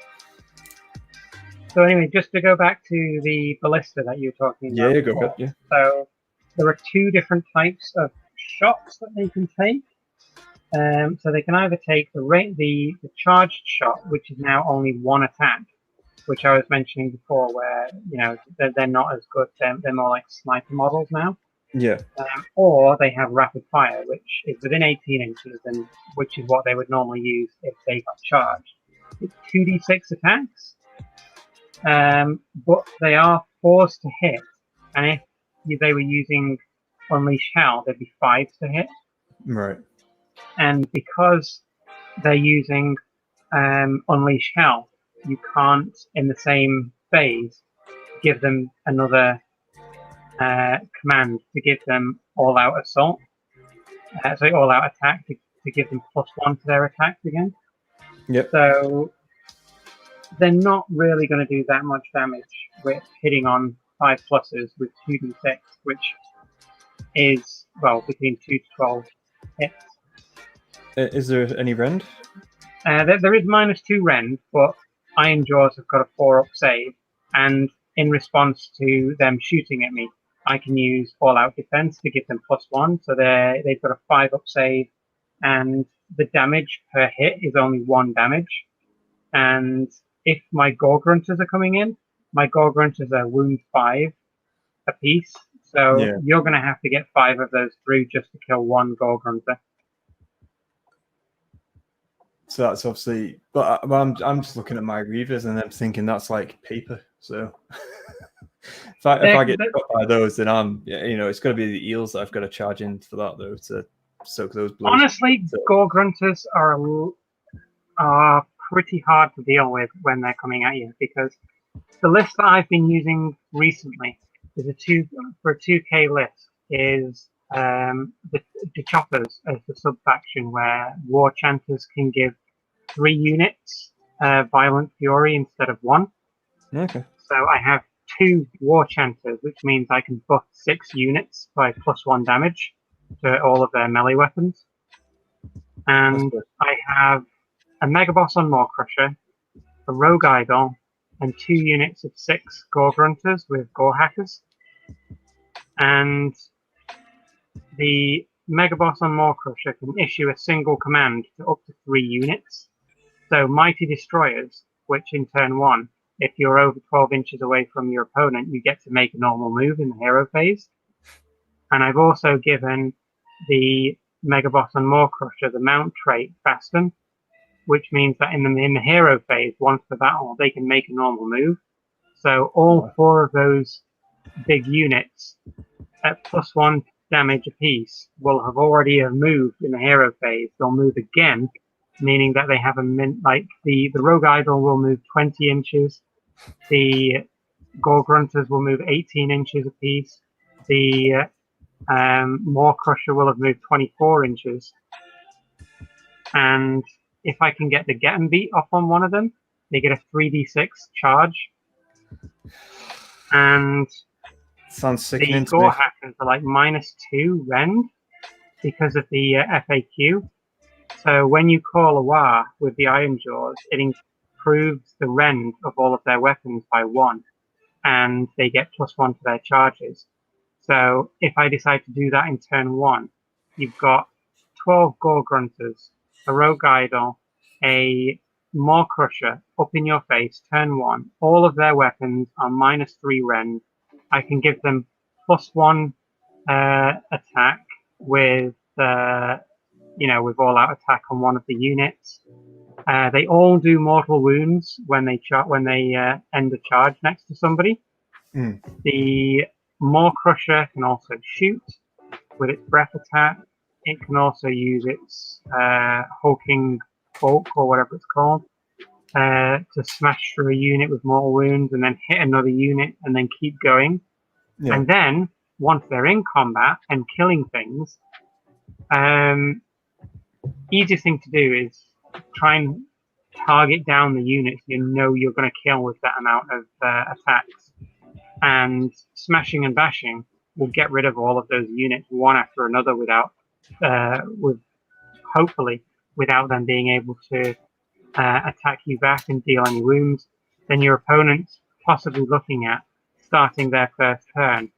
So anyway, just to go back to the ballista that you were talking about. Yeah, go ahead. Yeah. So there are 2 different types of shots that they can take. So they can either take the charged shot, which is now only 1 attack, which I was mentioning before, where they're not as good. They're more like sniper models now. Yeah. Or they have rapid fire, which is within 18 inches, and which is what they would normally use if they got charged. It's 2d6 attacks, but they are forced to hit. And if they were using Unleash Hell, they'd be 5s to hit. Right. And because they're using Unleash Hell, you can't, in the same phase, give them another command to give them all-out assault. All-out attack to give them +1 to their attacks again. Yep. So they're not really going to do that much damage with hitting on 5 pluses with 2d6, which is, well, between 2 to 12 hits. Is there any rend? There is -2 rend, but Iron Jaws have got a 4-up save, and in response to them shooting at me, I can use all-out defense to give them +1, so they've got a 5-up save, and the damage per hit is only 1 damage. And if my Gore Grunters are coming in, my Gore Grunters are wound 5 apiece, so you're going to have to get 5 of those through just to kill 1 Gore Grunter. So that's obviously, but I'm just looking at my Reavers and I'm thinking that's like paper. So if I get cut by those, then it's going to be the eels that I've got to charge in for that though to soak those blows. Honestly, Gore Grunters are pretty hard to deal with when they're coming at you, because the list that I've been using recently is for a 2K list is the Choppers as the sub-faction, where War Chanters can give 3 units Violent Fury instead of 1. Okay. So I have 2 War Chanters, which means I can buff 6 units by +1 damage to all of their melee weapons. And I have a Mega Boss on Maw Crusher, a Rogue Idol, and 2 units of 6 Gore Grunters with Gore Hackers. And the Mega Boss on Maw Crusher can issue a single command to up to 3 units. So Mighty Destroyers, which in turn 1, if you're over 12 inches away from your opponent, you get to make a normal move in the hero phase. And I've also given the Mega Boss on Maw Crusher the mount trait Fasten, which means that in the hero phase, once the battle, they can make a normal move. So all 4 of those big units at +1 damage apiece will have already moved in the hero phase. They'll move again, meaning that they have the Rogue Idol will move 20 inches, the Gore Grunters will move 18 inches apiece, the Maw Crusher will have moved 24 inches, and if I can get the Get 'em Beat off on one of them, they get a 3d6 charge, and Sounds the sickening to me. Gore Hackers are like -2 rend because of the FAQ. So when you call a war with the Iron Jaws, it improves the rend of all of their weapons by 1, and they get +1 to their charges. So if I decide to do that in turn 1, you've got 12 Gore Grunters, a Rogue Idol, a Maw Crusher up in your face, turn 1. All of their weapons are -3 rend. I can give them +1 attack with with all-out attack on one of the units. They all do mortal wounds when they end a charge next to somebody. The Maw Crusher can also shoot with its breath attack. It can also use its hulking bulk, or whatever it's called, to smash through a unit with mortal wounds and then hit another unit and then keep going. Yeah. And then, once they're in combat and killing things, easiest thing to do is try and target down the units you know you're going to kill with that amount of attacks. And smashing and bashing will get rid of all of those units one after another hopefully without them being able to attack you back and deal any wounds. Then your opponent's possibly looking at starting their first turn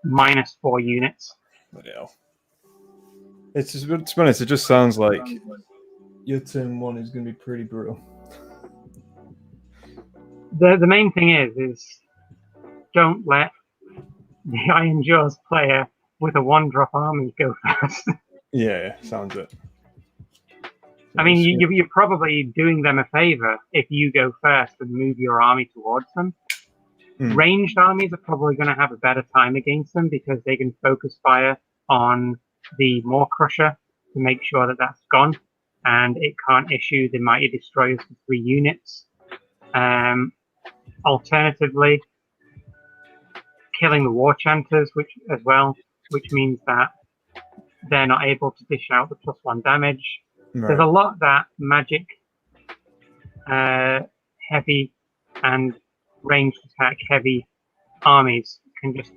-4 units. Bloody hell. It's just, to be honest, it just sounds like your turn 1 is going to be pretty brutal. The main thing is don't let the Iron Jaws player with a 1-drop army go first. Yeah, sounds it. I mean, you're probably doing them a favor if you go first and move your army towards them. Ranged armies are probably going to have a better time against them because they can focus fire on the Maw Crusher to make sure that that's gone, and it can't issue the Mighty Destroyers for 3 units. Alternatively, killing the War Chanters, which means that they're not able to dish out the +1 damage. Right. There's a lot that magic, heavy, and ranged attack heavy armies can just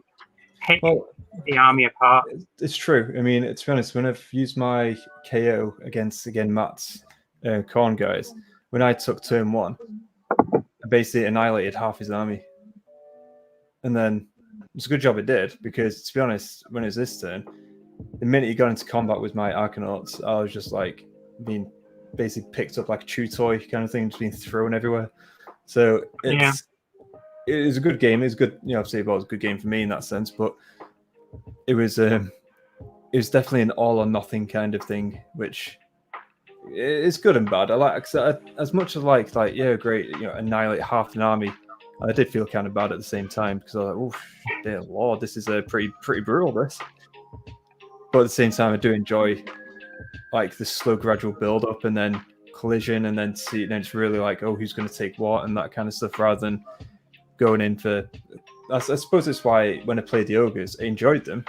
pick the army apart. It's true. I mean, to be honest, when I've used my KO against, again, Matt's Khorne guys, when I took turn 1, I basically annihilated half his army. And then it's a good job it did, because to be honest, when it was this turn, the minute he got into combat with my Arcanauts, I was just like being basically picked up like a chew toy kind of thing, just being thrown everywhere. So it was a good game. It was good, obviously it was a good game for me in that sense, but it was definitely an all or nothing kind of thing, which is good and bad. I like, as much as yeah, great, annihilate half an army. I did feel kind of bad at the same time because I was like, oh, dear Lord, this is a pretty brutal, this. But at the same time, I do enjoy like the slow, gradual build up and then collision, and then it's really like, oh, who's going to take what and that kind of stuff, rather than going in for. I suppose that's why when I played the ogres, I enjoyed them,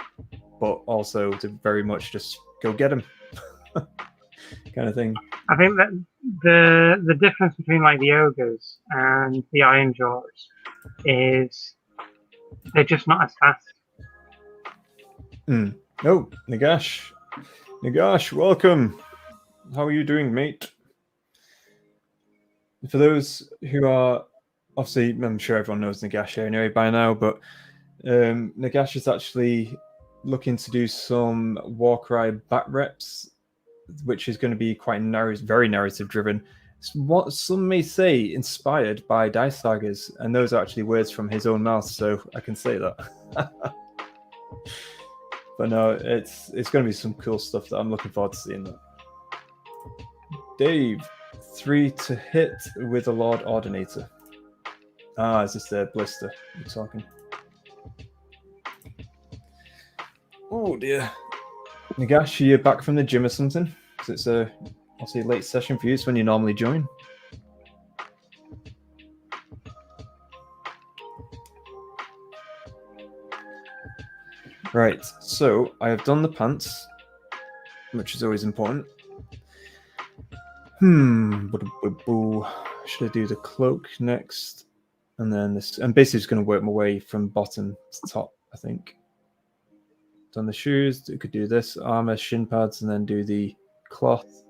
but also to very much just go get them, kind of thing. I think that the difference between like the ogres and the Iron Jaws is they're just not as fast. Oh, Nagash, welcome. How are you doing, mate? For those who are, obviously, I'm sure everyone knows Nagash anyway by now, but Nagash is actually looking to do some Warcry back reps, which is going to be quite very narrative driven. It's what some may say inspired by Dice Sagas, and those are actually words from his own mouth, so I can say that. But no, it's going to be some cool stuff that I'm looking forward to seeing. That. Dave, 3 to hit with a Lord Ordinator. Ah, is this the blister you're talking? Oh dear. Nagash, are you back from the gym or something? Because it's obviously a late session for you. It's when you normally join. Right, so I have done the pants, which is always important. Should I do the cloak next? And then this, and basically just going to work my way from bottom to top, I think. Done the shoes, we could do this, armor, shin pads, and then do the cloth.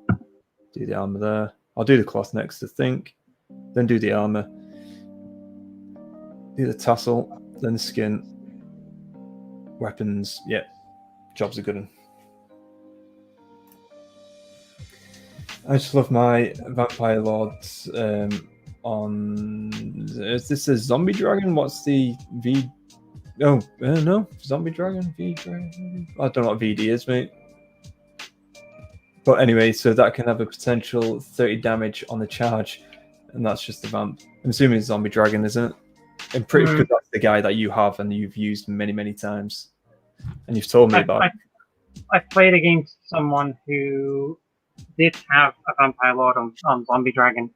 Do the armor there. I'll do the cloth next, I think. Then do the armor. Do the tassel, then the skin. Weapons, yeah. Job's a good one. I just love my Vampire Lords on... Is this a Zombie Dragon? What's the V... Oh, no. Zombie Dragon? V Dragon? I don't know what VD is, mate. But anyway, so that can have a potential 30 damage on the charge. And that's just the Vamp. I'm assuming it's Zombie Dragon, isn't it? I'm pretty sure that's the guy that you have and you've used many, many times. And you've told me about it. I played against someone who did have a Vampire Lord on Zombie Dragon.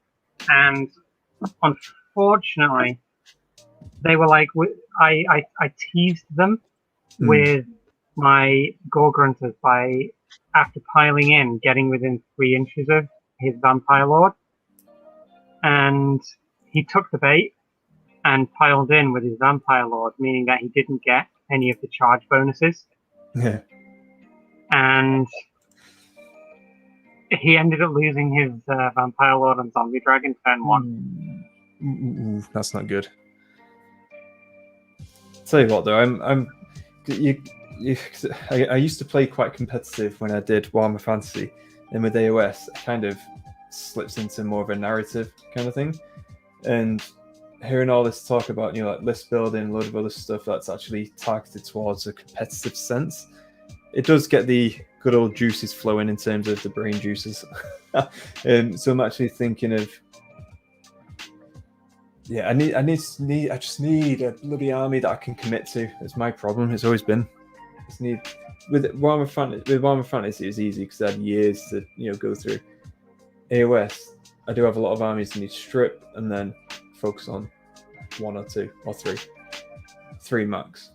And unfortunately, they were like, I teased them with my Gore Grunters by, after piling in, getting within 3 inches of his Vampire Lord. And he took the bait and piled in with his Vampire Lord, meaning that he didn't get any of the charge bonuses. Yeah. And he ended up losing his Vampire Lord on Zombie Dragon turn 1. That's not good. Tell you what, though, I used to play quite competitive when I did Warhammer Fantasy, and with AOS, it kind of slips into more of a narrative kind of thing. And hearing all this talk about, like list building, a load of other stuff that's actually targeted towards a competitive sense, it does get the good old juices flowing in terms of the brain juices. So I'm actually thinking of, I just need a bloody army that I can commit to. It's my problem. It's always been. With Warhammer Fantasy, it's easy because I had years to go through. AOS, I do have a lot of armies that need to strip and then focus on 1 or 2 or 3 max.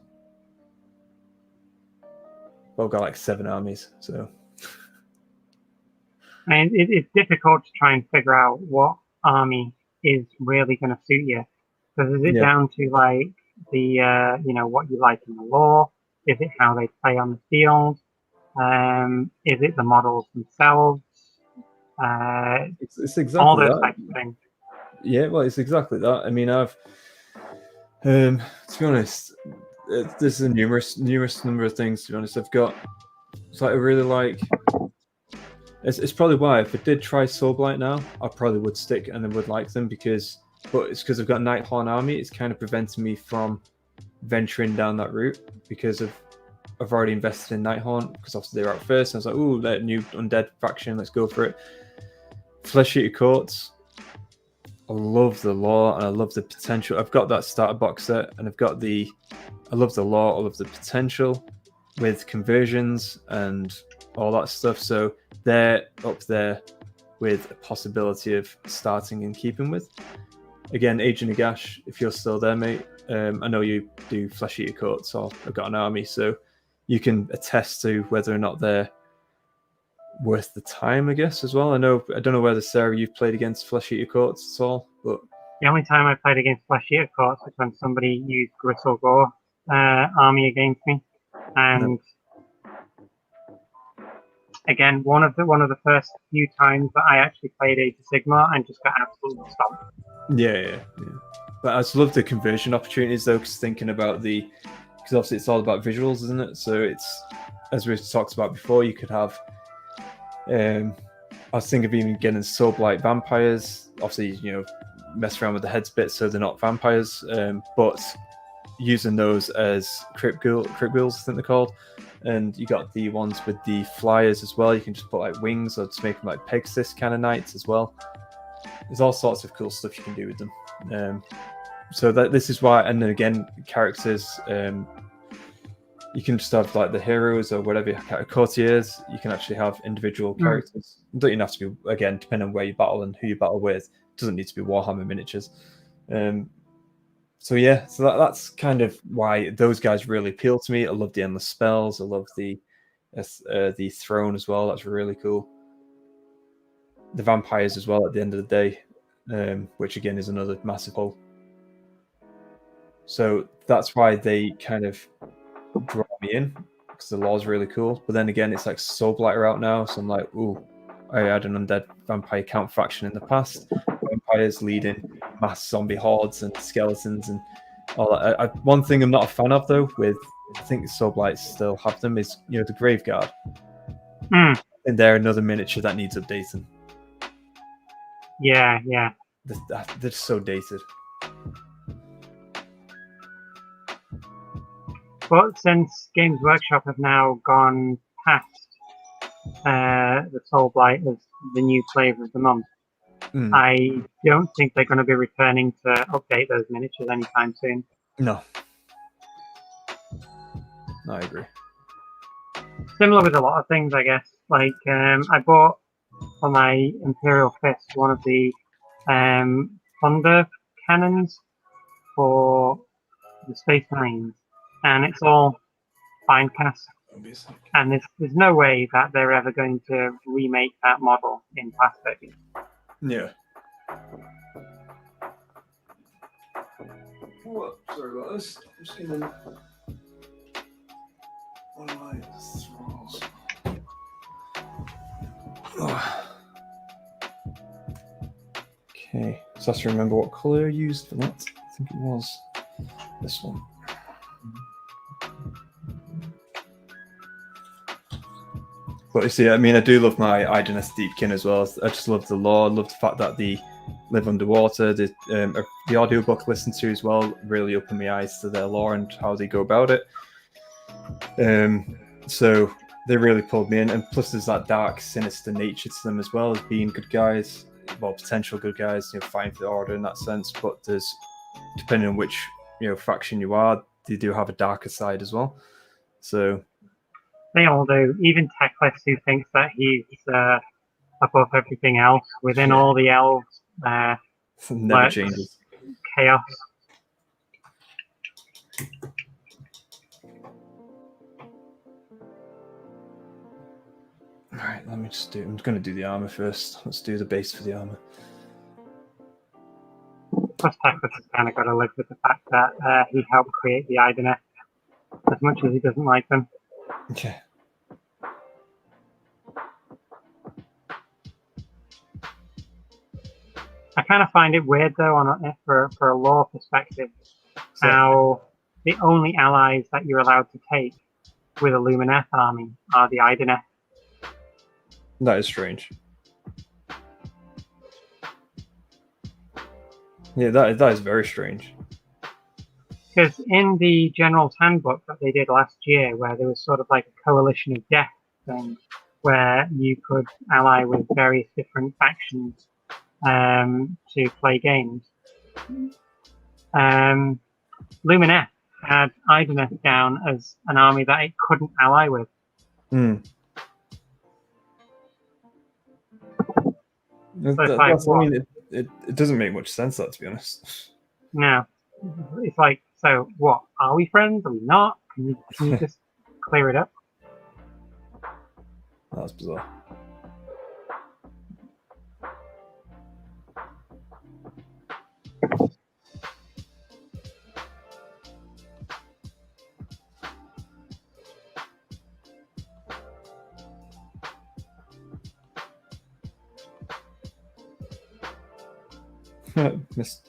But I've got like 7 armies, so. And it's difficult to try and figure out what army is really going to suit you. Because is it down to like the what you like in the lore? Is it how they play on the field? Is it the models themselves? It's exactly all those that. types of things. Yeah, well, it's exactly that. I mean, I've to be honest, there's a numerous number of things. To be honest, I've got. It's like I really like. It's probably why if I did try Soulblight now, I probably would stick and then would like them but it's because I've got Nighthorn Army. It's kind of preventing me from venturing down that route because I've already invested in Nighthorn because obviously they're out first. And I was like, ooh, that new undead faction, let's go for it. Flesh Eater Courts. I love the lore and I love the potential. I've got that starter box set and I love the lore, I love the potential with conversions and all that stuff. So they're up there with a possibility of starting and keeping with. Again, Agent Nagash, if you're still there, mate, I know you do Flesh Eater Courts, or I've got an army, so you can attest to whether or not they're worth the time, I guess, as well. I don't know whether, Sarah, you've played against Flesh Eater Courts at all, but the only time I played against Flesh Eater Courts was when somebody used Gristle Gore army against me, and again, one of the first few times that I actually played Age of Sigmar and just got absolutely stomped. Yeah. But I just love the conversion opportunities, though, because thinking about because obviously it's all about visuals, isn't it? So it's, as we talked about before, you could have. I was thinking of even getting Soulblight vampires. Obviously, mess around with the heads bit so they're not vampires, but using those as crypt ghouls, I think they're called. And you got the ones with the flyers as well. You can just put like wings or just make them like Pegasus kind of knights as well. There's all sorts of cool stuff you can do with them. So this is why, and then again, characters. You can just have like the heroes or whatever courtiers. You can actually have individual characters. Don't even have to be, again, depending on where you battle and who you battle with. It doesn't need to be Warhammer miniatures. So yeah, so that's kind of why those guys really appeal to me. I love the endless spells. I love the throne as well. That's really cool. The vampires as well at the end of the day, which again is another massive pull. So that's why they kind of draw me in, because the lore is really cool. But then again, it's like Soulblight are out now, so I'm like, ooh, I had an undead vampire count faction in the past. Vampires leading mass zombie hordes and skeletons and all that. One thing I'm not a fan of though, with I think Soulblight still have them, is the Graveguard. And they're another miniature that needs updating. Yeah. They're so dated. But since Games Workshop have now gone past the Soulblight as the new flavour of the month, I don't think they're going to be returning to update those miniatures anytime soon. No, I agree. Similar with a lot of things, I guess. Like, I bought for my Imperial Fist one of the thunder cannons for the Space Marines, and it's all fine cast. And there's no way that they're ever going to remake that model in plastic. Yeah. Well, sorry about this. I'm just gonna one of my thralls. Okay, so I have to remember what colour I used for that. I think it was this one. But you see, I mean, I do love my Idoneth Deepkin as well. I just love the lore. I love the fact that they live underwater. The audiobook I listened to as well really opened my eyes to their lore and how they go about it. So they really pulled me in. And plus there's that dark, sinister nature to them as well as being good guys. Well, potential good guys, fighting for the order in that sense. But there's, depending on which faction you are, they do have a darker side as well. So they all do. Even Techless, who thinks that he's above everything else within all the elves, never changes. Chaos. All right, let me just do. I'm going to do the armor first. Let's do the base for the armor. Plus, Techless has kind of got to live with the fact that he helped create the Idoneth, as much as he doesn't like them. Okay. I kind of find it weird, though, for a lore perspective, how the only allies that you're allowed to take with a Lumineth army are the Idoneth. That is strange. Yeah, that is very strange. Because in the General's Handbook that they did last year, where there was sort of like a coalition of death thing, where you could ally with various different factions to play games, Lumineth had Idoneth down as an army that it couldn't ally with. It doesn't make much sense, that, to be honest. No. It's like, so what? Are we friends? Are we not? Can you just clear it up? That's bizarre.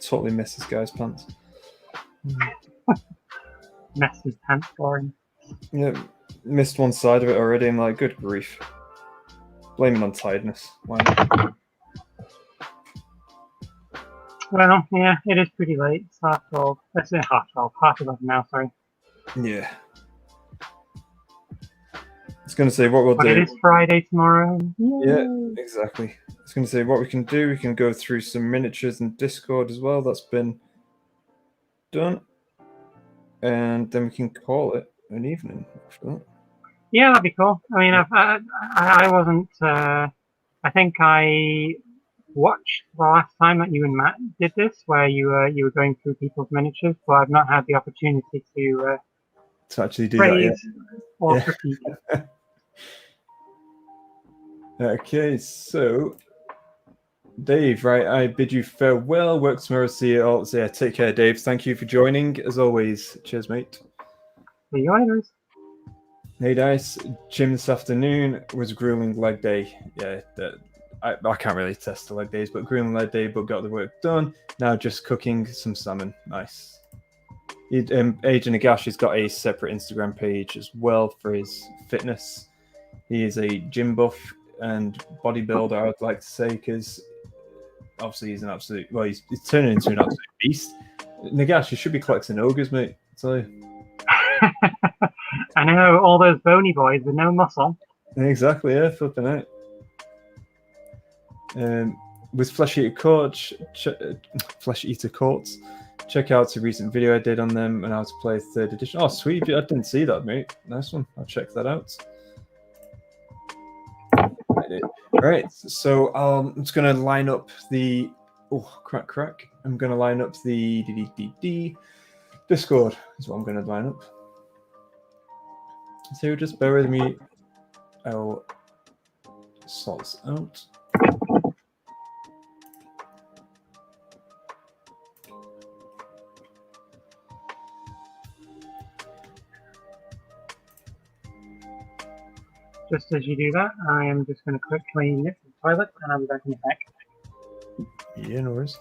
Totally missed this guy's pants. Messed his pants for him. Yeah, missed one side of it already. I'm like, good grief. Blaming on tiredness. Why not? Well, yeah, it is pretty late. It's half 12. That's it, half 12. Half 11 now, sorry. Yeah. was going to say what we'll But do. it is Friday tomorrow. Yeah, Yay. exactly. I was going to say what we can do. We can go through some miniatures in Discord as well. That's been done. And then we can call it an evening after that. Yeah, that'd be cool. I mean, I wasn't. I think I watched the last time that you and Matt did this, where you were going through people's miniatures, but I've not had the opportunity to actually do praise that or Yeah. critique. Okay, so Dave, right? I bid you farewell. Work tomorrow. See you all. So yeah, take care, Dave. Thank you for joining as always. Cheers, mate. See you later. Hey, Dice. Gym this afternoon was a grueling leg day. Yeah, I can't really test the leg days, but grueling leg day, but got the work done. Now just cooking some salmon. Nice. Age Nagash has got a separate Instagram page as well for his fitness. He is a gym buff and bodybuilder, I would like to say, because obviously he's an absolute. Well, he's turning into an absolute beast. Nagash, you should be collecting ogres, mate. I tell you. I know all those bony boys with no muscle. Exactly, yeah, flipping out. With Flesh Eater Courts, check out a recent video I did on them and how to play 3rd edition. Oh, sweet! I didn't see that, mate. Nice one. I'll check that out. Right, so I'm just going to line up the. Oh, crack! I'm going to line up the Discord. Is what I'm going to line up. So just bear with me. I'll sort this out. Just as you do that, I am just going to quickly nip to the toilet and I'll be back in a sec. Yeah, no worries.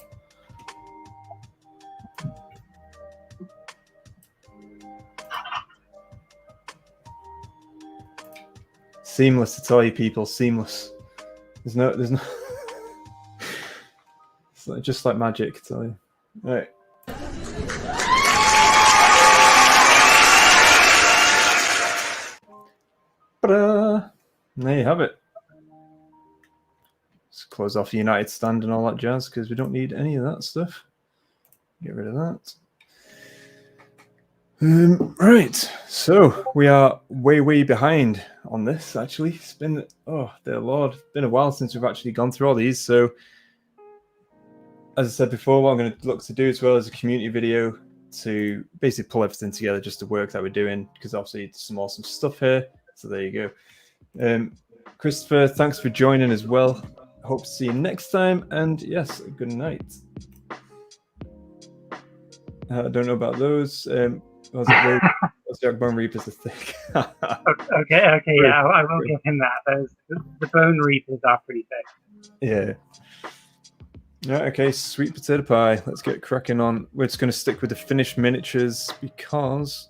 Seamless to tell you people, seamless. There's no it's like, just like magic, I tell you. All right. Ta-da! There you have it. Let's close off the United stand and all that jazz because we don't need any of that stuff. Get rid of that. Right, so we are way behind on this. Actually, it's been dear Lord, it's been a while since we've actually gone through all these. So, as I said before, what I'm going to look to do as well is a community video to basically pull everything together, just the work that we're doing, because obviously it's some awesome stuff here. So there you go. Christopher, thanks for joining as well. Hope to see you next time, and yes, good night. I don't know about those. Was it Bone Reapers a thick? Okay, yeah, I will give him that. The Bone Reapers are pretty thick. Yeah. Yeah, okay, sweet potato pie. Let's get cracking on. We're just going to stick with the finished miniatures because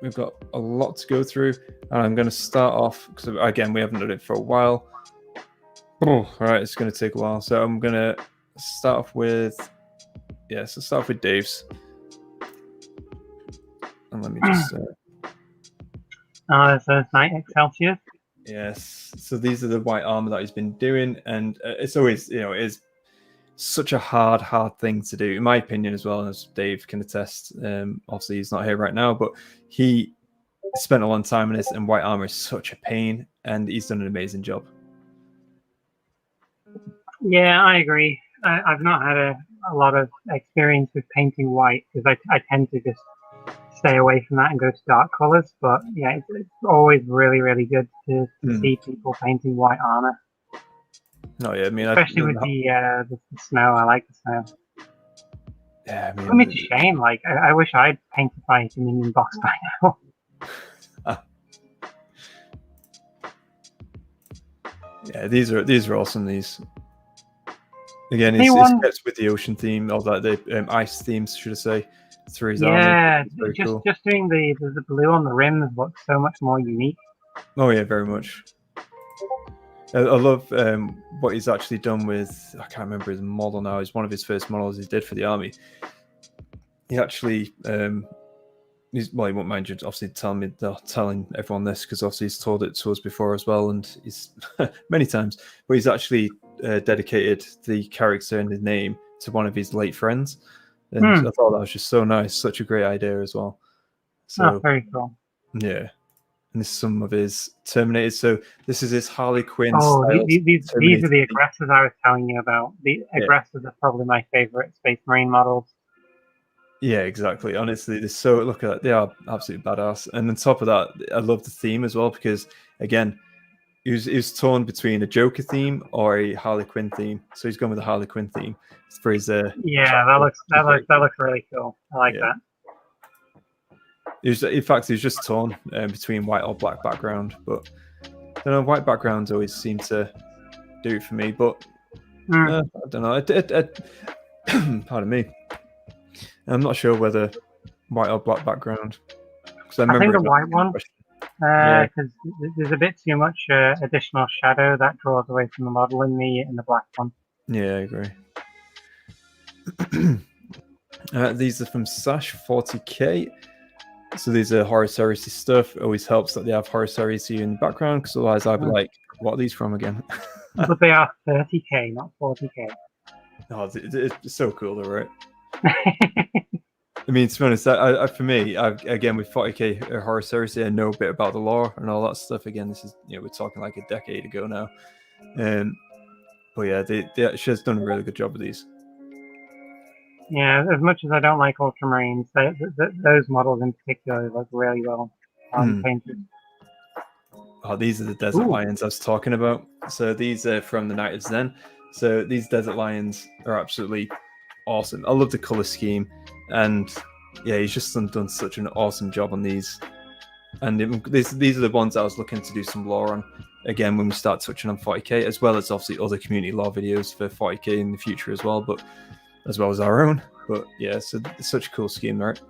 we've got a lot to go through. And I'm going to start off, because again, we haven't done it for a while. Oh, all right, it's going to take a while. So I'm going to start off with, start off with Dave's. And let me just. So Knight Excelsior. Yes. So these are the white armor that he's been doing, and it's always, it is such a hard thing to do, in my opinion, as well, as Dave can attest. Obviously, he's not here right now, but he spent a long time on this, and white armor is such a pain, and he's done an amazing job. Yeah, I agree. I've not had a lot of experience with painting white because I tend to just stay away from that and go to dark colors. But yeah, it's always really good to see people painting white armor. No, yeah, I mean, especially with the snow. I like the snow. Yeah, I mean, I mean, it's a shame. Like, I wish I'd painted my Dominion box by now. Yeah, these are awesome. These again, it's kept with the ocean theme, or the ice themes, should I say? Through his army. Just doing the blue on the rims looks so much more unique. Oh yeah, very much. I love what he's actually done with. I can't remember his model now. It's one of his first models he did for the army. He actually he won't mind you obviously telling everyone this, because obviously he's told it to us before as well, and he's many times. But he's actually dedicated the character and his name to one of his late friends, and I thought that was just so nice, such a great idea as well. So very cool. Yeah, and this is some of his Terminators. So this is his Harley Quinn. Oh, these are the aggressors I was telling you about. The aggressors are probably my favorite Space Marine models. Yeah, exactly. Honestly, look at that. They are absolutely badass. And on top of that, I love the theme as well, because again, he was torn between a Joker theme or a Harley Quinn theme. So he's gone with the Harley Quinn theme for his. That looks really cool. I like that. In fact, he was just torn between white or black background, but I don't know. White backgrounds always seem to do it for me, but I don't know. Pardon me. I'm not sure whether white or black background. I think the white one, because there's a bit too much additional shadow that draws away from the model in the black one. Yeah, I agree. These are from Sigmar 40K. So these are Horus Heresy stuff. It always helps that they have Horus Heresy in the background, because otherwise I'd be like, what are these from again? But they are 30k, not 40k. Oh, it's so cool though, right? I mean, to be honest, for me, again, with 40k Horus Heresy, I know a bit about the lore and all that stuff. Again, this is, we're talking like a decade ago now. But yeah, she's done a really good job with these. Yeah, as much as I don't like Ultramarines, those models in particular look really well painted. Oh, these are the Desert Lions I was talking about. So these are from the Knight of Zen. So these Desert Lions are absolutely awesome. I love the color scheme, and yeah, he's just done such an awesome job on these. And these are the ones I was looking to do some lore on again when we start touching on 40k, as well as obviously other community lore videos for 40k in the future as well, but as well as our own. But yeah, so it's such a cool scheme, right?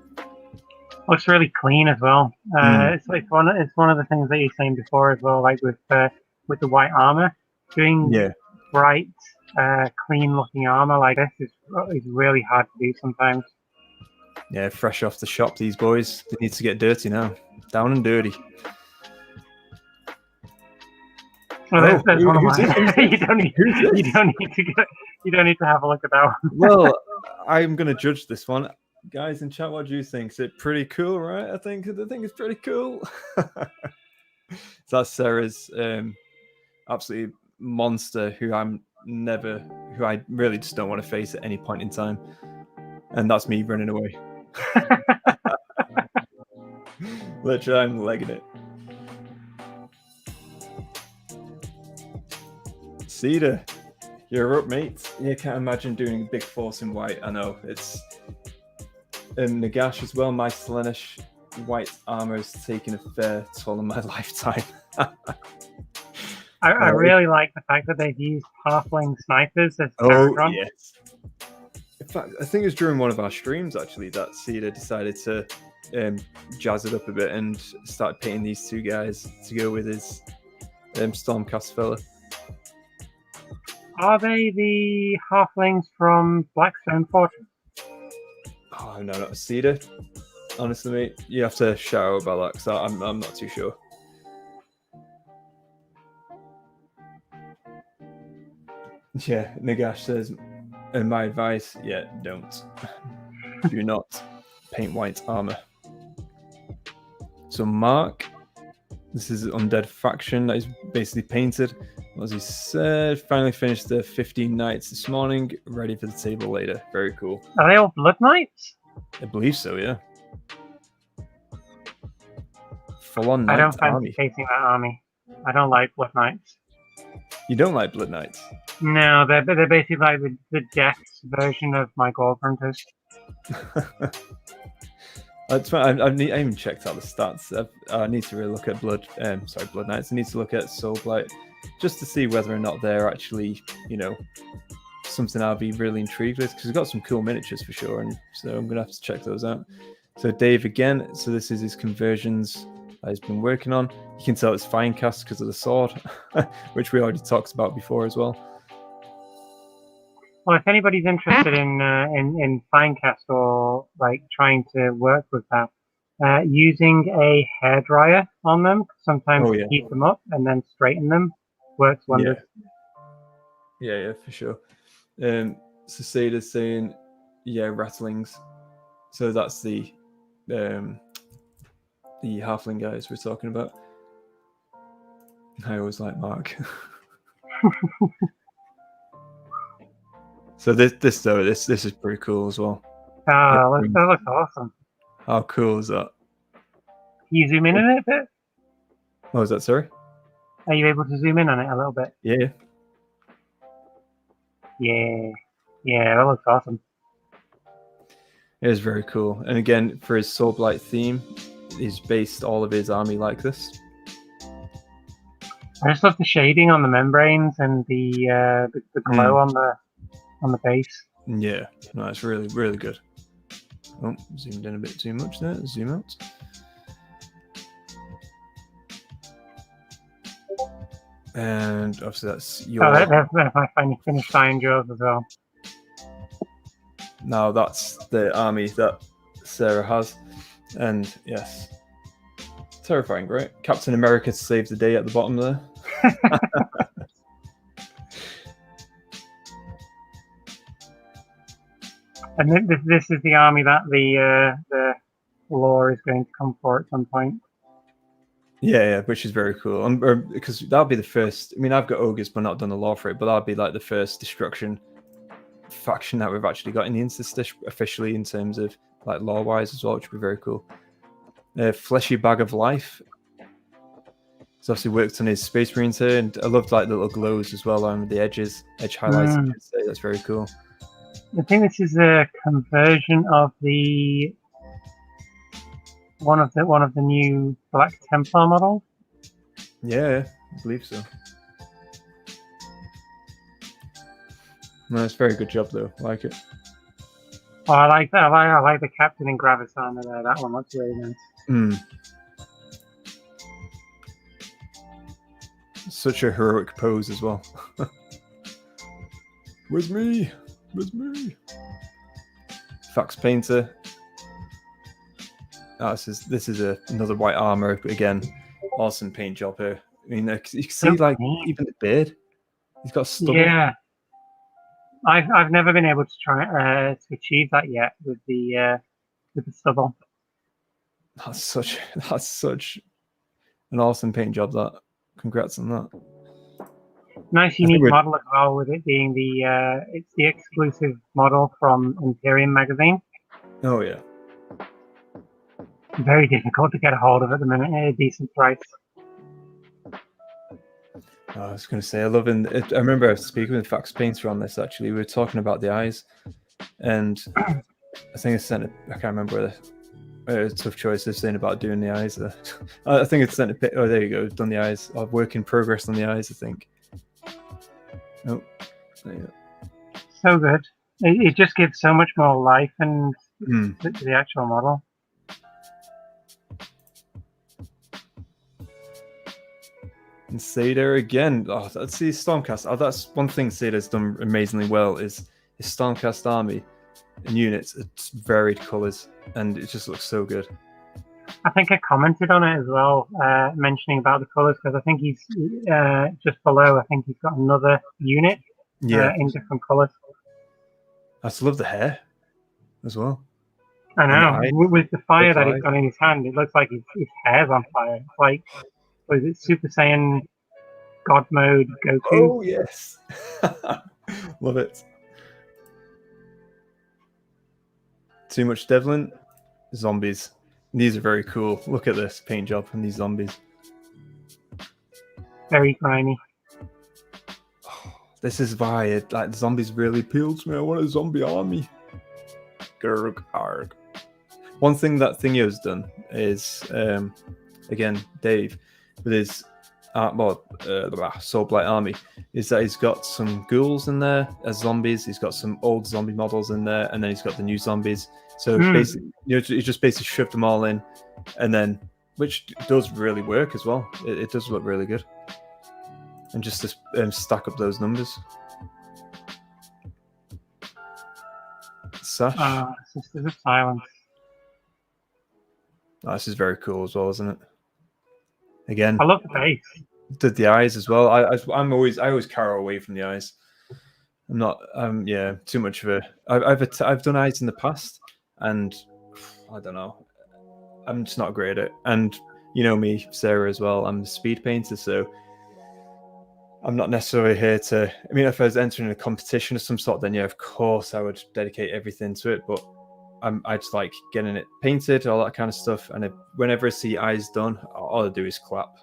Looks really clean as well. It's one of the things that you were saying before as well, like with the white armor, doing bright, clean looking armor like this is really hard to do sometimes. Yeah, fresh off the shop, these boys. They need to get dirty now. Down and dirty. Well, there's one of mine. You don't need to have a look at that one. Well, I'm gonna judge this one. Guys in chat, what do you think? Is it pretty cool, right? I think it's pretty cool. So that's Sarah's absolutely monster who I really just don't want to face at any point in time. And that's me running away. Literally, I'm legging it. Cedar, you're up, mate. You can't imagine doing a big force in white. I know, it's... And Nagash as well, my Slaanesh white armor has taken a fair toll on my lifetime. I really like the fact that they've used halfling snipers as Paragon. Yes. In fact, I think it was during one of our streams actually that Cedar decided to jazz it up a bit and start painting these two guys to go with his Stormcast fella. Are they the halflings from Blackstone Fortress? Oh no, not Cedar. Honestly, mate, you have to shout out about that because I'm not too sure. Yeah, Nagash says, and my advice, don't. Do not paint white armor. So Mark, this is Undead Faction that is basically painted. As he said, finally finished the 15 nights this morning, ready for the table later. Very cool. Are they all Blood Knights? I believe so, yeah. Full-on I don't army. fancy facing that army. I don't like Blood Knights. You don't like Blood Knights? No, they're basically like the Death's version of my Gold Hunters. I haven't checked out the stats. I need to really look at Blood Knights. I need to look at Soulblight just to see whether or not they're actually, something I'll be really intrigued with, because we've got some cool miniatures for sure, and so I'm gonna have to check those out. So Dave again. So this is his conversions that he's been working on. You can tell it's Finecast because of the sword, which we already talked about before as well. Well, if anybody's interested in Finecast or like trying to work with that, Using a hairdryer on them, sometimes Oh, to yeah. heat them up and then straighten them, works wonders. Yeah, for sure. So Sada's saying, yeah, rattlings. So that's the halfling guys we're talking about. I always like Mark. So this is pretty cool as well. Oh, that looks awesome. How cool is that? Can you zoom in on it a bit? Oh, is that sorry? Are you able to zoom in on it a little bit? Yeah. Yeah, that looks awesome. It is very cool. And again, for his Soul Blight theme, he's based all of his army like this. I just love the shading on the membranes and the glow on the base. Yeah, no, it's really, really good. Oh, zoomed in a bit too much there. Zoom out. And obviously that's your... Oh, that's my finished iron jaws as well. Now that's the army that Sarah has. And yes, terrifying, right? Captain America saves the day at the bottom there. And this is the army that the lore is going to come for at some point. Yeah, which is very cool. Because that'll be the first. I mean, I've got ogres, but not done the lore for it. But that'll be like the first destruction faction that we've actually got in the Interstice officially in terms of like lore wise as well, which would be very cool. Fleshy Bag of Life. He's obviously worked on his Space Marines here, and I loved like the little glows as well on the edge highlights. That's very cool. I think this is a conversion of the one of the new Black Templar models. Yeah, I believe so. No, it's a very good job though. I like it. Oh, I like that. I like the Captain in Gravis armor there. That one looks really nice. Such a heroic pose as well. Where's me? Fax Painter. Oh, this is another white armor, but again, awesome paint job here. I mean, you can see like even the beard. He's got stubble. Yeah, I've never been able to try to achieve that yet with the stubble. That's such an awesome paint job. That. Congrats on that. Nice unique model as well, with it being it's the exclusive model from Imperium magazine. Oh yeah. Very difficult to get a hold of at the minute at a decent price. I was going to say, I remember speaking with Fax Painter on this, actually. We were talking about the eyes, and I think I can't remember whether a tough choice of saying about doing the eyes. I think it's sent a bit. Oh, there you go. Done the eyes. Work in progress on the eyes, I think. Oh, there you go. So good. It just gives so much more life and to the actual model. And Sada again. Oh, that's the Stormcast. Oh, that's one thing Sada's done amazingly well is his Stormcast army and units. It's varied colours, and it just looks so good. I think I commented on it as well, mentioning about the colours, because I think he's just below. I think he's got another unit in different colours. I just love the hair as well. I know. With the fire that he's got in his hand, it looks like his hair's on fire. It's like, was it Super Saiyan God mode Goku? Oh, yes. Love it. Too much Devlin. Zombies. These are very cool. Look at this paint job on these zombies. Very grimy. Oh, this is why the zombies really appeal to me. I want a zombie army. Gurg arg. One thing that Thingio's done is, again, Dave, with his Soul Blight army, is that he's got some ghouls in there as zombies. He's got some old zombie models in there, and then he's got the new zombies. So basically, he just basically shoved them all in, and then which does really work as well. It does look really good, and just to stack up those numbers. Sash. Sisters of Silence. Oh, this is very cool as well, isn't it? Again, I love the base. did the eyes as well. I always carry away from the eyes. I'm not too much of a. I've done eyes in the past, and I don't know. I'm just not great at it. And you know me, Sarah, as well. I'm a speed painter, so I'm not necessarily here to. I mean, if I was entering a competition of some sort, then yeah, of course I would dedicate everything to it. But I just like getting it painted, all that kind of stuff. And whenever I see eyes done, all I do is clap.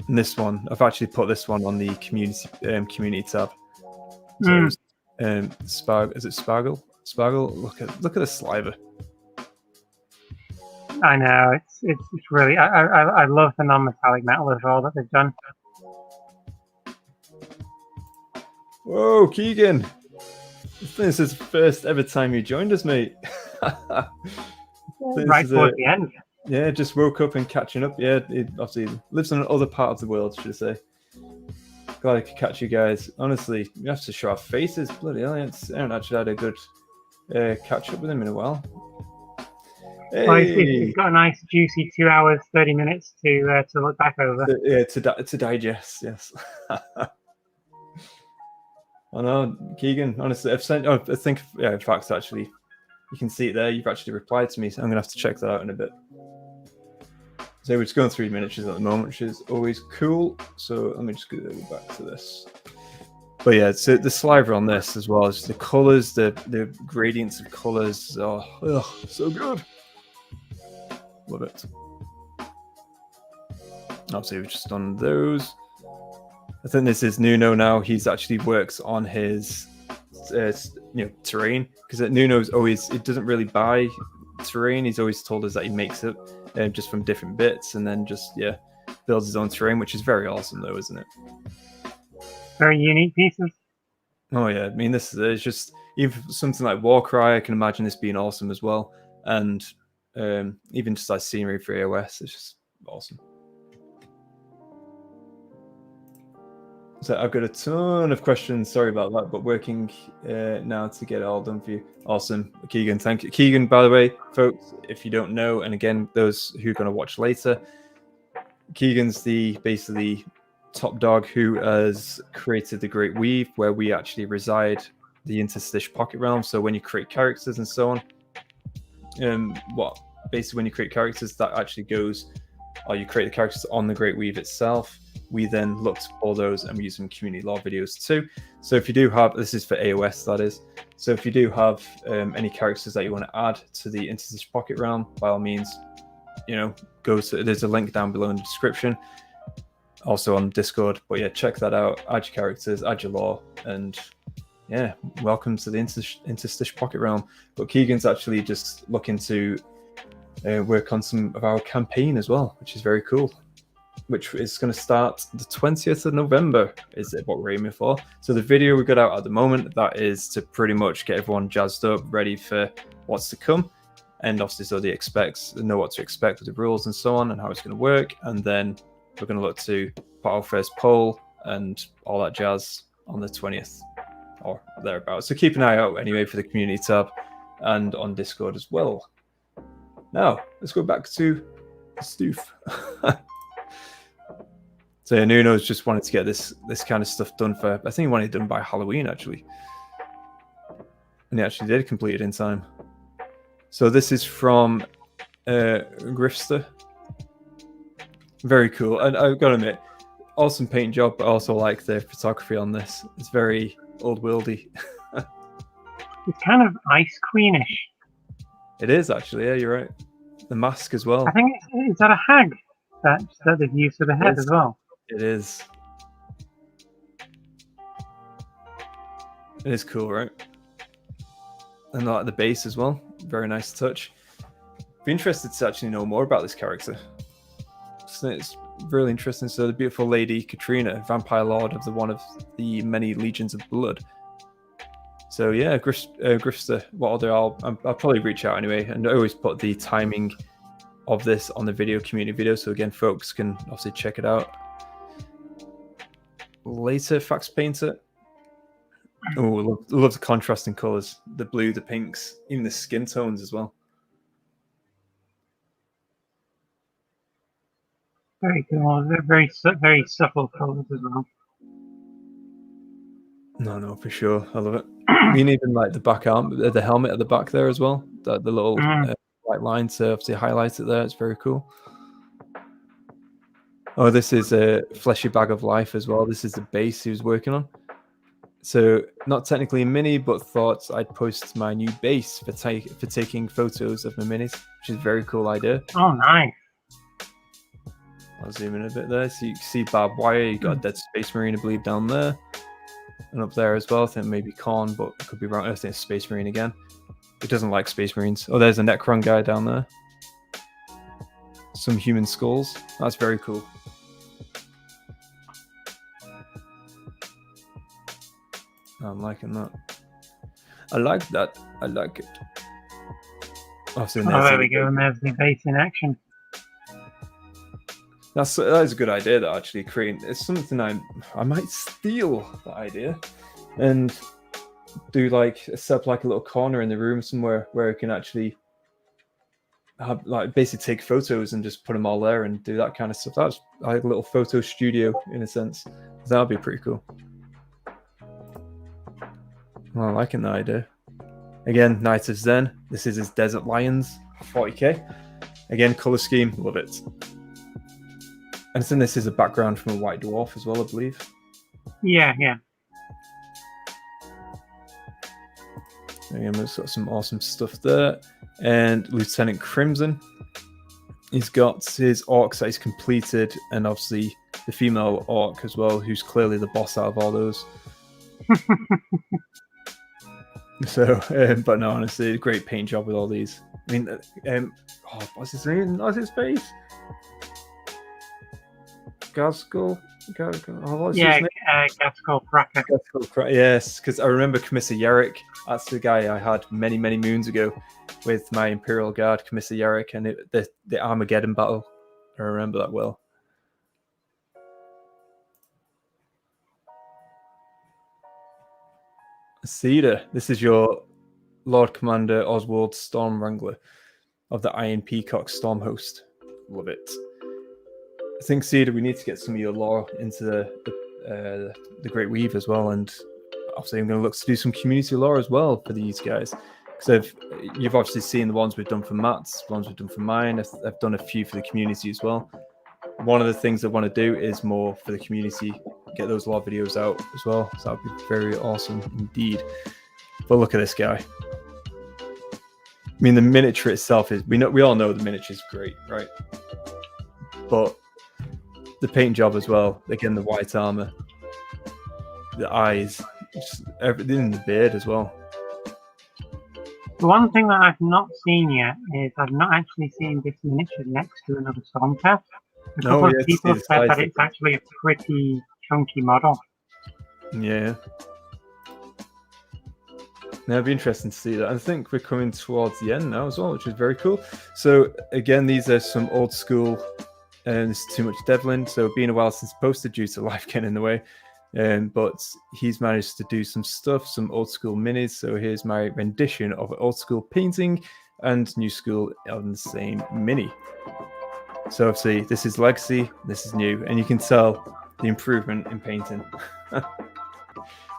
And this one, I've actually put this one on the community tab. So, is it Spargle? Spargle, look at the sliver. I know it's really. I love the non-metallic metal as well that they've done. Whoa, Keegan! This is the first ever time you joined us, mate. Right towards the end. Yeah, just woke up and catching up. Yeah, it obviously lives in another part of the world, should I say. Glad I could catch you guys. Honestly, we have to show our faces. Bloody hell, I haven't actually had a good catch up with him in a while. Hey. Well, he's got a nice juicy 2 hours, 30 minutes to look back over. To digest, yes. I know, Keegan, honestly, I think, yeah, in fact, actually, you can see it there. You've actually replied to me, so I'm going to have to check that out in a bit. So we're just going through miniatures at the moment, which is always cool. So let me just go back to this. But yeah, so the sliver on this as well as the colors, the gradients of colors. Oh, so good. Love it. Obviously, we've just done those. I think this is Nuno now. He's actually works on his terrain, because Nuno's always, it doesn't really buy terrain. He's always told us that he makes it just from different bits, and then just builds his own terrain, which is very awesome though, isn't it? Very unique pieces. Oh yeah, I mean, this is just, even something like Warcry, I can imagine this being awesome as well, and even just like scenery for AOS, it's just awesome. So I've got a ton of questions, sorry about that, but working now to get it all done for you. Awesome, Keegan, thank you. Keegan, by the way, folks, if you don't know, and again, those who are going to watch later, Keegan's the basically top dog who has created the Great Weave, where we actually reside, the Interstice Pocket Realm. So when you create characters and so on, basically when you create characters, that actually goes, or you create the characters on the Great Weave itself. We then look to pull those and we use some community lore videos too. So if you do have, this is for AOS, that is. So if you do have any characters that you want to add to the Interstice Pocket Realm, by all means, go to, there's a link down below in the description, also on Discord. But yeah, check that out. Add your characters, add your lore, and yeah, welcome to the Interstice Pocket Realm. But Keegan's actually just looking to work on some of our campaign as well, which is very cool, which is going to start the 20th of November, is what we're aiming for. So the video we got out at the moment, that is to pretty much get everyone jazzed up, ready for what's to come. And obviously so they know what to expect with the rules and so on, and how it's going to work. And then we're going to look to put our first poll and all that jazz on the 20th or thereabouts. So keep an eye out anyway for the community tab and on Discord as well. Now, let's go back to Stoof. So yeah, Nuno's just wanted to get this kind of stuff done for, I think he wanted it done by Halloween actually. And he actually did complete it in time. So this is from Grifster. Very cool. And I've got to admit, awesome paint job, but also like the photography on this. It's very old worldy. It's kind of Ice Queenish. It is actually, yeah, you're right. The mask as well. I think is that a hag that they've used for the head as well? It is. It is cool, right? And I like the base as well. Very nice touch. Be interested to actually know more about this character. It's really interesting. So the beautiful lady Katrina, vampire lord of one of the many legions of blood. So yeah, Grifster, what I'll do, I'll probably reach out anyway, and I always put the timing of this on the community video, so again, folks can obviously check it out later. Fax Painter. Oh, I love the contrasting colours, the blue, the pinks, even the skin tones as well. Very cool. They're very subtle colours as well. No, for sure. I love it. I mean, even like the back arm, the helmet at the back there as well. The little white line to obviously highlight it there. It's very cool. Oh, this is a fleshy bag of life as well. This is the base he was working on. So not technically a mini, but thought I'd post my new base for taking photos of my minis, which is a very cool idea. Oh, nice. I'll zoom in a bit there. So you can see barbed wire. You got a dead space marine, I believe, down there. And up there as well. I think maybe Korn, but I could be wrong. I think it's Space Marine again. It doesn't like Space Marines. Oh, there's a Necron guy down there. Some human skulls. That's very cool. I'm liking that. I like that. I like it. Oh, there we go. And there's the base in action. That is a good idea. That actually creating it's something I might steal that idea, and do like set up like a little corner in the room somewhere where I can actually have like basically take photos and just put them all there and do that kind of stuff. That's like a little photo studio in a sense. That'd be pretty cool. Well, I'm liking that idea. Again, Knight of Zen. This is his Desert Lions 40k. Again, color scheme, love it. And then this is a background from a White Dwarf as well, I believe. Yeah. Again, we've got some awesome stuff there. And Lieutenant Crimson. He's got his orcs that he's completed, and obviously the female orc as well, who's clearly the boss out of all those. So, but no, honestly, great paint job with all these. I mean, what's his name? What's his face? Gaskell? Gaskell Cracker. Yes, because I remember Commissar Yarrick. That's the guy I had many, many moons ago with my Imperial Guard, Commissar Yarrick, and the Armageddon battle. I remember that well. Cedar, this is your Lord Commander Oswald Storm Wrangler of the Iron Peacock Storm Host. Love it. I think, Cedar, we need to get some of your lore into the Great Weave as well, and obviously I'm going to look to do some community lore as well for these guys, because you've obviously seen the ones we've done for Matt's, the ones we've done for mine. I've done a few for the community as well. One of the things I want to do is more for the community, get those lore videos out as well, so that would be very awesome indeed. But look at this guy. I mean, the miniature itself is, we all know the miniature is great, right? But the paint job as well, again, the white armor, the eyes, just everything in the beard as well. The one thing that I've not seen yet is I've not actually seen this miniature next to another Stonecast. A couple of people have said that it's actually a pretty chunky model. Yeah. Now, it'd be interesting to see that. I think we're coming towards the end now as well, which is very cool. So, again, these are some old school, and this is Too Much Devlin. So, been a while since posted due to life getting in the way. But he's managed to do some stuff, some old school minis. So, here's my rendition of old school painting and new school on the same mini. So, obviously, this is legacy, this is new, and you can tell the improvement in painting.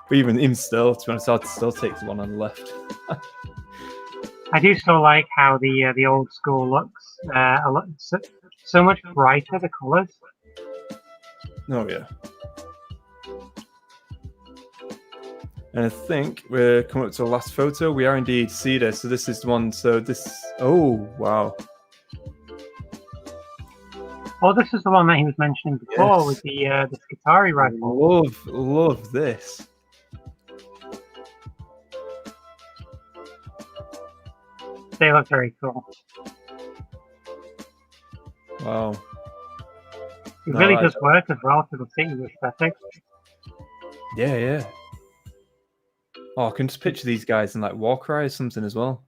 But even still, to be honest, I'd still take the one on the left. I do still like how the old school looks. So much brighter, the colours. Oh, yeah. And I think we're coming up to the last photo. We are indeed Cedar. So this is the one. So this... Oh, wow. Oh, this is the one that he was mentioning before, yes, with the Skitarii rifle. Love this. They look very cool. Wow. It really does work as well for the city aesthetic. Yeah. Oh, I can just picture these guys in like Warcry or something as well.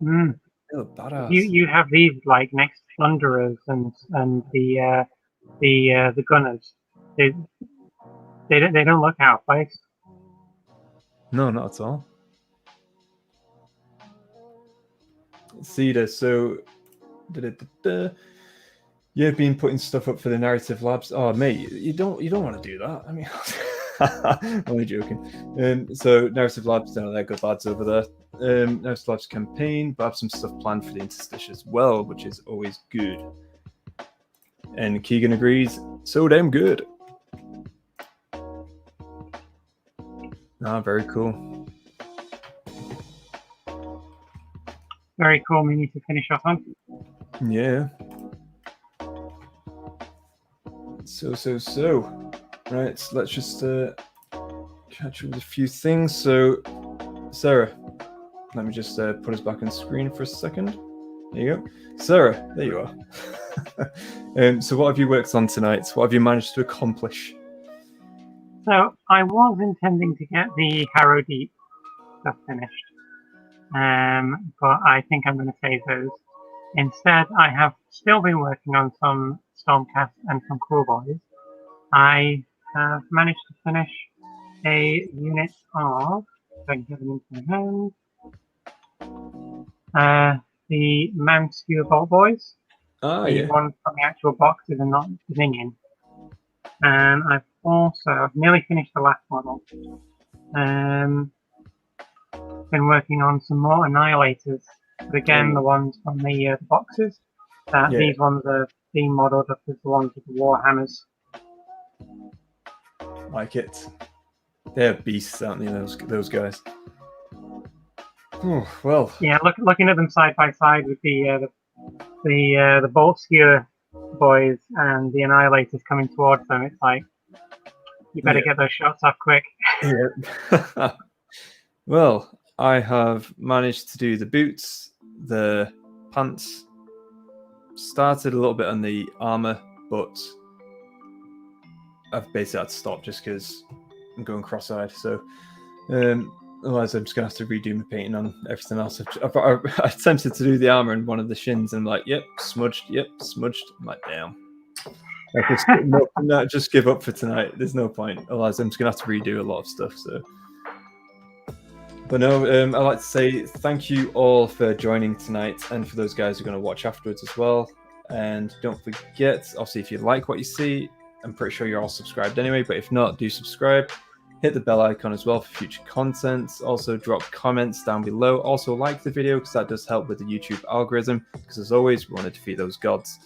Mm. They look badass. You have these like next to Plunderers and the Gunners. They don't look out of place. No, not at all. Cedar, so you've been putting stuff up for the narrative labs. Oh, mate, you don't want to do that. I mean, I'm only joking. So narrative labs, they're good lads over there. Narrative labs campaign, but I have some stuff planned for the Interstice as well, which is always good. And Keegan agrees. So damn good. Very cool. Very cool. We need to finish off on. Yeah. So. Right, let's just catch up with a few things. So, Sarah, let me just put us back on screen for a second. There you go. Sarah, there you are. So what have you worked on tonight? What have you managed to accomplish? So I was intending to get the Harrow Deep stuff finished. But I think I'm going to save those. Instead, I have still been working on some Stormcast and some Cruel Boys. I have managed to finish a unit of, if I can get them into my hand, the Manskew Bolt Boys. The ones from the actual boxes and not the minion. And I've nearly finished the last model. Been working on some more Annihilators. But again, the ones from the boxes. These ones are being modelled up as the ones with the Warhammers. Like it. They're beasts, aren't they, those guys? Oh, well. Yeah, looking at them side by side with the Bolt Skewer boys and the Annihilators coming towards them, it's like, you better get those shots off quick. Yeah. Well, I have managed to do the boots, the pants, started a little bit on the armor, but I've basically had to stop just because I'm going cross-eyed. So otherwise I'm just going to have to redo my painting on everything else. I attempted to do the armor and one of the shins and I'm like, yep, smudged. I'm like, damn. Just give up for tonight. There's no point. Otherwise I'm just going to have to redo a lot of stuff. So. But no, I'd like to say thank you all for joining tonight and for those guys who are going to watch afterwards as well. And don't forget, obviously, if you like what you see, I'm pretty sure you're all subscribed anyway, but if not, do subscribe. Hit the bell icon as well for future content. Also, drop comments down below. Also, like the video because that does help with the YouTube algorithm because, as always, we want to defeat those gods.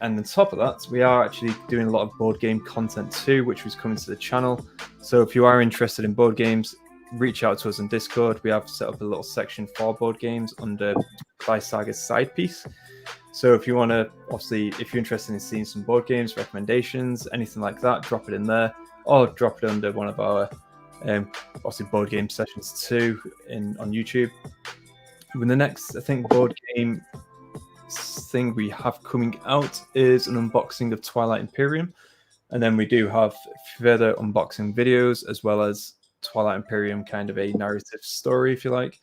And on top of that, we are actually doing a lot of board game content too, which was coming to the channel. So if you are interested in board games, reach out to us on Discord. We have set up a little section for board games under Dice Sagas side piece. So if you want to, obviously, if you're interested in seeing some board games, recommendations, anything like that, drop it in there, or drop it under one of our, obviously, board game sessions too on YouTube. When the next, I think, board game thing we have coming out is an unboxing of Twilight Imperium, and then we do have further unboxing videos as well as Twilight Imperium, kind of a narrative story, if you like,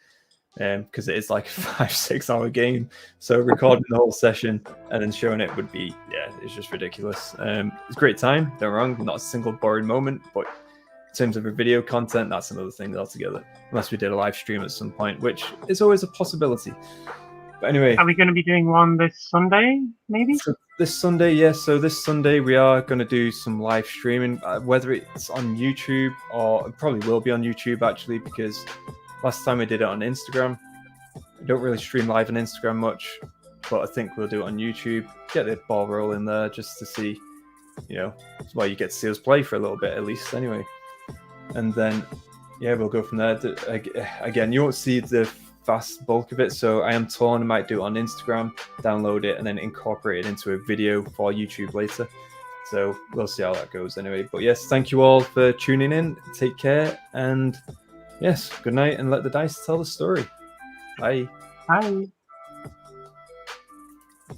because it is like a 5-6 hour game. So recording the whole session and then showing it would be, it's just ridiculous. It's a great time, don't wrong, not a single boring moment, but in terms of a video content, that's another thing altogether. Unless we did a live stream at some point, which is always a possibility. But anyway, are we going to be doing one this Sunday, maybe? So this Sunday, yes. So this Sunday we are going to do some live streaming, whether it's on YouTube or it probably will be on YouTube actually, because last time we did it on Instagram. I don't really stream live on Instagram much, but I think we'll do it on YouTube. Get the ball rolling there just to see, you get to see us play for a little bit at least anyway. And then, we'll go from there. Again, you won't see the vast bulk of it, so I am torn. I might do it on Instagram, download it, and then incorporate it into a video for YouTube later. So we'll see how that goes anyway. But yes, thank you all for tuning in. Take care, and yes, good night, and let the dice tell the story. Bye. Bye.